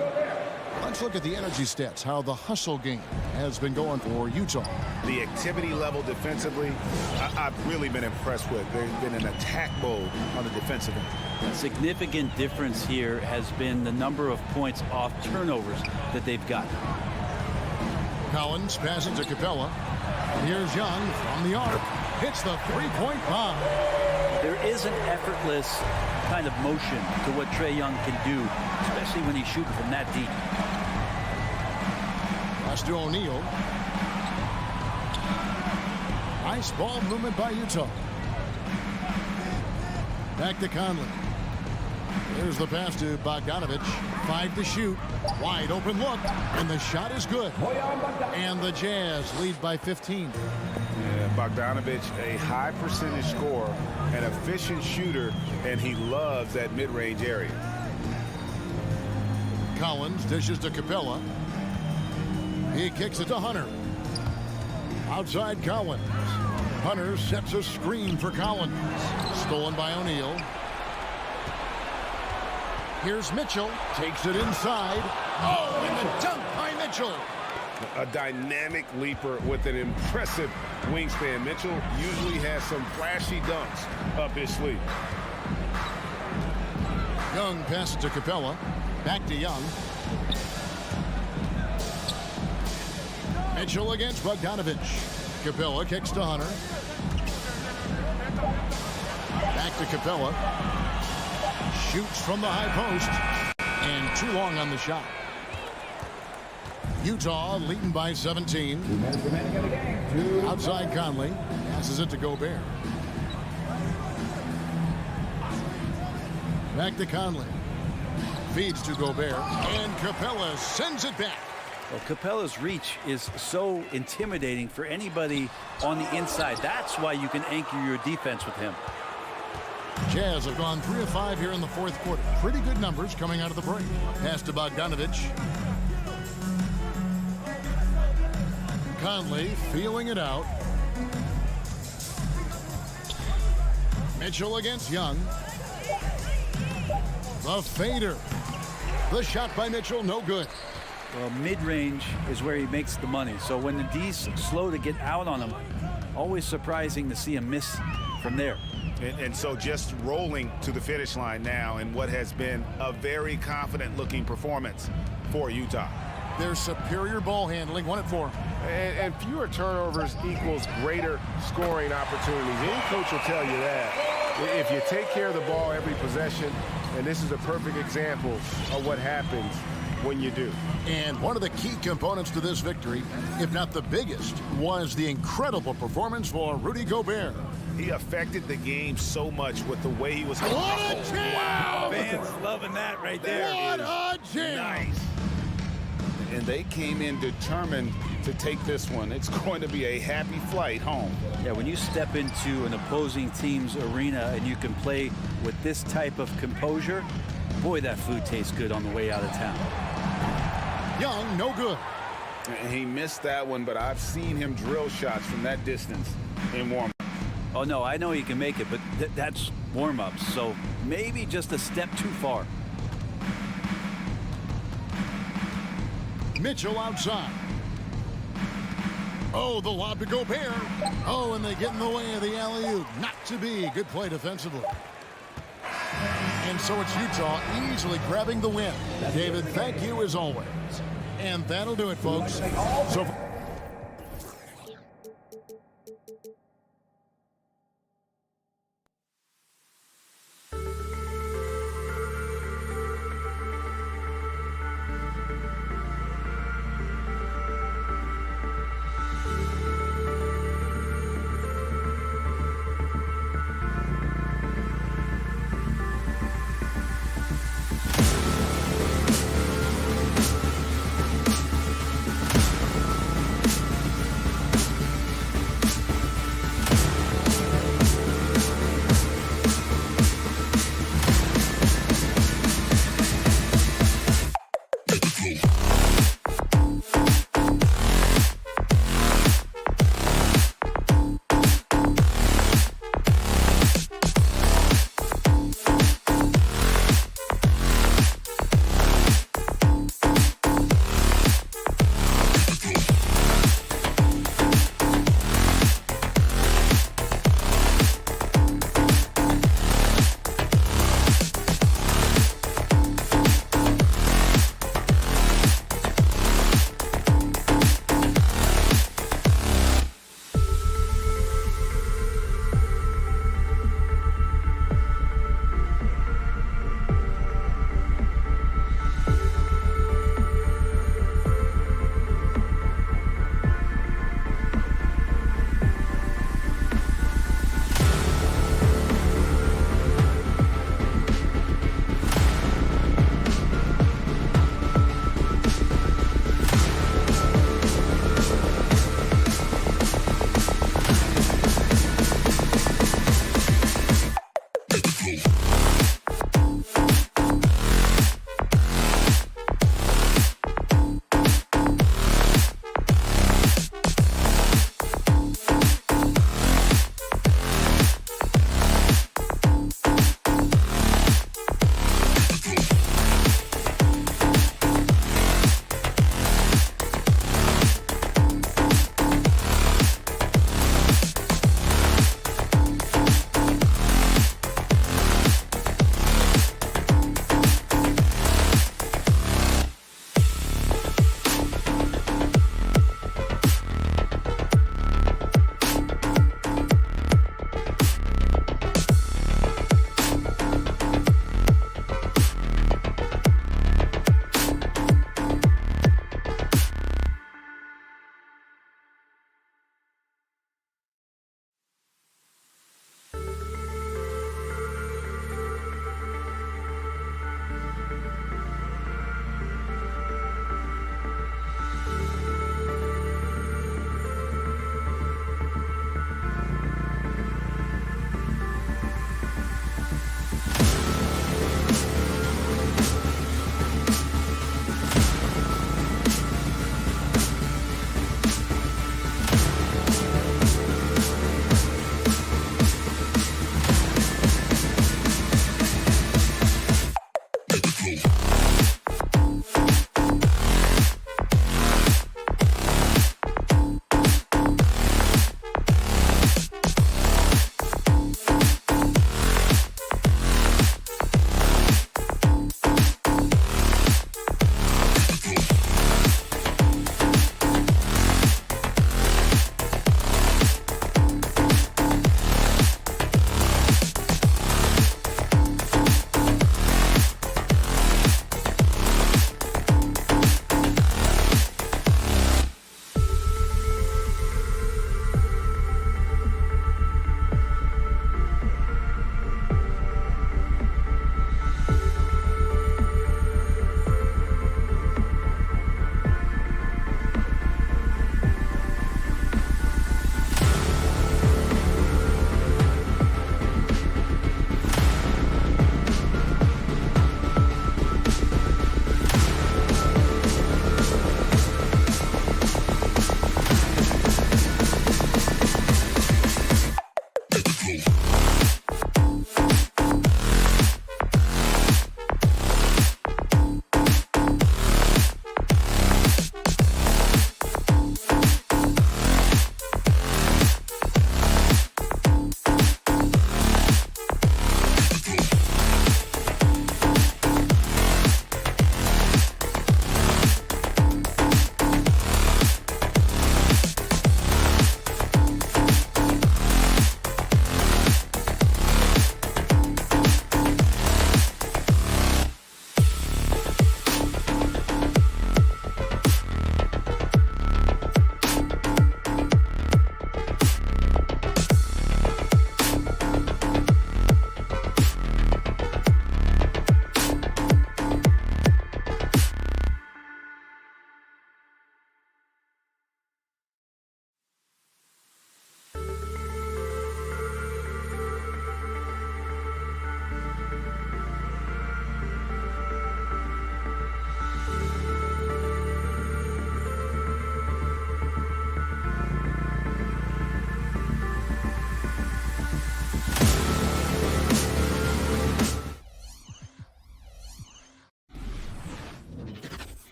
[SPEAKER 2] Let's look at the energy stats, how the hustle game has been going for Utah.
[SPEAKER 6] The activity level defensively, I've really been impressed with. There's been an attack mode on the defensive end.
[SPEAKER 12] A significant difference here has been the number of points off turnovers that they've got.
[SPEAKER 2] Collins passes to Capella. Here's Young from the arc. Hits the three-point bomb.
[SPEAKER 12] There is an effortless kind of motion to what Trae Young can do, especially when he's shooting from that deep.
[SPEAKER 2] Pass to O'Neal. Nice ball movement by Utah. Back to Conley. Here's the pass to Bogdanovich. 5 to shoot. Wide open look. And the shot is good. And the Jazz lead by 15.
[SPEAKER 6] Yeah, Bogdanovich, a high percentage scorer, an efficient shooter, and he loves that mid-range area.
[SPEAKER 2] Collins dishes to Capella. He kicks it to Hunter. Outside Collins. Hunter sets a screen for Collins. Stolen by O'Neal. Here's Mitchell. Takes it inside. Oh, and the dunk by Mitchell.
[SPEAKER 6] A dynamic leaper with an impressive wingspan. Mitchell usually has some flashy dunks up his sleeve.
[SPEAKER 2] Young passes to Capella. Back to Young. Mitchell against Bogdanovich. Capella kicks to Hunter. Back to Capella. Shoots from the high post. And too long on the shot. Utah leading by 17. Outside Conley. Passes it to Gobert. Back to Conley. Feeds to Gobert. And Capella sends it back.
[SPEAKER 12] Well, Capella's reach is so intimidating for anybody on the inside. That's why you can anchor your defense with him.
[SPEAKER 2] Jazz have gone 3 of 5 here in the fourth quarter. Pretty good numbers coming out of the break. Pass to Bogdanovich. Conley feeling it out. Mitchell against Young. The fader. The shot by Mitchell, no good.
[SPEAKER 12] Well, mid-range is where he makes the money. So when the D's slow to get out on him, always surprising to see him miss from there.
[SPEAKER 6] And so just rolling to the finish line now in what has been a very confident-looking performance for Utah.
[SPEAKER 2] Their superior ball handling, won it for him.
[SPEAKER 13] And fewer turnovers equals greater scoring opportunities. Any coach will tell you that. If you take care of the ball every possession, and this is a perfect example of what happens when you do.
[SPEAKER 2] And one of the key components to this victory, if not the biggest, was the incredible performance for Rudy Gobert.
[SPEAKER 6] He affected the game so much with the way he was.
[SPEAKER 2] What a jam!
[SPEAKER 6] Wow,
[SPEAKER 12] fans loving that right there.
[SPEAKER 2] What a jam!
[SPEAKER 6] Nice. And they came in determined to take this one. It's going to be a happy flight home.
[SPEAKER 12] Yeah, when you step into an opposing team's arena and you can play with this type of composure, boy, that food tastes good on the way out of town.
[SPEAKER 2] Young, no good.
[SPEAKER 6] And he missed that one, but I've seen him drill shots from that distance in warm-up.
[SPEAKER 12] Oh, no, I know he can make it, but that's warm-ups, so maybe just a step too far.
[SPEAKER 2] Mitchell outside. Oh, the lob to Gobert. Oh, and they get in the way of the alley-oop. Not to be. Good play defensively. And so it's Utah easily grabbing the win. David, thank you as always. And that'll do it, folks. So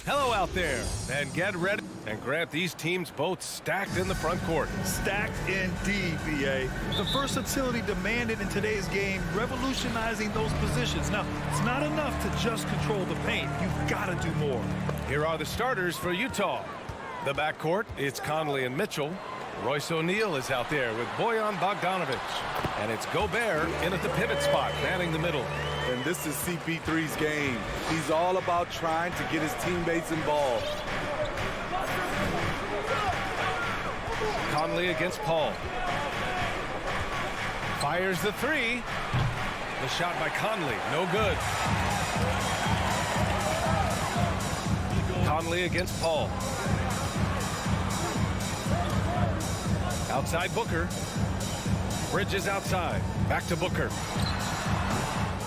[SPEAKER 7] Hello out there, and get ready. And Grant, these teams both stacked in the front court.
[SPEAKER 8] Stacked indeed, B.A. The versatility demanded in today's game, revolutionizing those positions. Now, it's not enough to just control the paint. You've got to do more.
[SPEAKER 7] Here are the starters for Utah. The backcourt, it's Conley and Mitchell. Royce O'Neal is out there with Bojan Bogdanovic. And it's Gobert in at the pivot spot, manning the middle.
[SPEAKER 9] And this is CP3's game. He's all about trying to get his teammates involved.
[SPEAKER 7] Conley against Paul. Fires the three. The shot by Conley, no good. Conley against Paul. Outside Booker. Bridges outside. Back to Booker.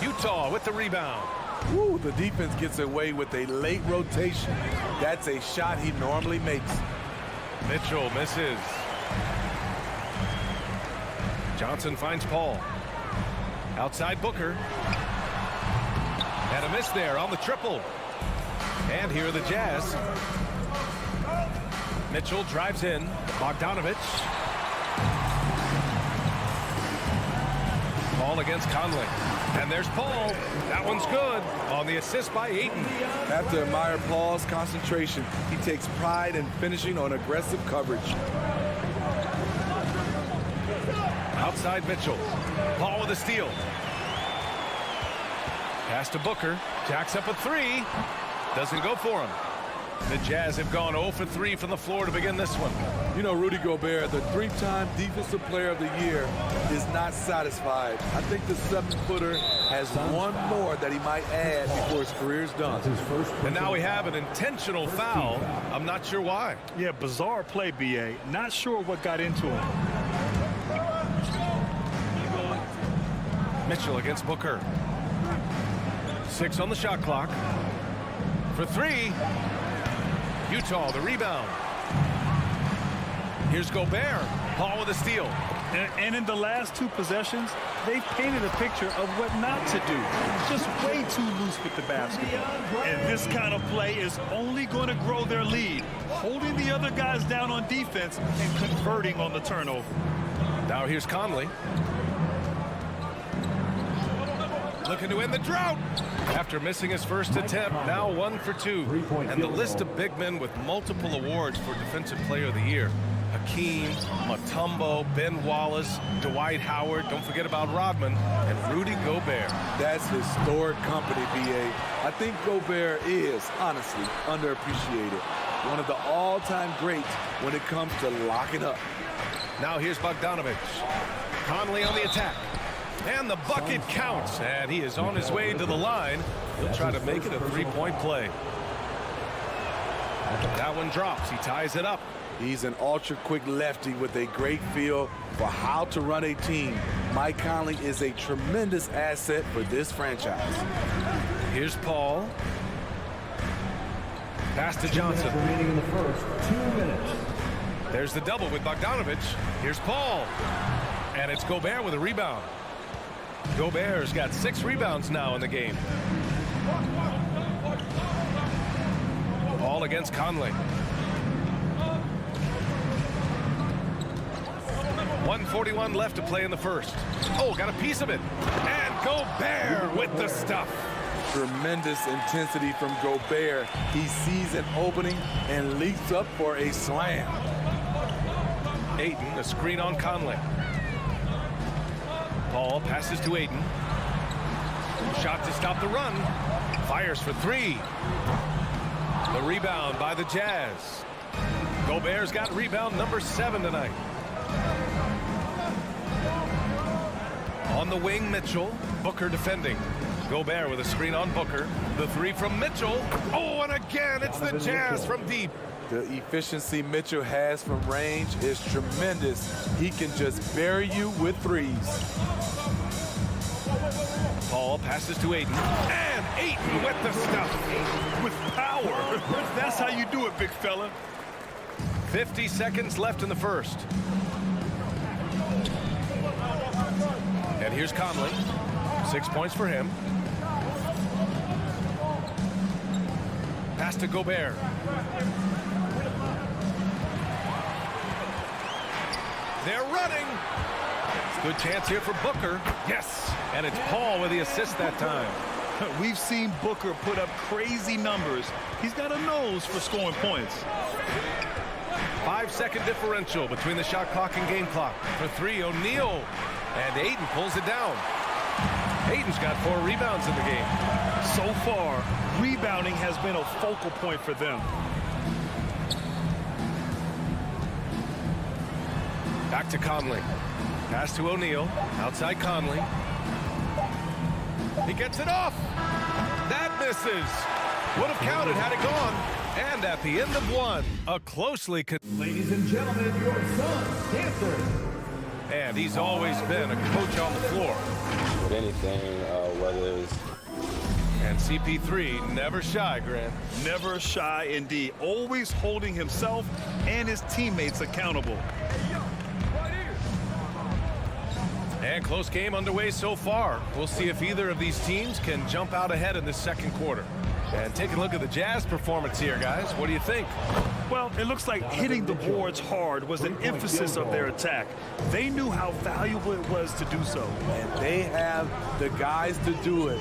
[SPEAKER 7] Utah with the rebound.
[SPEAKER 9] Woo, the defense gets away with a late rotation. That's a shot he normally makes.
[SPEAKER 7] Mitchell misses. Johnson finds Paul. Outside Booker. And a miss there on the triple. And here are the Jazz. Mitchell drives in. Bogdanovic. Paul against Conley. And there's Paul. That one's good on the assist by Ayton.
[SPEAKER 9] Have to admire Paul's concentration. He takes pride in finishing on aggressive coverage.
[SPEAKER 7] Outside Mitchell. Paul with a steal. Pass to Booker. Jacks up a three. Doesn't go for him. The Jazz have gone 0 for 3 from the floor to begin this one.
[SPEAKER 9] You know, Rudy Gobert, the three-time Defensive Player of the Year, is not satisfied. I think the 7-footer has one more that he might add before his career's done.
[SPEAKER 7] And now we have an intentional foul. I'm not sure why.
[SPEAKER 8] Yeah, bizarre play, B.A. Not sure what got into him.
[SPEAKER 7] Mitchell against Booker. 6 on the shot clock. For 3. Utah, the rebound. Here's Gobert. Paul with a steal.
[SPEAKER 8] And in the last 2 possessions, they've painted a picture of what not to do. Just way too loose with the basketball. And this kind of play is only going to grow their lead, holding the other guys down on defense and converting on the turnover.
[SPEAKER 7] Now here's Conley. Looking to end the drought. After missing his first attempt, now 1 for 2. And the list of big men with multiple awards for Defensive Player of the Year. Hakeem, Mutombo, Ben Wallace, Dwight Howard, don't forget about Rodman, and Rudy Gobert.
[SPEAKER 9] That's historic company, B.A. I think Gobert is, honestly, underappreciated. One of the all-time greats when it comes to locking up.
[SPEAKER 7] Now here's Bogdanovic. Conley on the attack. And the bucket counts, and he is on his way to the line. He'll try to make it a 3-point play. That one drops. He ties it up.
[SPEAKER 9] He's an ultra-quick lefty with a great feel for how to run a team. Mike Conley is a tremendous asset for this franchise.
[SPEAKER 7] Here's Paul. Pass to Johnson.
[SPEAKER 1] Remaining in the first 2 minutes.
[SPEAKER 7] There's the double with Bogdanovic. Here's Paul. And it's Gobert with a rebound. Gobert's got 6 rebounds now in the game. Ball against Conley. 1:41 left to play in the first. Oh, got a piece of it. And Gobert with the stuff.
[SPEAKER 9] Tremendous intensity from Gobert. He sees an opening and leaps up for a slam.
[SPEAKER 7] Ayton, a screen on Conley. Paul passes to Ayton. Shot to stop the run. Fires for 3. The rebound by the Jazz. Gobert's got rebound number 7 tonight. On the wing, Mitchell. Booker defending. Gobert with a screen on Booker. The 3 from Mitchell. Oh, and again, it's the Jazz from deep.
[SPEAKER 9] The efficiency Mitchell has from range is tremendous. He can just bury you with threes.
[SPEAKER 7] Paul passes to Ayton. And Ayton with the stuff.
[SPEAKER 8] With power. That's how you do it, big fella.
[SPEAKER 7] 50 seconds left in the first. And here's Conley. 6 points for him. Pass to Gobert. They're running. Good chance here for Booker. Yes. And it's Paul with the assist that time.
[SPEAKER 8] We've seen Booker put up crazy numbers. He's got a nose for scoring points.
[SPEAKER 7] 5-second differential between the shot clock and game clock. For 3, O'Neal. And Ayton pulls it down. Ayton's got 4 rebounds in the game.
[SPEAKER 8] So far, rebounding has been a focal point for them.
[SPEAKER 7] Back to Conley. Pass to O'Neal. Outside Conley. He gets it off. That misses. Would have counted had it gone. And at the end of 1, a closely...
[SPEAKER 11] Ladies and gentlemen, your son's dancer.
[SPEAKER 7] And he's always been a coach on the floor.
[SPEAKER 14] With anything, whether it's...
[SPEAKER 7] And CP3, never shy, Grant.
[SPEAKER 8] Never shy indeed. Always holding himself and his teammates accountable.
[SPEAKER 7] And close game underway so far. We'll see if either of these teams can jump out ahead in this second quarter. And take a look at the Jazz performance here, guys. What do you think?
[SPEAKER 8] Well, it looks like hitting the boards hard was an emphasis of their attack. They knew how valuable it was to do so.
[SPEAKER 9] And they have the guys to do it.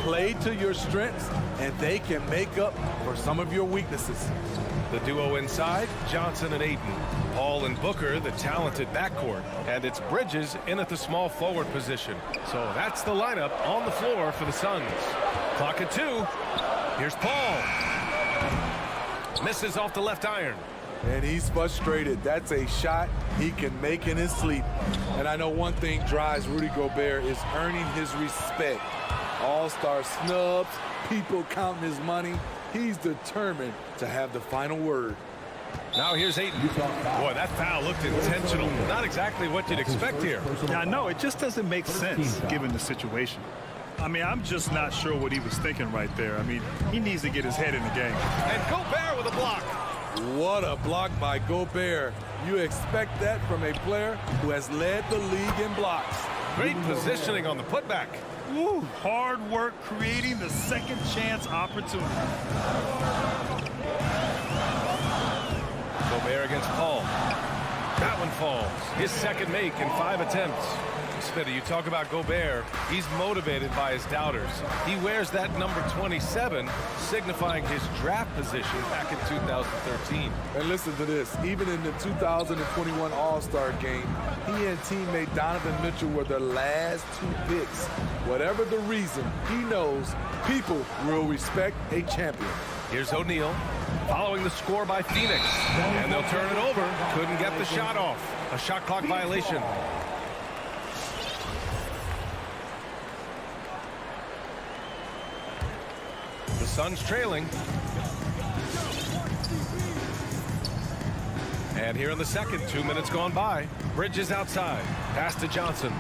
[SPEAKER 9] Play to your strengths, and they can make up for some of your weaknesses.
[SPEAKER 7] The duo inside, Johnson and Ayton. Paul and Booker, the talented backcourt. And it's Bridges in at the small forward position. So that's the lineup on the floor for the Suns. Clock at 2. Here's Paul. Misses off the left iron.
[SPEAKER 9] And he's frustrated. That's a shot he can make in his sleep. And I know one thing drives Rudy Gobert is earning his respect. All-star snubs, people counting his money. He's determined to have the final word.
[SPEAKER 7] Now here's Ayton. Boy, that foul looked intentional. Not exactly what you'd expect here.
[SPEAKER 8] Now, no, it just doesn't make sense given the situation. I mean, I'm just not sure what he was thinking right there. I mean, he needs to get his head in the game.
[SPEAKER 7] And Gobert with a block.
[SPEAKER 9] What a block by Gobert. You expect that from a player who has led the league in blocks.
[SPEAKER 7] Great positioning on the putback.
[SPEAKER 8] Woo, hard work creating the second chance opportunity.
[SPEAKER 7] Gobert against Paul. That one falls. His second make in 5 attempts. Smitty, you talk about Gobert. He's motivated by his doubters. He wears that number 27, signifying his draft position back in 2013.
[SPEAKER 9] And listen to this. Even in the 2021 All-Star game, he and teammate Donovan Mitchell were the last 2 picks. Whatever the reason, he knows people will respect a champion.
[SPEAKER 7] Here's O'Neal following the score by Phoenix. And they'll turn it over. Couldn't get the shot off. A shot clock violation. The Suns trailing. And here in the second, 2 minutes gone by. Bridges outside. Pass to Johnson.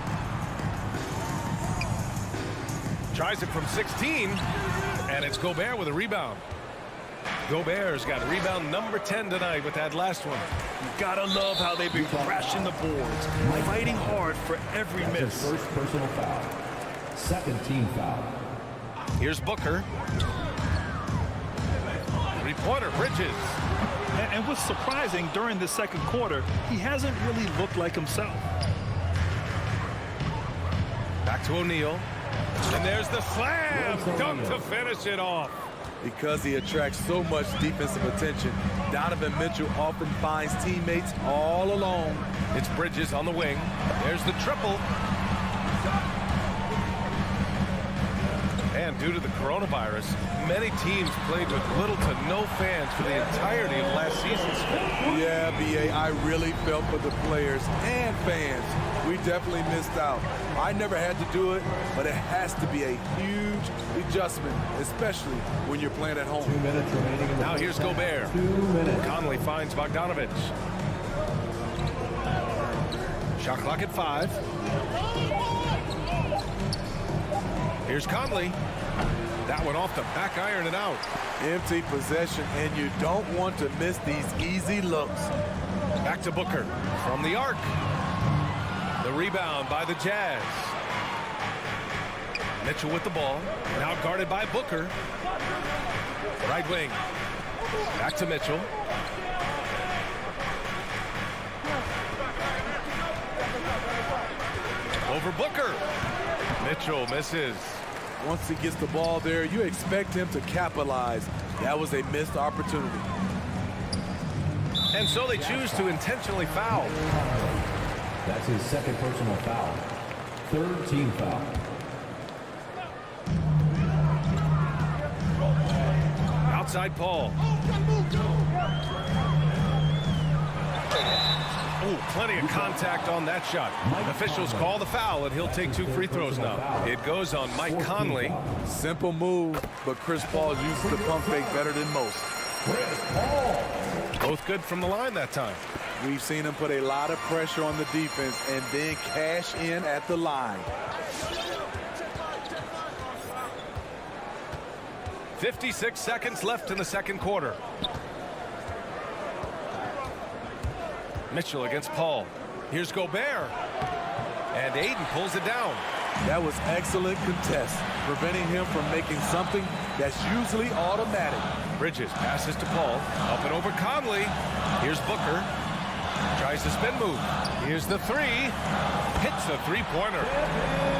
[SPEAKER 7] Tries it from 16. And it's Gobert with a rebound. Gobert's got rebound number 10 tonight with that last one.
[SPEAKER 8] You gotta love how they've been crashing the boards, fighting hard for every
[SPEAKER 1] That's
[SPEAKER 8] miss.
[SPEAKER 1] his first personal foul. Second team foul.
[SPEAKER 7] Here's Booker. Three-pointer, Bridges.
[SPEAKER 8] And what's surprising, during the second quarter, he hasn't really looked like himself.
[SPEAKER 7] Back to O'Neal. And there's the slam dunk to finish it off.
[SPEAKER 9] Because he attracts so much defensive attention, Donovan Mitchell often finds teammates all alone.
[SPEAKER 7] It's Bridges on the wing. There's the triple. And due to the coronavirus, many teams played with little to no fans for the entirety of last season's game.
[SPEAKER 9] Yeah, B.A., I really felt for the players and fans. We definitely missed out. I never had to do it, but it has to be a huge adjustment, especially when you're playing at home.
[SPEAKER 1] 2 minutes remaining in the
[SPEAKER 7] Now here's Gobert.
[SPEAKER 1] 2 minutes.
[SPEAKER 7] Conley finds Bogdanovich. Shot clock at 5. Here's Conley. That one off the back iron and out.
[SPEAKER 9] Empty possession, and you don't want to miss these easy looks.
[SPEAKER 7] Back to Booker from the arc. The rebound by the Jazz. Mitchell with the ball. Now guarded by Booker. Right wing. Back to Mitchell. Over Booker. Mitchell misses.
[SPEAKER 9] Once he gets the ball there, you expect him to capitalize. That was a missed opportunity.
[SPEAKER 7] And so they choose to intentionally foul.
[SPEAKER 1] That's his second personal foul. Third team foul.
[SPEAKER 7] Outside Paul. Oh, plenty of contact on that shot. Officials call the foul, and he'll take 2 free throws now. It goes on Mike Conley.
[SPEAKER 9] Simple move, but Chris Paul uses the pump fake better than most.
[SPEAKER 1] Chris Paul.
[SPEAKER 7] Both good from the line that time.
[SPEAKER 9] We've seen him put a lot of pressure on the defense and then cash in at the line.
[SPEAKER 7] 56 seconds left in the second quarter. Mitchell against Paul. Here's Gobert. And Aiden pulls it down.
[SPEAKER 9] That was excellent contest, preventing him from making something that's usually automatic.
[SPEAKER 7] Bridges passes to Paul. Up and over Conley. Here's Booker. Tries the spin move. Here's the 3. Hits a three-pointer.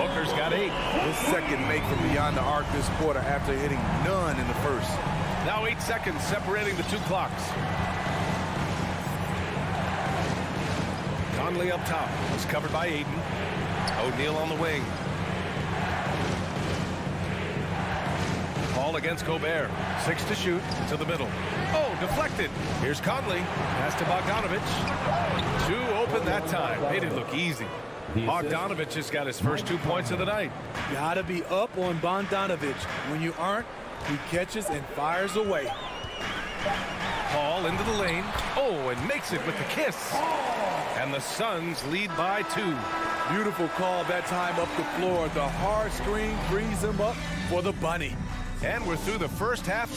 [SPEAKER 7] Booker's got 8.
[SPEAKER 9] His second make from beyond the arc this quarter after hitting none in the first.
[SPEAKER 7] Now 8 seconds separating the 2 clocks. Conley up top. Was covered by Aiden. O'Neal on the wing. Paul against Gobert. 6 to shoot. To the middle. Oh, deflected. Here's Conley. Pass to Bogdanovich. 2 open that time. Made it look easy. Bogdanovich has got his first 2 points of the night.
[SPEAKER 9] Gotta be up on Bogdanovich. When you aren't, he catches and fires away.
[SPEAKER 7] Paul into the lane. Oh, and makes it with the kiss. And the Suns lead by 2.
[SPEAKER 9] Beautiful call that time up the floor. The hard screen frees him up for the bunny.
[SPEAKER 7] And we're through the first half.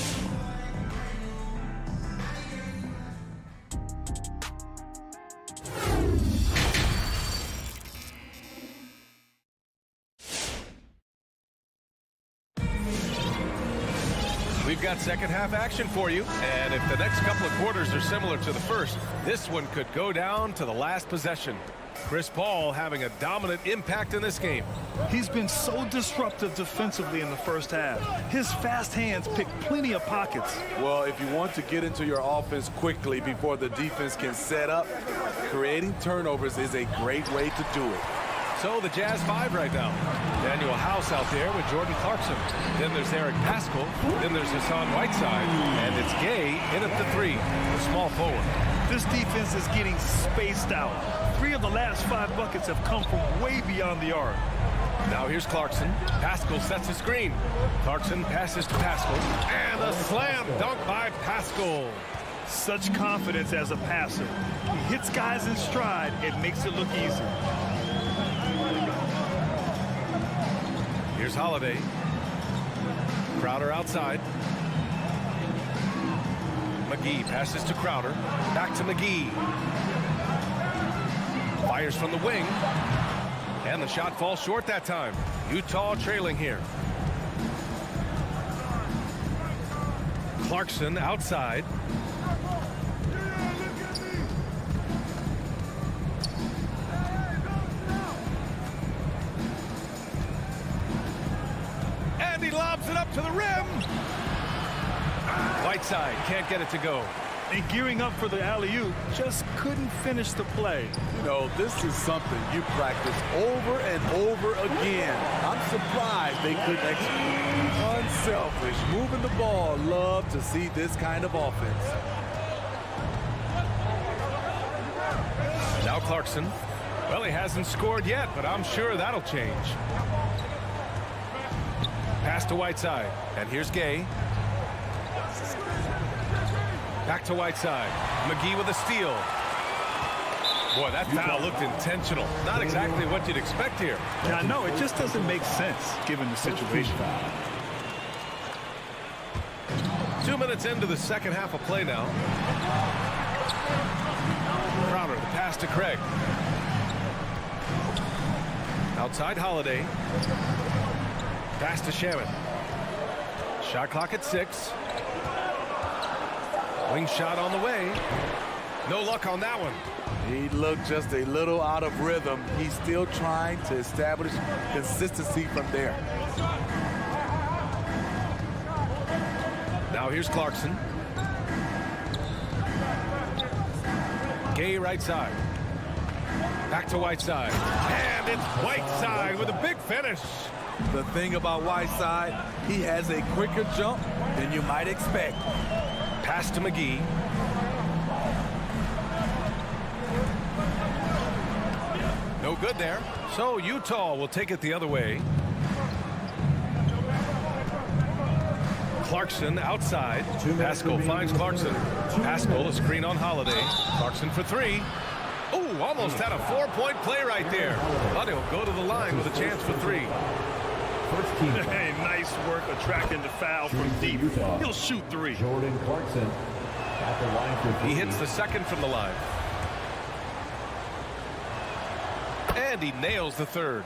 [SPEAKER 7] We've got second half action for you, and if the next couple of quarters are similar to the first, this one could go down to the last possession. Chris Paul having a dominant impact in this game.
[SPEAKER 8] He's been so disruptive defensively in the first half. His fast hands pick plenty of pockets.
[SPEAKER 9] Well, if you want to get into your offense quickly before the defense can set up, creating turnovers is a great way to do it.
[SPEAKER 7] So the Jazz 5 right now. Daniel House out there with Jordan Clarkson. Then there's Eric Paschall. Then there's Hassan Whiteside. And it's Gay in at the 3, the small forward.
[SPEAKER 8] This defense is getting spaced out. 3 of the last 5 buckets have come from way beyond the arc.
[SPEAKER 7] Now here's Clarkson. Paschall sets a screen. Clarkson passes to Paschall. And a slam dunk by Paschall.
[SPEAKER 8] Such confidence as a passer. He hits guys in stride. It makes it look easy.
[SPEAKER 7] Here's Holiday. Crowder outside. McGee passes to Crowder. Back to McGee. Fires from the wing. And the shot falls short that time. Utah trailing here. Clarkson outside. And he lobs it up to the rim. Whiteside can't get it to go.
[SPEAKER 8] And gearing up for the alley-oop, just couldn't finish the play.
[SPEAKER 9] You know, this is something you practice over and over again. I'm surprised they couldn't execute. Unselfish, moving the ball. Love to see this kind of offense.
[SPEAKER 7] Now Clarkson. Well, he hasn't scored yet, but I'm sure that'll change. Pass to Whiteside. And here's Gay. Back to Whiteside. McGee with a steal. Boy, that foul looked intentional. Not exactly what you'd expect here.
[SPEAKER 8] Yeah, I know. It just doesn't make sense given the situation.
[SPEAKER 7] 2 minutes into the second half of play now. Crowder, the pass to Craig. Outside Holiday. Pass to Shaman. Shot clock at 6. Wing shot on the way. No luck on that one.
[SPEAKER 9] He looked just a little out of rhythm. He's still trying to establish consistency from there.
[SPEAKER 7] Now here's Clarkson. Gay right side. Back to Whiteside. And it's Whiteside with a big finish.
[SPEAKER 9] The thing about Whiteside, he has a quicker jump than you might expect.
[SPEAKER 7] Pass to McGee. No good there. So Utah will take it the other way. Clarkson outside. Pascal finds Clarkson. Pascal, a screen on Holiday. Clarkson for 3. Oh, almost had a 4-point play right there. But he'll go to the line with a chance for 3.
[SPEAKER 8] Hey, nice work attracting the foul from deep. He'll shoot 3.
[SPEAKER 1] Jordan Clarkson at the line for 3.
[SPEAKER 7] He hits the second from the line. And he nails the third.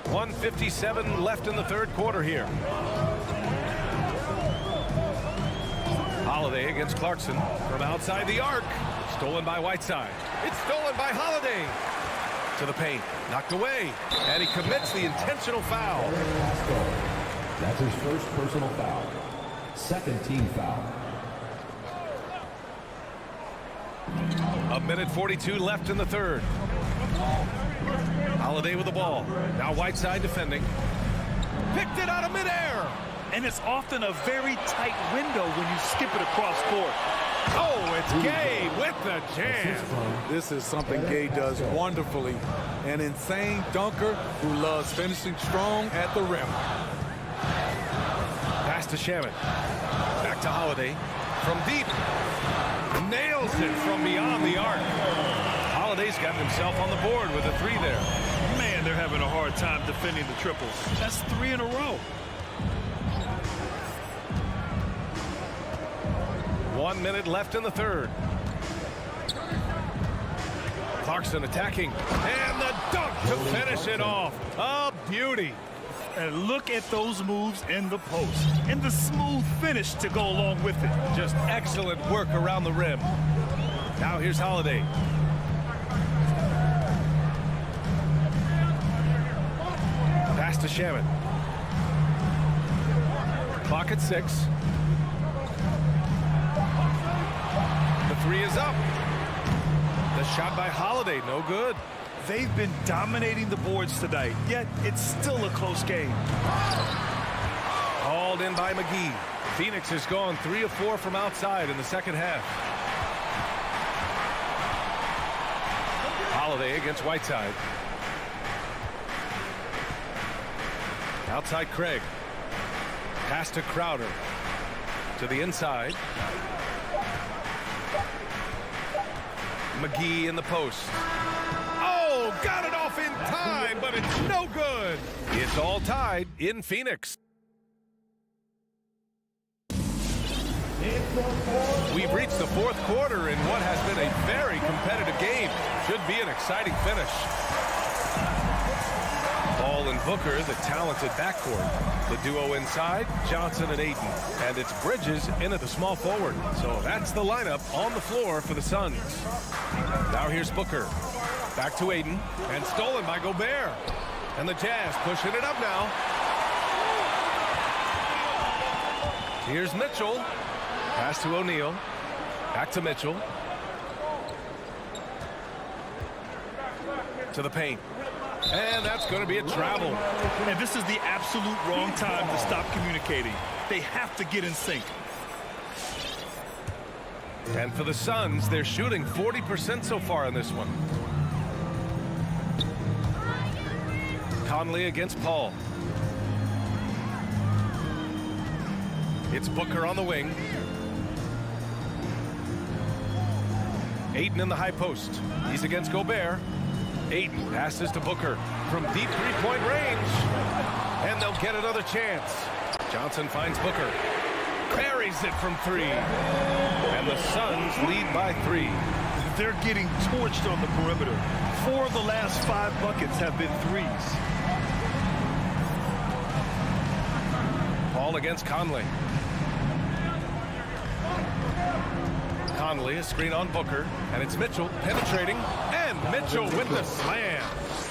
[SPEAKER 7] 1:57 left in the third quarter here. Holiday against Clarkson from outside the arc. Stolen by Whiteside. It's stolen by Holiday. To the paint. Knocked away. And he commits the intentional foul.
[SPEAKER 1] That's his first personal foul. Second team foul.
[SPEAKER 7] 1:42 left in the third. Holiday with the ball. Now Whiteside defending. Picked it out of midair.
[SPEAKER 8] And it's often a very tight window when you skip it across court.
[SPEAKER 7] Oh, it's Gay with the jam.
[SPEAKER 9] This is something Gay does wonderfully. An insane dunker who loves finishing strong at the rim.
[SPEAKER 7] Pass to Shaman. Back to Holiday. From deep. Nails it from beyond the arc. Holiday's got himself on the board with a 3 there.
[SPEAKER 8] Man, they're having a hard time defending the triples. That's 3 in a row.
[SPEAKER 7] 1 minute left in the third. Clarkson attacking. And the dunk to finish it off. A beauty.
[SPEAKER 8] And look at those moves in the post. And the smooth finish to go along with it.
[SPEAKER 7] Just excellent work around the rim. Now here's Holiday. Pass to Shaman. Clock at 6. The 3 is up. The shot by Holiday, no good.
[SPEAKER 8] They've been dominating the boards tonight, yet it's still a close game.
[SPEAKER 7] Hauled in by McGee. Phoenix has gone 3 of 4 from outside in the second half. Holiday against Whiteside. Outside Craig. Pass to Crowder. To the inside. McGee in the post. Oh, got it off in time, but it's no good. It's all tied in Phoenix. We've reached the fourth quarter in what has been a very competitive game. Should be an exciting finish. Paul and Booker, the talented backcourt. The duo inside, Johnson and Ayton. And it's Bridges in at the small forward. So that's the lineup on the floor for the Suns. Now here's Booker. Back to Ayton. And stolen by Gobert. And the Jazz pushing it up now. Here's Mitchell. Pass to O'Neal. Back to Mitchell. To the paint. And that's going to be a travel.
[SPEAKER 8] And this is the absolute wrong time to stop communicating. They have to get in sync.
[SPEAKER 7] And for the Suns, they're shooting 40% so far in this one. Conley against Paul. It's Booker on the wing. Ayton in the high post. He's against Gobert. Ayton passes to Booker from deep three-point range. And they'll get another chance. Johnson finds Booker. Buries it from three. And the Suns lead by 3.
[SPEAKER 8] They're getting torched on the perimeter. 4 of the last 5 buckets have been threes.
[SPEAKER 7] Paul against Conley. Conley, a screen on Booker, and it's Mitchell penetrating, and Mitchell with the slam.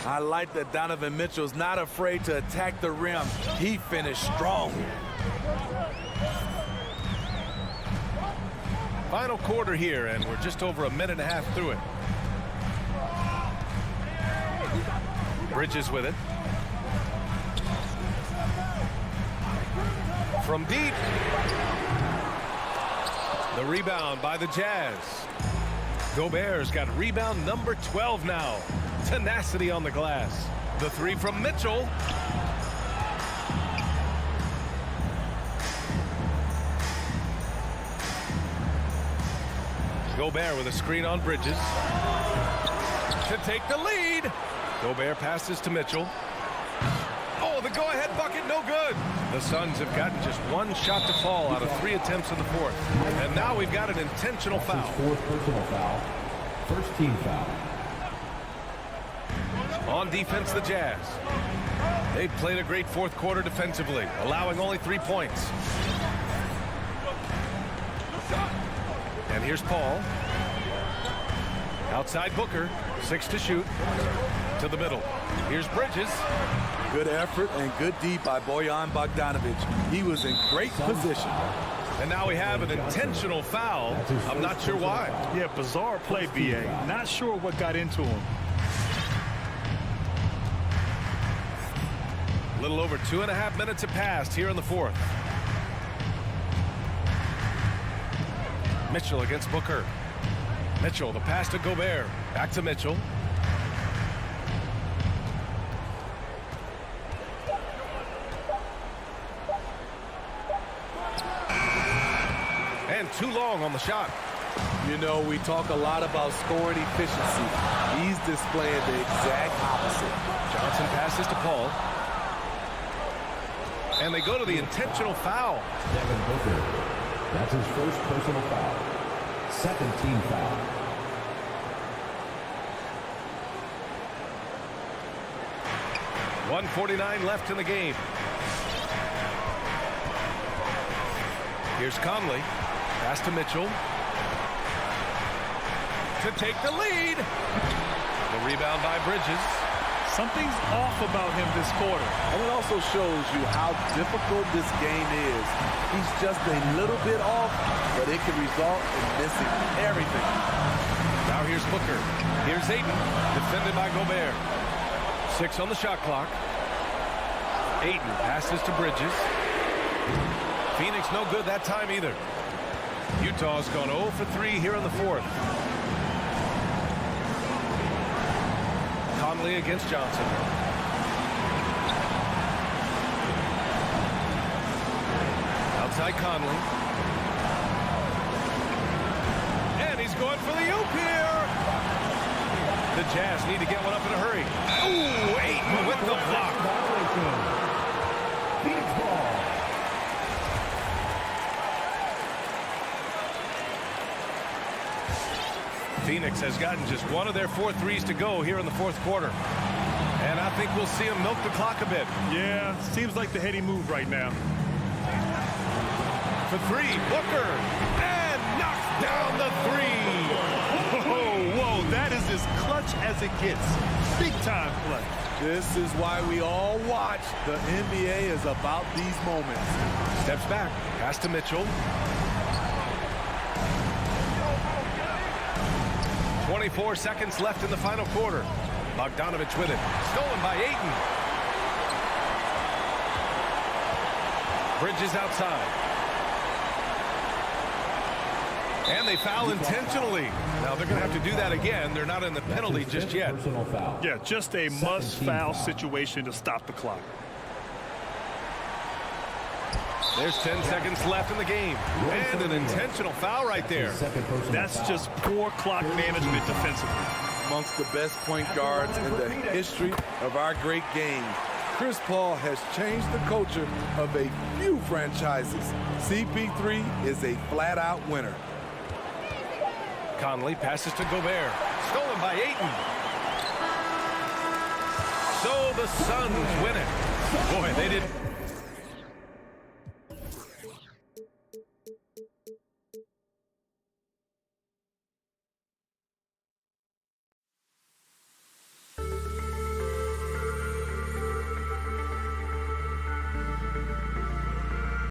[SPEAKER 9] I like that Donovan Mitchell's not afraid to attack the rim. He finished strong.
[SPEAKER 7] Final quarter here, and we're just over a minute and a half through it. Bridges with it. From deep. The rebound by the Jazz. Gobert's got rebound number 12 now. Tenacity on the glass. The three from Mitchell. Gobert with a screen on Bridges. To take the lead. Gobert passes to Mitchell. Oh, the go-ahead bucket, no good. The Suns have gotten just 1 shot to fall out of 3 attempts in the fourth. And now we've got an intentional foul.
[SPEAKER 1] Fourth personal foul. First team foul.
[SPEAKER 7] On defense, the Jazz. They've played a great fourth quarter defensively, allowing only 3 points. And here's Paul. Outside Booker, 6 to shoot. To the middle. Here's Bridges.
[SPEAKER 9] Good effort and good D by Bojan Bogdanovic. He was in great position.
[SPEAKER 7] And now we have an intentional foul. I'm not sure why.
[SPEAKER 8] Yeah, bizarre play, B.A. Not sure what got into him.
[SPEAKER 7] A little over 2.5 minutes have passed here in the fourth. Mitchell against Booker. Mitchell, the pass to Gobert. Back to Mitchell. And too long on the shot.
[SPEAKER 9] You know, we talk a lot about scoring efficiency. He's displaying the exact opposite.
[SPEAKER 7] Johnson passes to Paul. And they go to the intentional foul.
[SPEAKER 1] Devin Booker. That's his first personal foul. Second team foul.
[SPEAKER 7] .149 left in the game. Here's Conley. Pass to Mitchell. To take the lead. The rebound by Bridges.
[SPEAKER 8] Something's off about him this quarter.
[SPEAKER 9] And it also shows you how difficult this game is. He's just a little bit off, but it can result in missing everything.
[SPEAKER 7] Now here's Booker. Here's Ayton, defended by Gobert. 6 on the shot clock. Ayton passes to Bridges. Phoenix no good that time either. Utah's gone 0 for 3 here in the fourth. Conley against Johnson. Outside Conley. And he's going for the oop here. The Jazz need to get one up in a hurry. Ooh, Ayton with the block. Phoenix has gotten just one of their 4 threes to go here in the fourth quarter. And I think we'll see him milk the clock a bit.
[SPEAKER 8] Yeah, seems like the heady move right now.
[SPEAKER 7] For three, Booker, and knocks down the three.
[SPEAKER 8] Whoa, that is as clutch as it gets. Big time play.
[SPEAKER 9] This is why we all watch. The NBA is about these moments.
[SPEAKER 7] Steps back, pass to Mitchell. 24 seconds left in the final quarter. Bogdanovich with it. Stolen by Ayton. Bridges outside. And they foul intentionally. Now they're going to have to do that again. They're not in the penalty just yet.
[SPEAKER 8] Yeah, just a must-foul situation to stop the clock.
[SPEAKER 7] There's 10 seconds left in the game. And an intentional foul right there.
[SPEAKER 8] That's just poor clock management defensively.
[SPEAKER 9] Amongst the best point guards in the history of our great game, Chris Paul has changed the culture of a few franchises. CP3 is a flat-out winner.
[SPEAKER 7] Conley passes to Gobert. Stolen by Ayton. So the Suns win it. Boy, they did